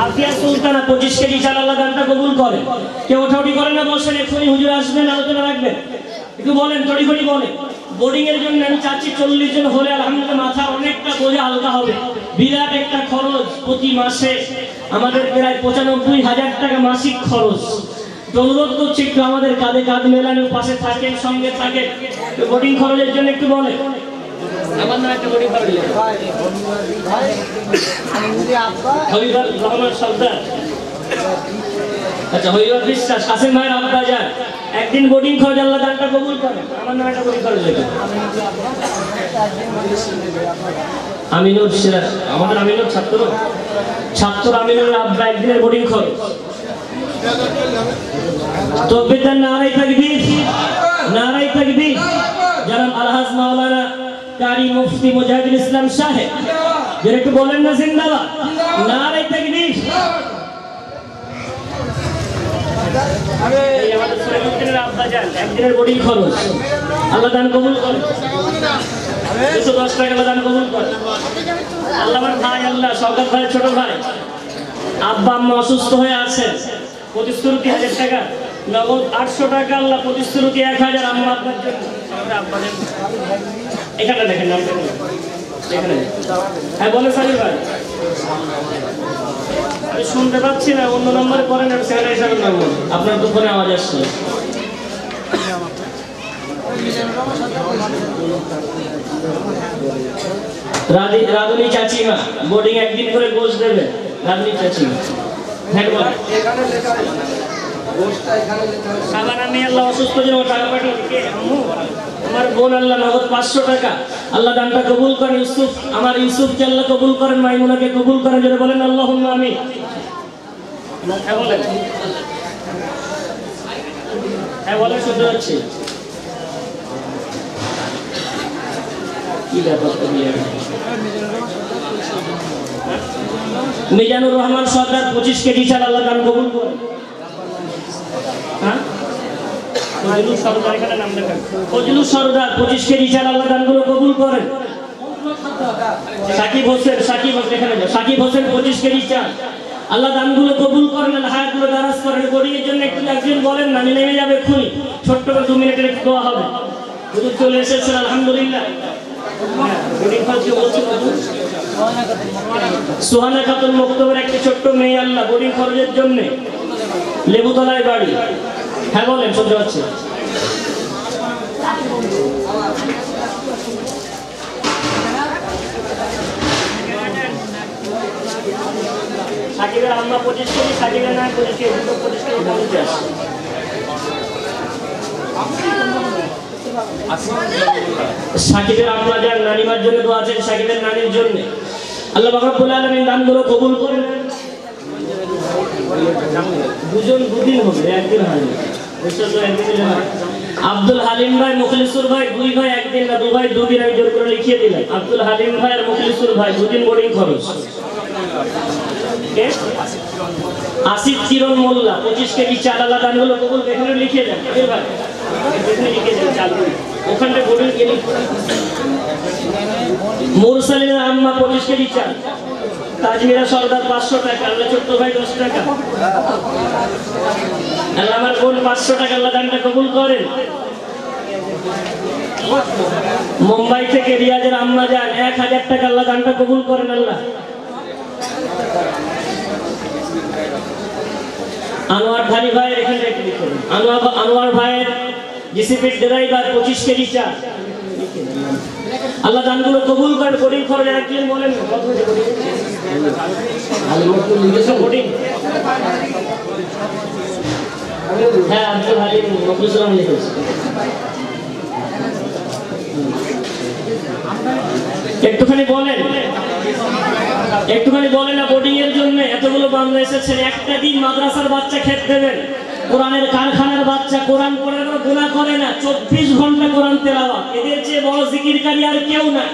আফিয়া সুলতানা 25 কেজি চাল আল্লাহ দানটা কবুল করেন। কেউ ওঠাউঠি করেন না, বসেন, এখনই হুজুর আসবেন, আলোচনা রাখবেন। একটু বলেন, তড়ি ঘড়ি বলেন। বোর্ডিং এর জন্য আমি চাচ্ছি 40 জন হলে আলহামদুলিল্লাহ মাথা অনেকটা বোঝা হালকা হবে। বিরাট একটা খরচ, প্রতি মাসে আমাদের প্রায় 95,000 টাকা মাসিক খরচ। অনুরোধ করছি একটু আমাদের কাঁধে কাঁধ মেলানোর পাশে থাকেন, সঙ্গে থাকেন। বোর্ডিং খরচের জন্য একটু বলেন। আমার নাম একটা বোর্ডিং খরচ হবিবুর রহমান সর্দার। আচ্ছা হবিবুর বিশ্বাস কাসেম ভাইয়ের আব্বা যান একদিন বোর্ডিং খরচ আল্লাহ দানটা কবুল করেন। আমার নাম একটা বোর্ডিং খরচ লেখেন। আমিনুর সিরাজ, আমাদের আমিনুর ছাত্র আমিনুর আব্বা একদিনের বোর্ডিং খরচ। তকবীর, নারায়ে তাকবীর, নারায়ে তাকবীর। জনাব আলহাজ মাওলানা কারি মুফতি মুজাহিদুল ইসলাম সাহেব, যারা একটু বলেন না জিন্দাবাদ, নারায়ে তাকবীর। এই আমাদের সৈয়দুদ্দিনের আব্বা যান একদিনের বোর্ডিং খরচ আল্লাহ দান কবুল করেন। 210 টাকা আল্লাহ দান কবুল করেন। আল্লাহ আমার ভাই, আল্লাহ শওকত ভাই ছোট ভাই, আব্বা আম্মা অসুস্থ হয়ে আছেন, প্রতিশ্রুতি 1000 টাকা, নগদ 800 টাকা, আল্লাহ প্রতিশ্রুতি 1000 আম্মা আপনার জন্য। এখানে দেখেন নামটা এখানে। হ্যাঁ বলে সালিম ভাই, আমি শুনতে পাচ্ছি না, অন্য নম্বরে পরে না, সেখানে হিসাবে নাম্বার আপনার তো ফোনে আওয়াজ আসছে। রাধুনী চাচিমা বোর্ডিং একদিন করে গোশ দেবে। রাধুনী চাচিমা, হ্যাঁ বলেন। সাবান আমি আল্লাহ অসুস্থ জন্য টাকা পাঠিয়ে দিকে আম্মু আমার বোন আল্লাহ নগদ 500 টাকা আল্লাহ দানটা কবুল করেন ইউসুফ আমার ইউসুফকে আল্লাহ কবুল করেন মাইমুনাকে কবুল করেন যারা বলেন আল্লাহুম্মা আমিন হ্যাঁ বলেন হ্যাঁ বলেন শুনতে পাচ্ছি কি ব্যাপার মিজানুর রহমান সরকার 25 কেজি চাল আল্লাহ দান কবুল করেন হ্যাঁ ফজলুর সরদার এখানে নাম লেখা ফজলুর সরদার 25 কেজি চাল আল্লাহ দানগুলো কবুল করেন সাকিব হোসেন এখানে সাকিব হোসেন 25 কেজি চাল আল্লাহ দানগুলো কবুল করেন আল্লাহ হায়াতগুলো দারাজ করেন গরিবের জন্য একটু একজন বলেন না আমি নেমে যাবে খুনি ছোট্ট করে 2 মিনিটের একটু দোয়া হবে হুজুর চলে এসেছেন আলহামদুলিল্লাহ সুহানা খাতুন মুক্তবের একটি ছোট্ট মেয়ে আল্লাহ বোর্ডিং খরচের জন্য লেবুতলায় বাড়ি হ্যাঁ বলেন শুনতে পাচ্ছি সাকিবের আম্মা 25 কেজি সাকিবের না 25 কেজি 25 কেজি বলতে আসে সাকিবের আম্মা যার নানিমার জন্য দোয়া আছেন সাকিবের নানির জন্য আল্লাহ পাক রব্বুল আলামিন দানগুলো কবুল করেন দুজন দুদিন হবে একদিন হয় না আব্দুল হালিম ভাই মুখলিসুর ভাই দুই ভাই একদিন না দুই ভাই দুদিন আমি জোর করে লিখিয়ে দিলাম আব্দুল হালিম ভাই আর মুখলিসুর ভাই দুদিন বোর্ডিং খরচ আসিফ চিরন মোল্লা 25 কেজি চাল আল্লাহ দানগুলো কবুল এখানে লিখিয়ে দেন ভাই এখানে লিখে দেন চাল ওখানে বোর্ডিং গেলে মুরসালিনের আম্মা 25 কেজি চাল তাজমিরা সরদার 500 টাকা আল্লাহ ছোট্ট ভাই 10 টাকা আল্লাহ আমার বোন 500 টাকা আল্লাহ দানটা কবুল করেন মুম্বাই থেকে রিয়াজের আম্মা যান 1000 টাকা আল্লাহ দানটা কবুল করেন আল্লাহ আনোয়ার ধানি ভাই এখানে একটু লিখুন আনোয়ার ভাইয়ের জিসিপির ড্রাইভার 25 কেজি চা আল্লাহ দানগুলো কবুল করেন বোর্ডিং খরচ একজন বলেন হ্যাঁ আব্দুল হালিম মকবুল লিখেছে একটুখানি বলেন না বোর্ডিং এর জন্য এতগুলো বাংলা এসেছেন একটা দিন মাদ্রাসার বাচ্চা খেতে দেবেন কোরআনের কারখানার বাচ্চা কোরআন পড়ে গুনাহ করে না 24 ঘন্টা কোরআন তেলাওয়াত এদের চেয়ে বড় জিকিরকারী আর কেউ না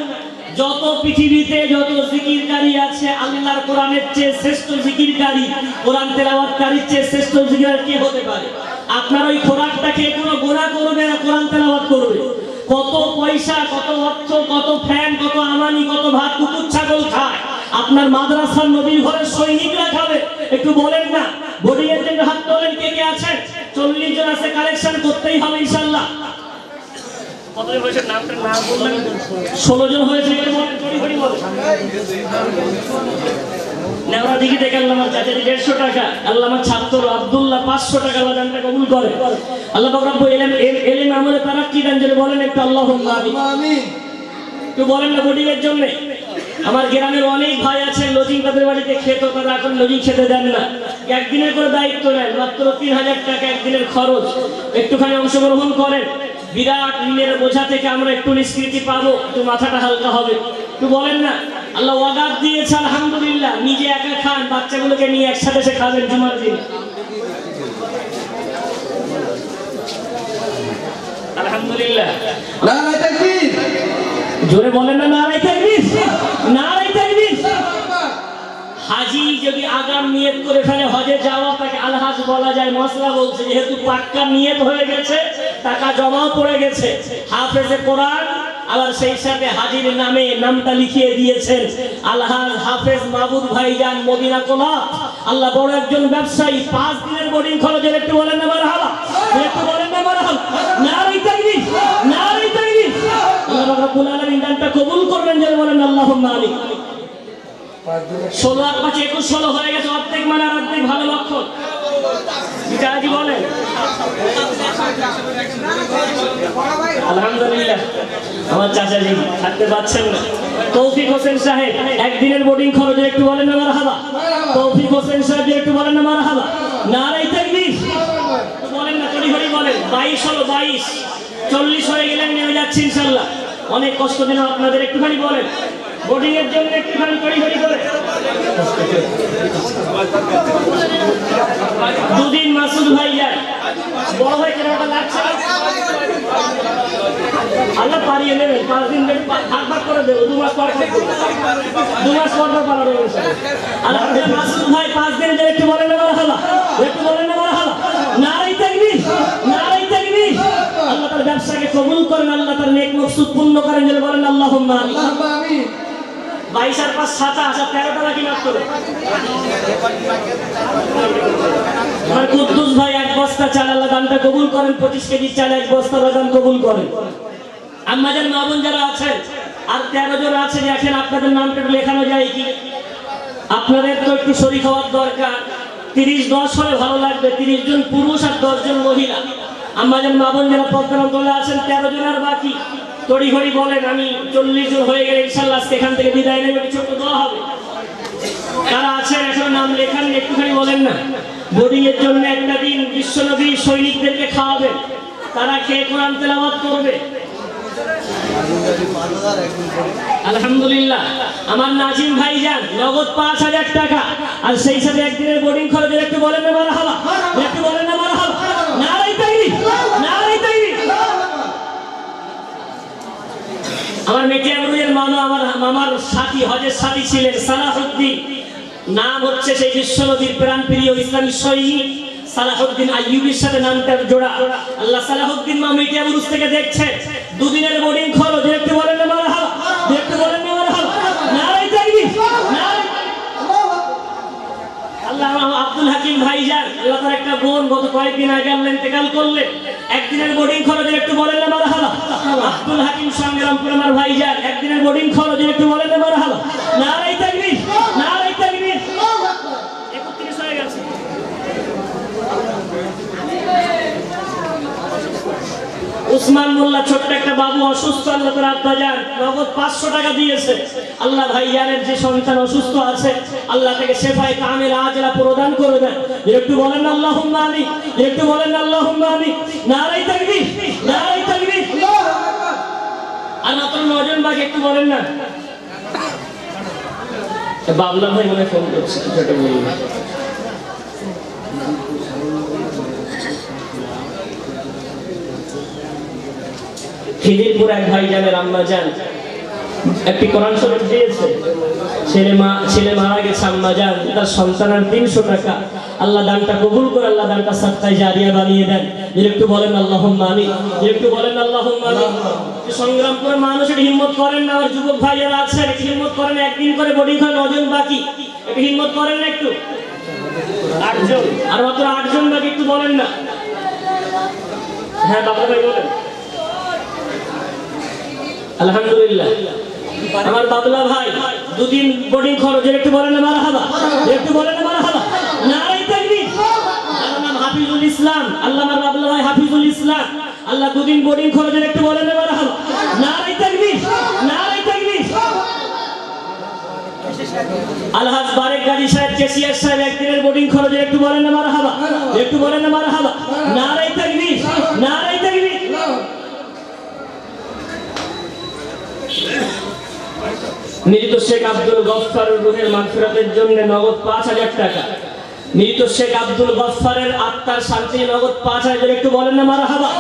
যত পৃথিবীতে যত জিকিরকারী আছে আল্লাহর কোরআনের চেয়ে শ্রেষ্ঠ জিকিরকারী কোরআন তেলাওয়াতকারীর চেয়ে শ্রেষ্ঠ জিকিরকারী কে হতে পারে আপনার ওই খোরাকটাকে কোনো গুনাহ করবে না কোরআন তেলাওয়াত করবে কত পয়সা কত অর্থ কত ফ্যান কত আমানি কত ভাত কুকুর ছাগল খায় আপনার মাদ্রাসার নবীর ঘরের সৈনিকরা খাবে একটু বলেন না বোর্ডিং এর জন্য হাত তোলেন কে কে আছেন 40 জন আছে কালেকশন করতেই হবে ইনশাআল্লাহ কতজন হয়েছে নামটা নাম বললেন 16 জন হয়েছে বলে বলেন নেওয়া দিকে দেখে আল্লাহ আমার চাচাজি 150 টাকা আল্লাহ আমার ছাত্র আব্দুল্লাহ 500 টাকা আল্লাহ দানটা কবুল করে আল্লাহ পাক রব্বুল ইলম আমলে তারাক্কি দান করে বলেন একটু আল্লাহুম্মা আমিন তো বলেন না বোর্ডিং এর জন্য আমার গ্রামের অনেক ভাই আছেন লজিং তাদের বাড়িতে খেত তারা এখন লজিং খেতে দেন না একদিনের করে দায়িত্ব নেন মাত্র 3000 টাকা একদিনের খরচ একটুখানি অংশগ্রহণ করেন বিরাট ঋণের বোঝা থেকে আমরা একটু নিষ্কৃতি পাবো একটু মাথাটা হালকা হবে একটু বলেন না আল্লাহ ওয়াদাত দিয়েছে আলহামদুলিল্লাহ নিজে একা খান বাচ্চাগুলোকে নিয়ে একসাথে এসে খাবেন জুমার দিন আলহামদুলিল্লাহ নারায়ে তাকবীর জোরে বলেন না নারায়ে তাকবীর নারায়ে তাকবীর হাজি যদি আগাম নিয়ত করে ফেলে হজে যাওয়া তাকে আলহাজ বলা যায় মশলা বলছে যেহেতু পাক্কা নিয়ত হয়ে গেছে টাকা জমাও পড়ে গেছে হাফেজে কোরআন আবার সেই সাথে হাজির নামে নামটা লিখিয়ে দিয়েছেন আলহাজ হাফেজ মাহবুব ভাইজান মদিনা কোলা আল্লাহ বড় একজন ব্যবসায়ী 5 দিনের বোর্ডিং খরচের একটু বলেন না মারহাবা একটু বলেন না মারহাবা নারায়ে তাকবীর নারায়ে তাকবীর আল্লাহ রাব্বুল আলামিন দানটা কবুল করবেন যারা বলেন আল্লাহুম্মা আমিন 16 আর 5 21 16 হয়ে গেছে অর্ধেক মানে অর্ধেক ভালো লক্ষণ বিটাজি বলেন আলহামদুলিল্লাহ আমার চাচাজি থাকতে পাচ্ছেন না তৌফিক হোসেন সাহেব একদিনের বোর্ডিং খরচে একটু বলেন না মারহাবা তৌফিক হোসেন সাহেব একটু বলেন না মারহাবা নারায়ে তাকবীর 22 হলো 22, 40 হয়ে গেলেন নেমে যাচ্ছি ইনশাল্লাহ। অনেক কষ্ট দিন আপনাদের, একটুখানি বলেন বোর্ডিং এর জন্য একটুখানি তড়িঘড়ি করে। দুদিন মাসুদ ভাই যায়, বড় ভাই কেনাটা লাগছে আল্লাহ পারিয়ে নেবেন, 5 দিন ভাগ ভাগ করে দেবো, 2 মাস পর 2 মাস পর পালানো আলহামদুলিল্লাহ। মাসুদ ভাই 5 দিন যে একটু বলেন না মারহাবা, একটু বলেন না মারহাবা, নারাই তাকবীর, নারাই তাকবীর। আল্লাহ তার ব্যবসাকে কবুল করেন, আল্লাহ তার নেক মকসুদ পূর্ণ করেন, যেন বলেন আল্লাহুম্মা আমিন। 22 আর 5 27 আর 13 টাকা কি মাত্র। আমার কুদ্দুস ভাই 1 বস্তা চাল আল্লাহ দানটা কবুল করেন, 25 কেজি চাল 1 বস্তা দান কবুল করেন। আম্মাজান মা বোন যারা আছেন আর 13 জন আছে, দেখেন আপনাদের নামটা লেখানো যায় কি? আপনাদের তো একটু শরীক হওয়ার দরকার। 30-10 হলে ভালো লাগবে, 30 জন পুরুষ আর 10 জন মহিলা। আম্মাজান মা বোন যারা পদ্মার অঞ্চলে আছেন 13 জন আর বাকি তড়িঘড়ি বলেন, আমি 40 জন হয়ে গেলে ইনশাআল্লাহ এখান থেকে বিদায় নেব, ছোট দোয়া হবে। যারা আছেন এখন নাম লেখান, একটুখানি বলেন না। বোর্ডিং এর জন্য একটা দিন বিশ্বনবী সৈনিকদেরকে খাওয়াবেন, তারা খেয়ে কোরআন তেলাওয়াত করবে। আলহামদুলিল্লাহ। আমার নাজিম ভাই যান নগদ 5000 টাকা, আর সেই সাথে একদিনের বোর্ডিং খরচের একটু বলেন না মারহাবা, একটু বলেন না মারহাবা, নারাই তাকবীর, নারাই তাকবীর। আমার মেটিয়াবুরুজের মামা, আমার মামার সাথী, হজের সাথী ছিলেন সালাহুদ্দিন, নাম হচ্ছে সেই বিশ্বনবীর প্রাণপ্রিয় ইসলামী সৈনিক সালাহুদ্দিন আইয়ুবীর সাথে নামটার জোড়া। আল্লাহ সালাহুদ্দিন মা মেটিয়াবুরুজ থেকে দেখছেন, 2 দিনের বোর্ডিং খরচ, একটু বলেন না মারহাবা, একটু বলেন না মারহাবা, নারাই তাকবীর, নারাই। আল্লাহ আব্দুল হাকিম ভাইজান, আল্লাহ তার একটা বোন গত কয়েকদিন আগে আল্লাহ ইন্তেকাল করলেন, একদিনের বোর্ডিং খরচের একটু বলেন না মারহাবা। আব্দুল হাকিম সংগ্রামপুর আমার ভাইজান, একদিনের বোর্ডিং খরচের একটু বলেন না মারহাবা, নারাই তাকবীর, নারাই তাকবীর। 31 হয়ে গেছে। উসমান মোল্লা ছোট্ট একটা বাবু অসুস্থ, আল্লাহ তার আব্বা যান নগদ 500 টাকা দিয়েছে। আল্লাহ ভাইজানের যে সন্তান অসুস্থ আছে, আল্লাহ থেকে শেফায়ে কামিল আজলা প্রদান করে দেন। একটু বলেন আল্লাহুম্মা আমিন, একটু বলেন আল্লাহুম্মা আমিন, নারাই তাকবীর, নারাই তাকবীর। আর মাত্র 9 জন বাকি, একটু বলেন না। বাবলা ভাই মনে ফোন করছে, ছোট বলুন। খিদিরপুর এক ভাইজানের আম্মা যান একটি কোরআন শরীফ দিয়েছে, ছেলে মারা গেছে, আম্মা যান তার সন্তানের 300 টাকা, আল্লাহ দানটা কবুল করে, আল্লাহ দানটা সাদকায়ে জারিয়া বানিয়ে দেন। একটু বলেন আল্লাহুম্মা আমিন, একটু বলেন আল্লাহুম্মা আমিন। সংগ্রামপুরের মানুষের হিম্মত করেন না, আর যুবক ভাইয়েরা আছেন একটু হিম্মত করেন, একদিন করে বোর্ডিং হয় 9 জন বাকি, একটু হিম্মত করেন না, একটু 8 জন, আর মাত্র 8 জন বাকি, একটু বলেন না। হ্যাঁ বাবা ভাই বলেন। আলহামদুলিল্লাহ। আমার বাবলা ভাই 2 দিন বোর্ডিং খরচের একটু বলেন না মারহাবা, একটু বলেন না মারহাবা, নারাই তাকবীর। আমার নাম হাফিজুল ইসলাম, আল্লাহ আমার বাবলা ভাই হাফিজুল ইসলাম, আল্লাহ 2 দিন বোর্ডিং খরচের একটু বলেন না মারহাবা, নারাই তাকবীর, নারাই তাকবীর। আলহাজ বারেক গাজী সাহেব, কেসিয়ার সাহেব, একদিনের বোর্ডিং খরচের একটু বলেন না মারহাবা, একটু বলেন না মারহাবা, নারাই তাকবীর, নারাই তাকবীর। মৃত শেখ আব্দুল গফফারের রূহের মাগফিরাতের জন্য নগদ 5000 টাকা। মৃত শেখ আব্দুল গফফারের আত্মার শান্তি নগদ 5000, একটু বলেন না মারহাবা।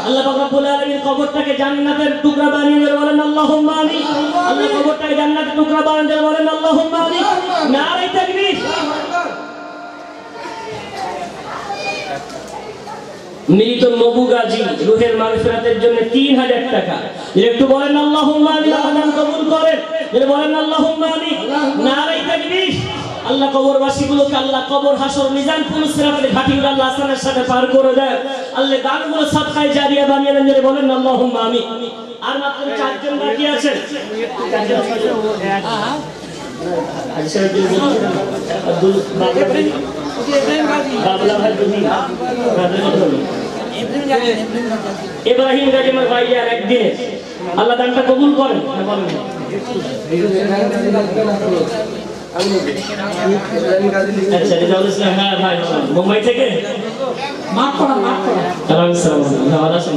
আল্লাহ পাক রব্বুল আলামিন কবরটাকে জান্নাতের টুকরা বানিয়ে দেন, বলেন আল্লাহুম্মা আমিন। আল্লাহ কবরটাকে জান্নাতের টুকরা বানিয়ে দেন, বলেন আল্লাহুম্মা আমিন, নারাই তাকবীর। মৃত নবু গাজী রূহের মাগফিরাতের জন্য 3000 টাকা, একটু বলেন আল্লাহুম্মা আমিন, আল্লাহ কবুল করেন, বলেন আল্লাহুম্মা আমিন, নারাই তাকবীর। আল্লাহ কবরবাসীগুলোকে আল্লাহ কবর হাসর মিজান পুরুষ সিরাতের ঘাটিগুলো আল্লাহ আসমানের সাথে পার করে দেন, আল্লাহ দানগুলো সাদকায়ে জারিয়া বানিয়ে দেন, বলেন আল্লাহুম্মা আমিন। আর মাত্র 4 জন বাকি আছেন। ইব্রাহিম গাজী আমার ভাইয়ার একদিনে আল্লাহ দানটা কবুল করেন। আমি ইব্রাহিম গাজী লিখে আচ্ছা রেজাউল ইসলাম হ্যাঁ ভাই মুম্বাই থেকে মাফ করা সালাম ভালো আছেন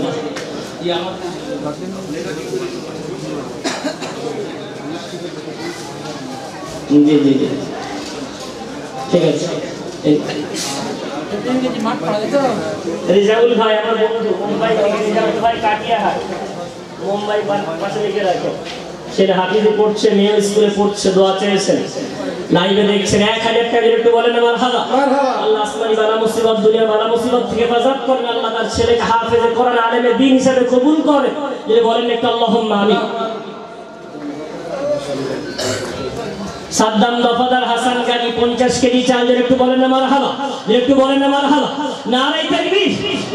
জি জি জি ঠিক আছে রেজাউল ভাই আমার বন্ধু মুম্বাই থেকে রেজাউল ভাই কাটিয়াহাট মুম্বাই পাশে লিখে রাখো সেটা হাফিজে পড়ছে মেয়ে স্কুলে পড়ছে দোয়া চেয়েছেন লাইভে দেখছেন 1000 টাকা একটু বলেন মারহাবা আল্লাহ আসমানি বালা মুসিবত দুনিয়া বালা মুসিবত থেকে হেফাজত করেন আল্লাহ তার ছেলেকে হাফেজে কোরআন আলেমে দ্বীন হিসেবে কবুল করে যদি বলেন একটু আল্লাহুম্মা আমিন সাদ্দাম দফাদার হাসান গানি 50 কেজি চাল একটু বলেন না মারহাবা একটু বলেন না মারহাবা নারায়ে তাকবীর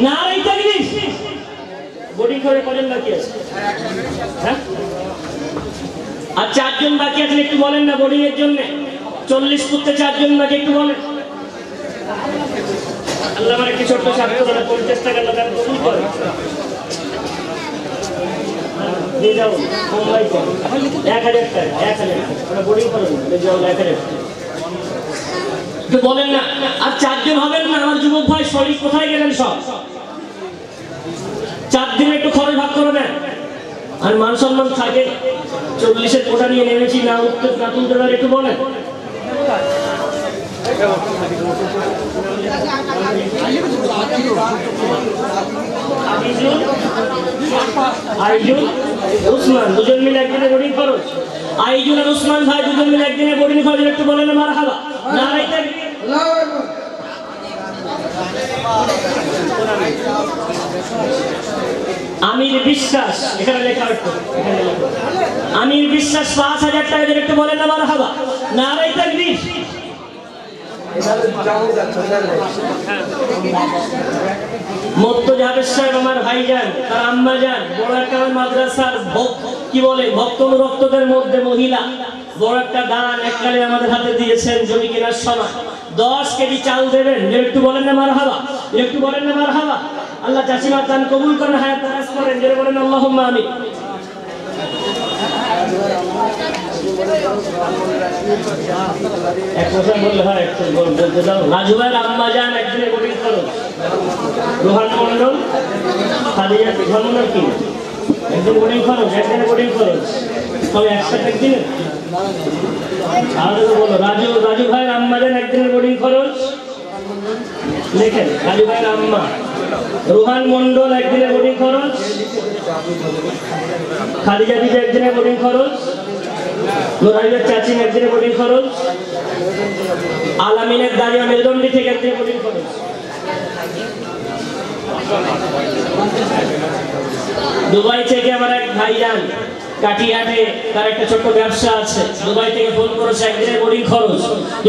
নারায়ে তাকবীর বোর্ডিং করে করেন বাকি আছে হ্যাঁ আর 4 জন বাকি আছেন একটু বলেন না বোর্ডিং এর জন্য 40 ফুটতে 4 জন বাকি একটু বলেন আল্লাহ আমার কি ছোট ছাত্র 50 টাকা দান কবুল করে দিয়ে যাও মুম্বাই তে 1000 টাকা 1000 ওটা বোর্ডিং করেন দিয়ে যাও 1000 তো বলেন না আর 4 জন হবেন না আমার যুবক ভাই শরীর কোথায় গেলেন সব 4 দিন একটু খরচ ভাগ করে নেন আর মান সম্মান থাকে 40 এর কোটা নিয়ে নেমেছি না উত্তর না তুলতে পারে একটু বলেন আইজুল উসমান দুজন মিলে একদিনে বোর্ডিং খরচ আইজুল আর উসমান ভাই দুজন মিলে একদিনে বোর্ডিং খরচ একটু বলেন মারহাবা নারায়ে তাকবীর আল্লাহু আকবার আমির বিশ্বাস এখানে লেখা আছে আমির বিশ্বাস 5000 টাকা দিয়ে একটু বলেন না মারহাবা নারায়ে তাকবীর মুত্তাজাবির সাহেব আমার ভাইজান তার আম্মা জান বড় একটা মাদ্রাসার কি বলে ভক্ত অনুরক্তদের মধ্যে মহিলা বড় একটা দান এককালে আমাদের হাতে দিয়েছেন জমি কেনার সময় 10 কেজি চাল দেবেন একটু বলেন না মারহাবা একটু বলেন না মারহাবা আল্লাহ চাচিমার দান কবুল করেন হায়াত দারাজ করেন জোরে বলেন আল্লাহুম্মা আমিন এক কথা বললে হয় একটু বলতে দাও রাজু ভাই আম্মা জান একদিনে বোর্ডিং করো রোহান মন্ডল খাদিজা ধর্মনার কি একদিন বোর্ডিং করো একদিনে বোর্ডিং করো তবে একসাথে একদিনে আর বলো রাজু ভাই আম্মা জান একদিনে বোর্ডিং খরচ লেখেন রাজু ভাই আম্মা রোহান মন্ডল একদিনে বোর্ডিং খরচ খাদিজা দিদি একদিনে বোর্ডিং খরচ নোরাইয়ের চাচি একদিনে বোর্ডিং খরচ আলামিনের দাঁড়িয়ে মেরুদণ্ডী থেকে একদিনে বোর্ডিং খরচ দুবাই থেকে আমার এক ভাইজান কাটিয়াটে তার একটা ছোট্ট ব্যবসা আছে দুবাই থেকে ফোন করেছে একদিনে বোর্ডিং খরচ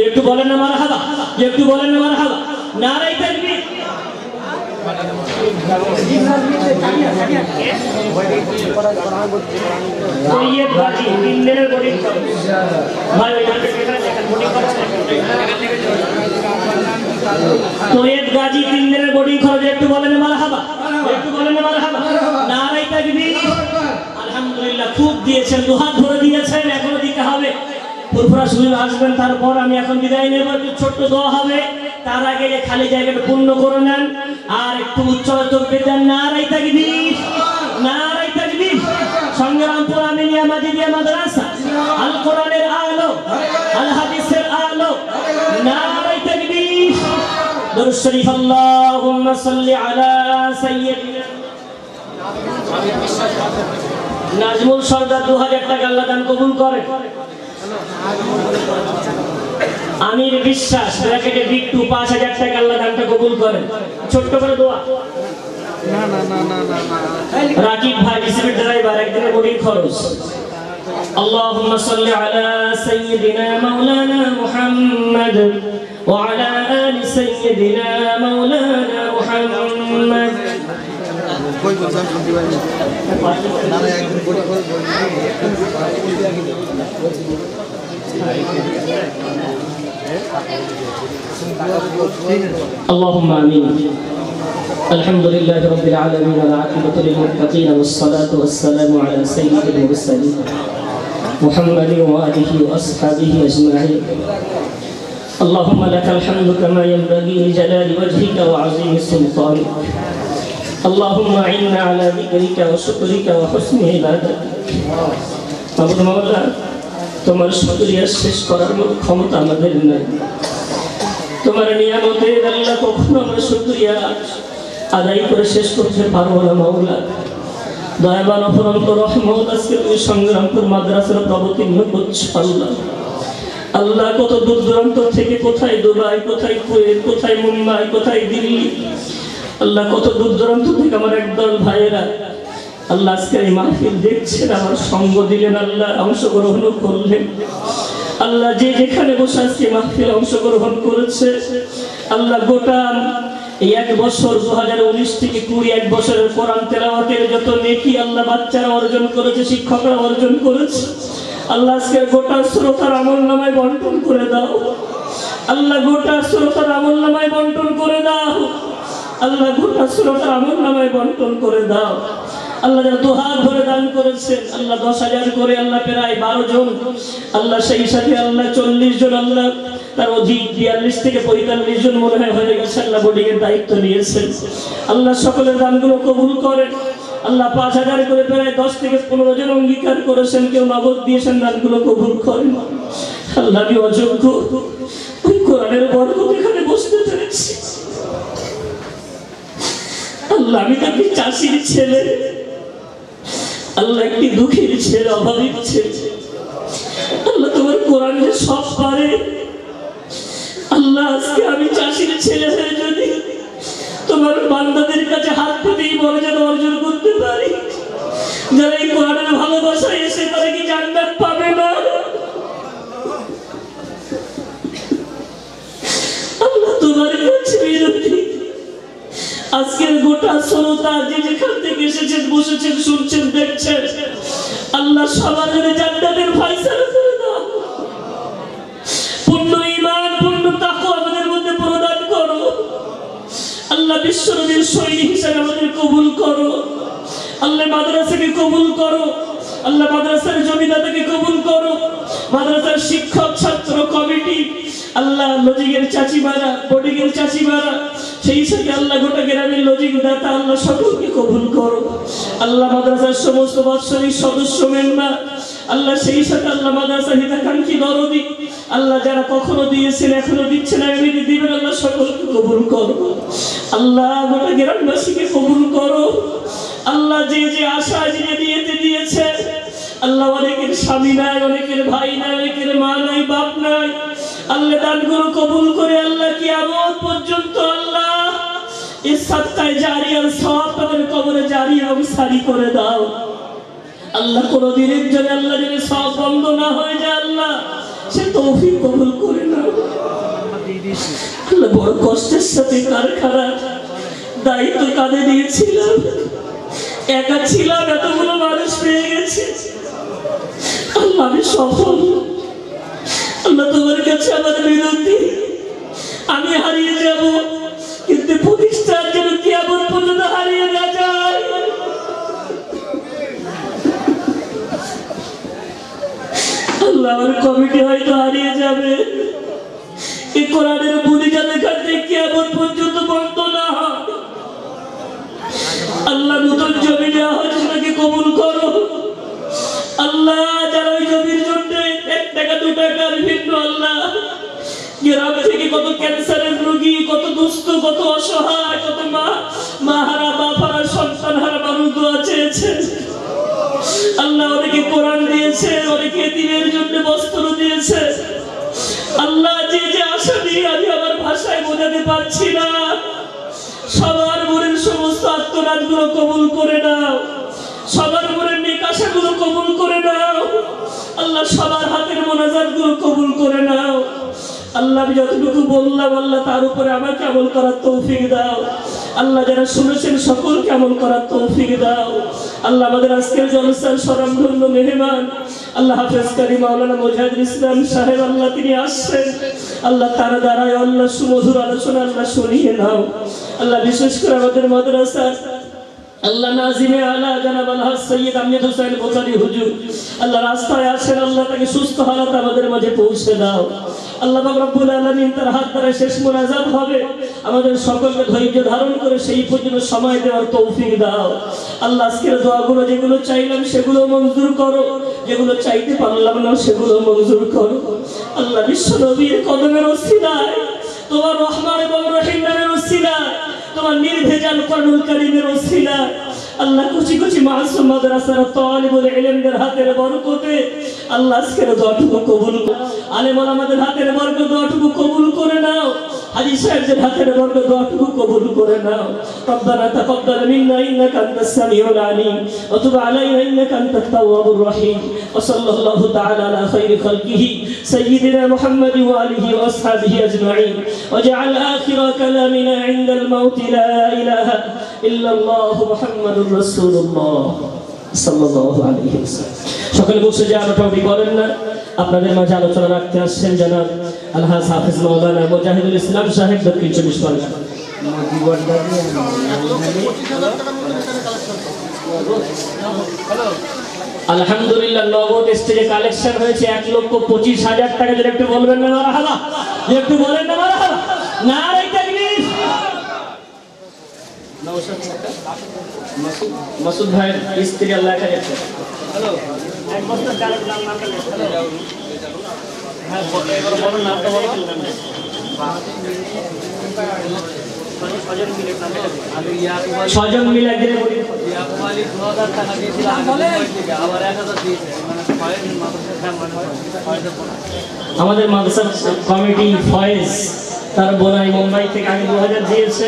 একটু বলেন না মারহাবা একটু বলেন না মারহাবা নারায়ে তাকবীর সৈয়দ গাজী 3 দিনের বোর্ডিং খরচ ভাই ওই নামটা এখানে দেখেন বোর্ডিং খরচ সৈয়দ গাজী 3 দিনের বোর্ডিং খরচ একটু বলেন মারহাবা একটু বলেন মারহাবা নারায়ে তাকবীর আলহামদুলিল্লাহ খুব দিয়েছেন দুহাত ধরে দিয়েছেন এখনো দিতে হবে ফুরফুরা শুরু আসবেন তারপর আমি এখন বিদায় নেব একটু ছোট্ট দোয়া হবে তার আগে যে খালি জায়গাটা পূর্ণ করে নেন আর একটু উচ্চতর দেন নারায়ে তাকবীর নারায়ে তাকবীর সংগ্রামপুর আমিনিয়া মাজিদিয়া মাদ্রাসা আল কোরআনের আলো আল হাদিসের আলো নারায়ে তাকবীর দরুদ শরীফ আল্লাহুম্মা সাল্লি আলা সাইয়্যিদিনা নাজমুল সরদার 2000 টাকা আল্লাহ দান কবুল করেন আমির বিশ্বাস ব্র্যাকেটে বিট্টু 5000 টাকা আল্লাহ দানটা কবুল করেন ছোট্ট করে দোয়া না না না না না রাকিব ভাই রিসিভিং ড্রাইভার একদিনে বোর্ডিং খরচ اللهم صل على سيدنا مولانا محمد وعلى آل سيدنا مولانا محمد कोई बच्चा शांति भाई ना ना एक दिन बोली اللهم آمين الحمد لله رب العالمين والعاقبة للمتقين والصلاة والسلام على سيد المرسلين محمد وآله وأصحابه أجمعين. اللهم لك الحمد كما ينبغي لجلال وجهك وعظيم سلطانك. اللهم أعنا على ذكرك وشكرك وحسن عبادتك. মাবুদ মাওলা, তোমার শুকরিয়া শেষ করার মতো ক্ষমতা আমাদের নাই। তোমার নিয়ামতের আল্লাহ কখনো আমরা শুকরিয়া আদায় করে শেষ করতে পারবো না মাওলা। দয়াবান অপরন্ত রহমত, আজকে তুমি সংগ্রামপুর মাদ্রাসার অবতীর্ণ করছো আল্লাহ। আল্লাহ কত দূর দূরান্ত থেকে, কোথায় দুবাই, কোথায় কুয়েত, কোথায় মুম্বাই, কোথায় দিল্লি, আল্লাহ কত দূর দূরান্ত থেকে আমার একদল ভাইয়েরা আল্লাহ আজকে এই মাহফিল দেখছেন, আমার সঙ্গ দিলেন, আল্লাহ অংশগ্রহণ করলেন। আল্লাহ যে যেখানে বসে আজকে মাহফিল অংশগ্রহণ করেছে আল্লাহ, গোটা এই 1 বছর 2019 থেকে 21 বছরের কোরআন তেলাওয়াতের যত নেকি আল্লাহ বাচ্চারা অর্জন করেছে, শিক্ষকরা অর্জন করেছে, আল্লাহ আজকে গোটা শ্রোতার আমলনামায় বন্টন করে দাও। আল্লাহ গোটা শ্রোতার আমলনামায় বন্টন করে দাও। আল্লাহ গোটা শ্রোতার আমলনামায় বন্টন করে দাও। আল্লাহ যারা দুহাত ভরে দান করেছেন আল্লাহ 10,000 করে, আল্লাহ প্রায় 12 জন, আল্লাহ সেই সাথে আল্লাহ 40 জন, আল্লাহ তার অধিক 42 থেকে 45 জন মনে হয় হয়ে গেছে আল্লাহ বোর্ডিং এর দায়িত্ব নিয়েছেন। আল্লাহ সকলের দানগুলো কবুল করেন। আল্লাহ 5,000 করে প্রায় 10 থেকে 15 জন অঙ্গীকার করেছেন, কেউ নগদ দিয়েছেন, দানগুলো কবুল করেন। আল্লাহ আমি অযোগ্য, ওই কোরআনের বরকত এখানে বসতে পেরেছি। আল্লাহ আমি তো একটি চাষির ছেলে, আল্লাহ একটি দুঃখীর ছেলে, অভাবীর ছেলে। আল্লাহ তোমার কোরআন যে সব পারে, আল্লাহ আজকে আমি চাষির ছেলে হয়ে যদি তোমার বান্দাদের কাছে হাত পেতেই মর্যাদা অর্জন করতে পারি, যারা এই কোরআনের ভালোবাসায় এসে তারা কি জান্নাত পাবে না? আল্লাহ তোমার কাছে বিনতি, আজকের গোটা শ্রোতা যে যেখান থেকে এসেছেন, বসেছেন, শুনছেন, দেখছেন, আল্লাহ সবার জন্য জান্নাতের ফয়সালা করে দাও। পূর্ণ ঈমান, পূর্ণ তাকওয়া আমাদের মধ্যে প্রদান করো। আল্লাহ বিশ্বনবীর সৈনিক হিসেবে আমাদের কবুল করো। আল্লাহ মাদ্রাসাকে কবুল করো। আল্লাহ মাদ্রাসার জমিদারকে কবুল করো। মাদ্রাসার শিক্ষক, ছাত্র, কমিটি, আল্লাহ লজিকের চাচিমারা, বোর্ডিংয়ের চাচিমারা, সেই সাথে আল্লাহ গোটা গ্রামের লজিক দাতা, আল্লাহ সকলকে কবুল করো। আল্লাহ মাদ্রাসার সমস্ত বাৎসরিক সদস্য মেম্বার, আল্লাহ সেই সাথে আল্লাহ মাদ্রাসার হিতাকাঙ্ক্ষী দরদি, আল্লাহ যারা কখনো দিয়েছেন, এখনো দিচ্ছেন, এমনি দিবেন, আল্লাহ সকলকে কবুল করো। আল্লাহ গোটা গ্রামবাসীকে কবুল করো। আল্লাহ যে যে আশা যে দিয়েছে, আল্লাহ অনেকের স্বামী নাই, অনেকের ভাই নাই, অনেকের মা নাই, বাপ নাই, আল্লাহ দানগুলো কবুল করে আল্লাহ কিয়ামত পর্যন্ত আল্লাহ এই সাদকায়ে জারিয়ার সওয়াব তাদের কবরে জারি এবং সারি করে দাও। আল্লাহ কোনদিনের জন্য আল্লাহ যেন সওয়াব বন্ধ না হয়ে যায়, আল্লাহ সে তৌফিক কবুল করে নাও। আল্লাহ বড় কষ্টের সাথে কারখানার দায়িত্ব কাঁধে নিয়েছিলাম, একা ছিলাম, এতগুলো মানুষ পেয়ে গেছে, আল্লাহ আমি সফল। আল্লাহ তোমার কাছে আমার বিনতি, আমি হারিয়ে যাব কিন্তু প্রতিষ্ঠান যেন কিয়ামত পর্যন্ত হারিয়ে না যায়। আল্লাহ আমার কমিটি হয়তো হারিয়ে যাবে, এই কোরআনের বুঝি যাদের কাছে কিয়ামত পর্যন্ত বন্ধ না হয়। আল্লাহ নতুন জমি দেওয়া হয়েছে তাকে কবুল করো। আল্লাহ যারা ওই জমির জন্য 1 টাকা 2 টাকার ভিন্ন, আল্লাহ গ্রাম থেকে কত ক্যান্সারের রোগী, কত দুস্থ, কত অসহায়, কত মাহারা, বাপারা, সন্তান হারা মানুষ দোয়া চেয়েছে। আল্লাহ অনেকে কোরআন দিয়েছে, অনেকে এতিমের জন্য বস্ত্র দিয়েছে। আল্লাহ যে যে আশা নিয়ে আমি আমার ভাষায় বোঝাতে পারছি না, সবার মনের সমস্ত আত্মনাদগুলো কবুল করে নাও। সবার মনের নেক আশাগুলো কবুল করে নাও। আল্লাহ সবার হাতের মোনাজাতগুলো কবুল করে নাও। আল্লাহ আমি যতটুকু বললাম আল্লাহ তার উপরে আমাকে আমল করার তৌফিক দাও। আল্লাহ যারা শুনেছেন সকলকে আমল করার তৌফিক দাও। আল্লাহ আমাদের আজকের জলসার স্মরণধন্য মেহমান আল্লাহ হাফেজ কারি মাওলানা মুজাহিদুল ইসলাম সাহেব, আল্লাহ তিনি আসছেন, আল্লাহ তার দ্বারাই আল্লাহ সুমধুর আলোচনা আল্লাহ শুনিয়ে নাও। আল্লাহ বিশেষ করে আমাদের মাদ্রাসার আল্লাহ নাজিমে আলা জনাব আলহাজ সৈয়দ আহমেদ হোসেন বুখারী হুজুর আল্লাহ রাস্তায় আসেন, আল্লাহ তাকে সুস্থ হালাত আমাদের মাঝে পৌঁছে দাও। আল্লাহ পাক রব্বুল আলামিন তার হাত ধরে শেষ মোনাজাত হবে, আমাদের সকলকে ধৈর্য ধারণ করে সেই পর্যন্ত সময় দেওয়ার তৌফিক দাও। আল্লাহ আজকের দোয়াগুলো যেগুলো চাইলাম সেগুলো মঞ্জুর করো, যেগুলো চাইতে পারলাম না সেগুলো মঞ্জুর করো। আল্লাহ বিশ্ব নবীর কদমের ওসিলায়, তোমার রহমান এবং রহিম নামের ওসিলায়, তোমার নির্ভেজাল কোরআনুল কারীমের ওসিলায় আল্লাহ কুচি কুচি মাসুম মাদ্রাসার তালিবুল ইলমদের হাতের বরকতে আল্লাহ আজকের দোয়াটুকু কবুল করো। আলেম ওলামাদের হাতের বরকত দোয়াটুকু কবুল করে নাও, হাজী সাহেবদের হাতের বরকত দোয়াটুকু কবুল করে নাও। রব্বানা তাকাব্বাল মিন্না ইন্নাকা আনতাস সামিউল আলিম ওয়া তুব আলাইনা ইন্নাকা আনতাত তাওয়াবুর রহিম ওয়া সাল্লাল্লাহু তাআলা আলা খাইরি খালকিহি সাইয়্যিদিনা মুহাম্মাদ ওয়া আলিহি ওয়া আসহাবিহি আজমাইন ওয়া জাআল আখিরা কালামিনা ইনদাল মাউত লা ইলাহা ইল্লাল্লাহু মুহাম্মাদুর রাসূলুল্লাহ সাল্লাল্লাহু আলাইহি ওয়াসাল্লাম। সকলে বসে যে আলোচনাটি করেন না, আপনাদের মাঝে আলোচনা রাখতে আসছেন জনাব আলহাজ হাফেজ মাওলানা মুজাহিদুল ইসলাম সাহেব, দক্ষিণ চব্বিশ পরগনা। আলহামদুলিল্লাহ, নগদ স্টেজে কালেকশন হয়েছে 1,25,000 টাকা। যদি একটু বলবেন না মারহাবা, একটু বলেন না মারহাবা, নারে তাকবীর। মাসুদ ভাই স্ত্রী আল্লাহ খাইছে। হ্যালো, এক বছর কালেক্ট নাম নামটা লেখা। হ্যালো, হ্যাঁ এবার বলুন নামটা বলুন। ছজন মিলে একদিনে বলি ইয়াকুবালি 2000 টাকা দিয়েছিল থেকে, আবার 1000 দিয়েছে, মানে ফয়েজ মাদ্রাসা আমাদের মাদ্রাসা কমিটি ফয়েজ তার বোনাই মুম্বাই থেকে আগে 2000 দিয়েছে,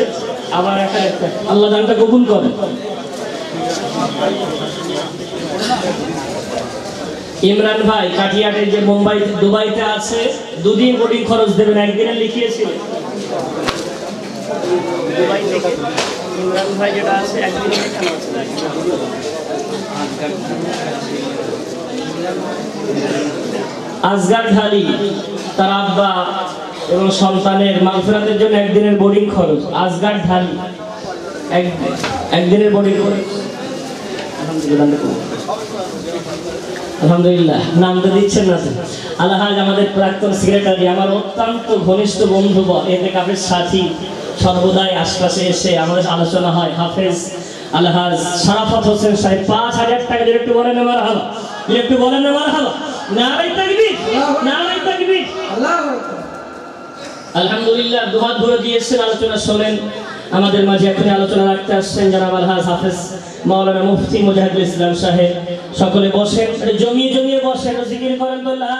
আবার একটা আল্লাহ দানটা কবুল করে। ইমরান ভাই কাঠিয়াটের যে মুম্বাই দুবাইতে আছে, দুদিন বোর্ডিং খরচ দেবেন, একদিনে লিখিয়েছিল দুবাই থেকে। ইমরান ভাই যেটা আছে একদিনে লেখানো আছে। আসগার ঢালি তার আব্বা এবং সন্তানের মাগফিরাতের জন্য একদিনের বোর্ডিং খরচ। আসগার ঢালি একদিনের বোর্ডিং খরচ। আলহামদুলিল্লাহ, নাম তো দিচ্ছেন না। আলহাজ আমাদের প্রাক্তন সেক্রেটারি, আমার অত্যন্ত ঘনিষ্ঠ বন্ধু, এতে কাপের সাথী, সর্বদাই আশপাশে এসে আমাদের আলোচনা হয়। হাফেজ আলহাজ শরাফত হোসেন সাহেব 5,000 টাকা। যদি একটু বলেন আমার হাবা, একটু বলেন আমার হাবা, নারে তাকবীর, নারে তাকবীর। আলহামদুলিল্লাহ, দুহাত ভরে দিয়েছেন, আলোচনা শোনেন। আমাদের মাঝে এখন আলোচনা রাখতে আসছেন জনাব আলহাজ হাফেজ মাওলানা মুফতি মুজাহিদুল ইসলাম সাহেব। সকলে বসেন, জমিয়ে জমিয়ে বসেন, জিকির করেন তো লা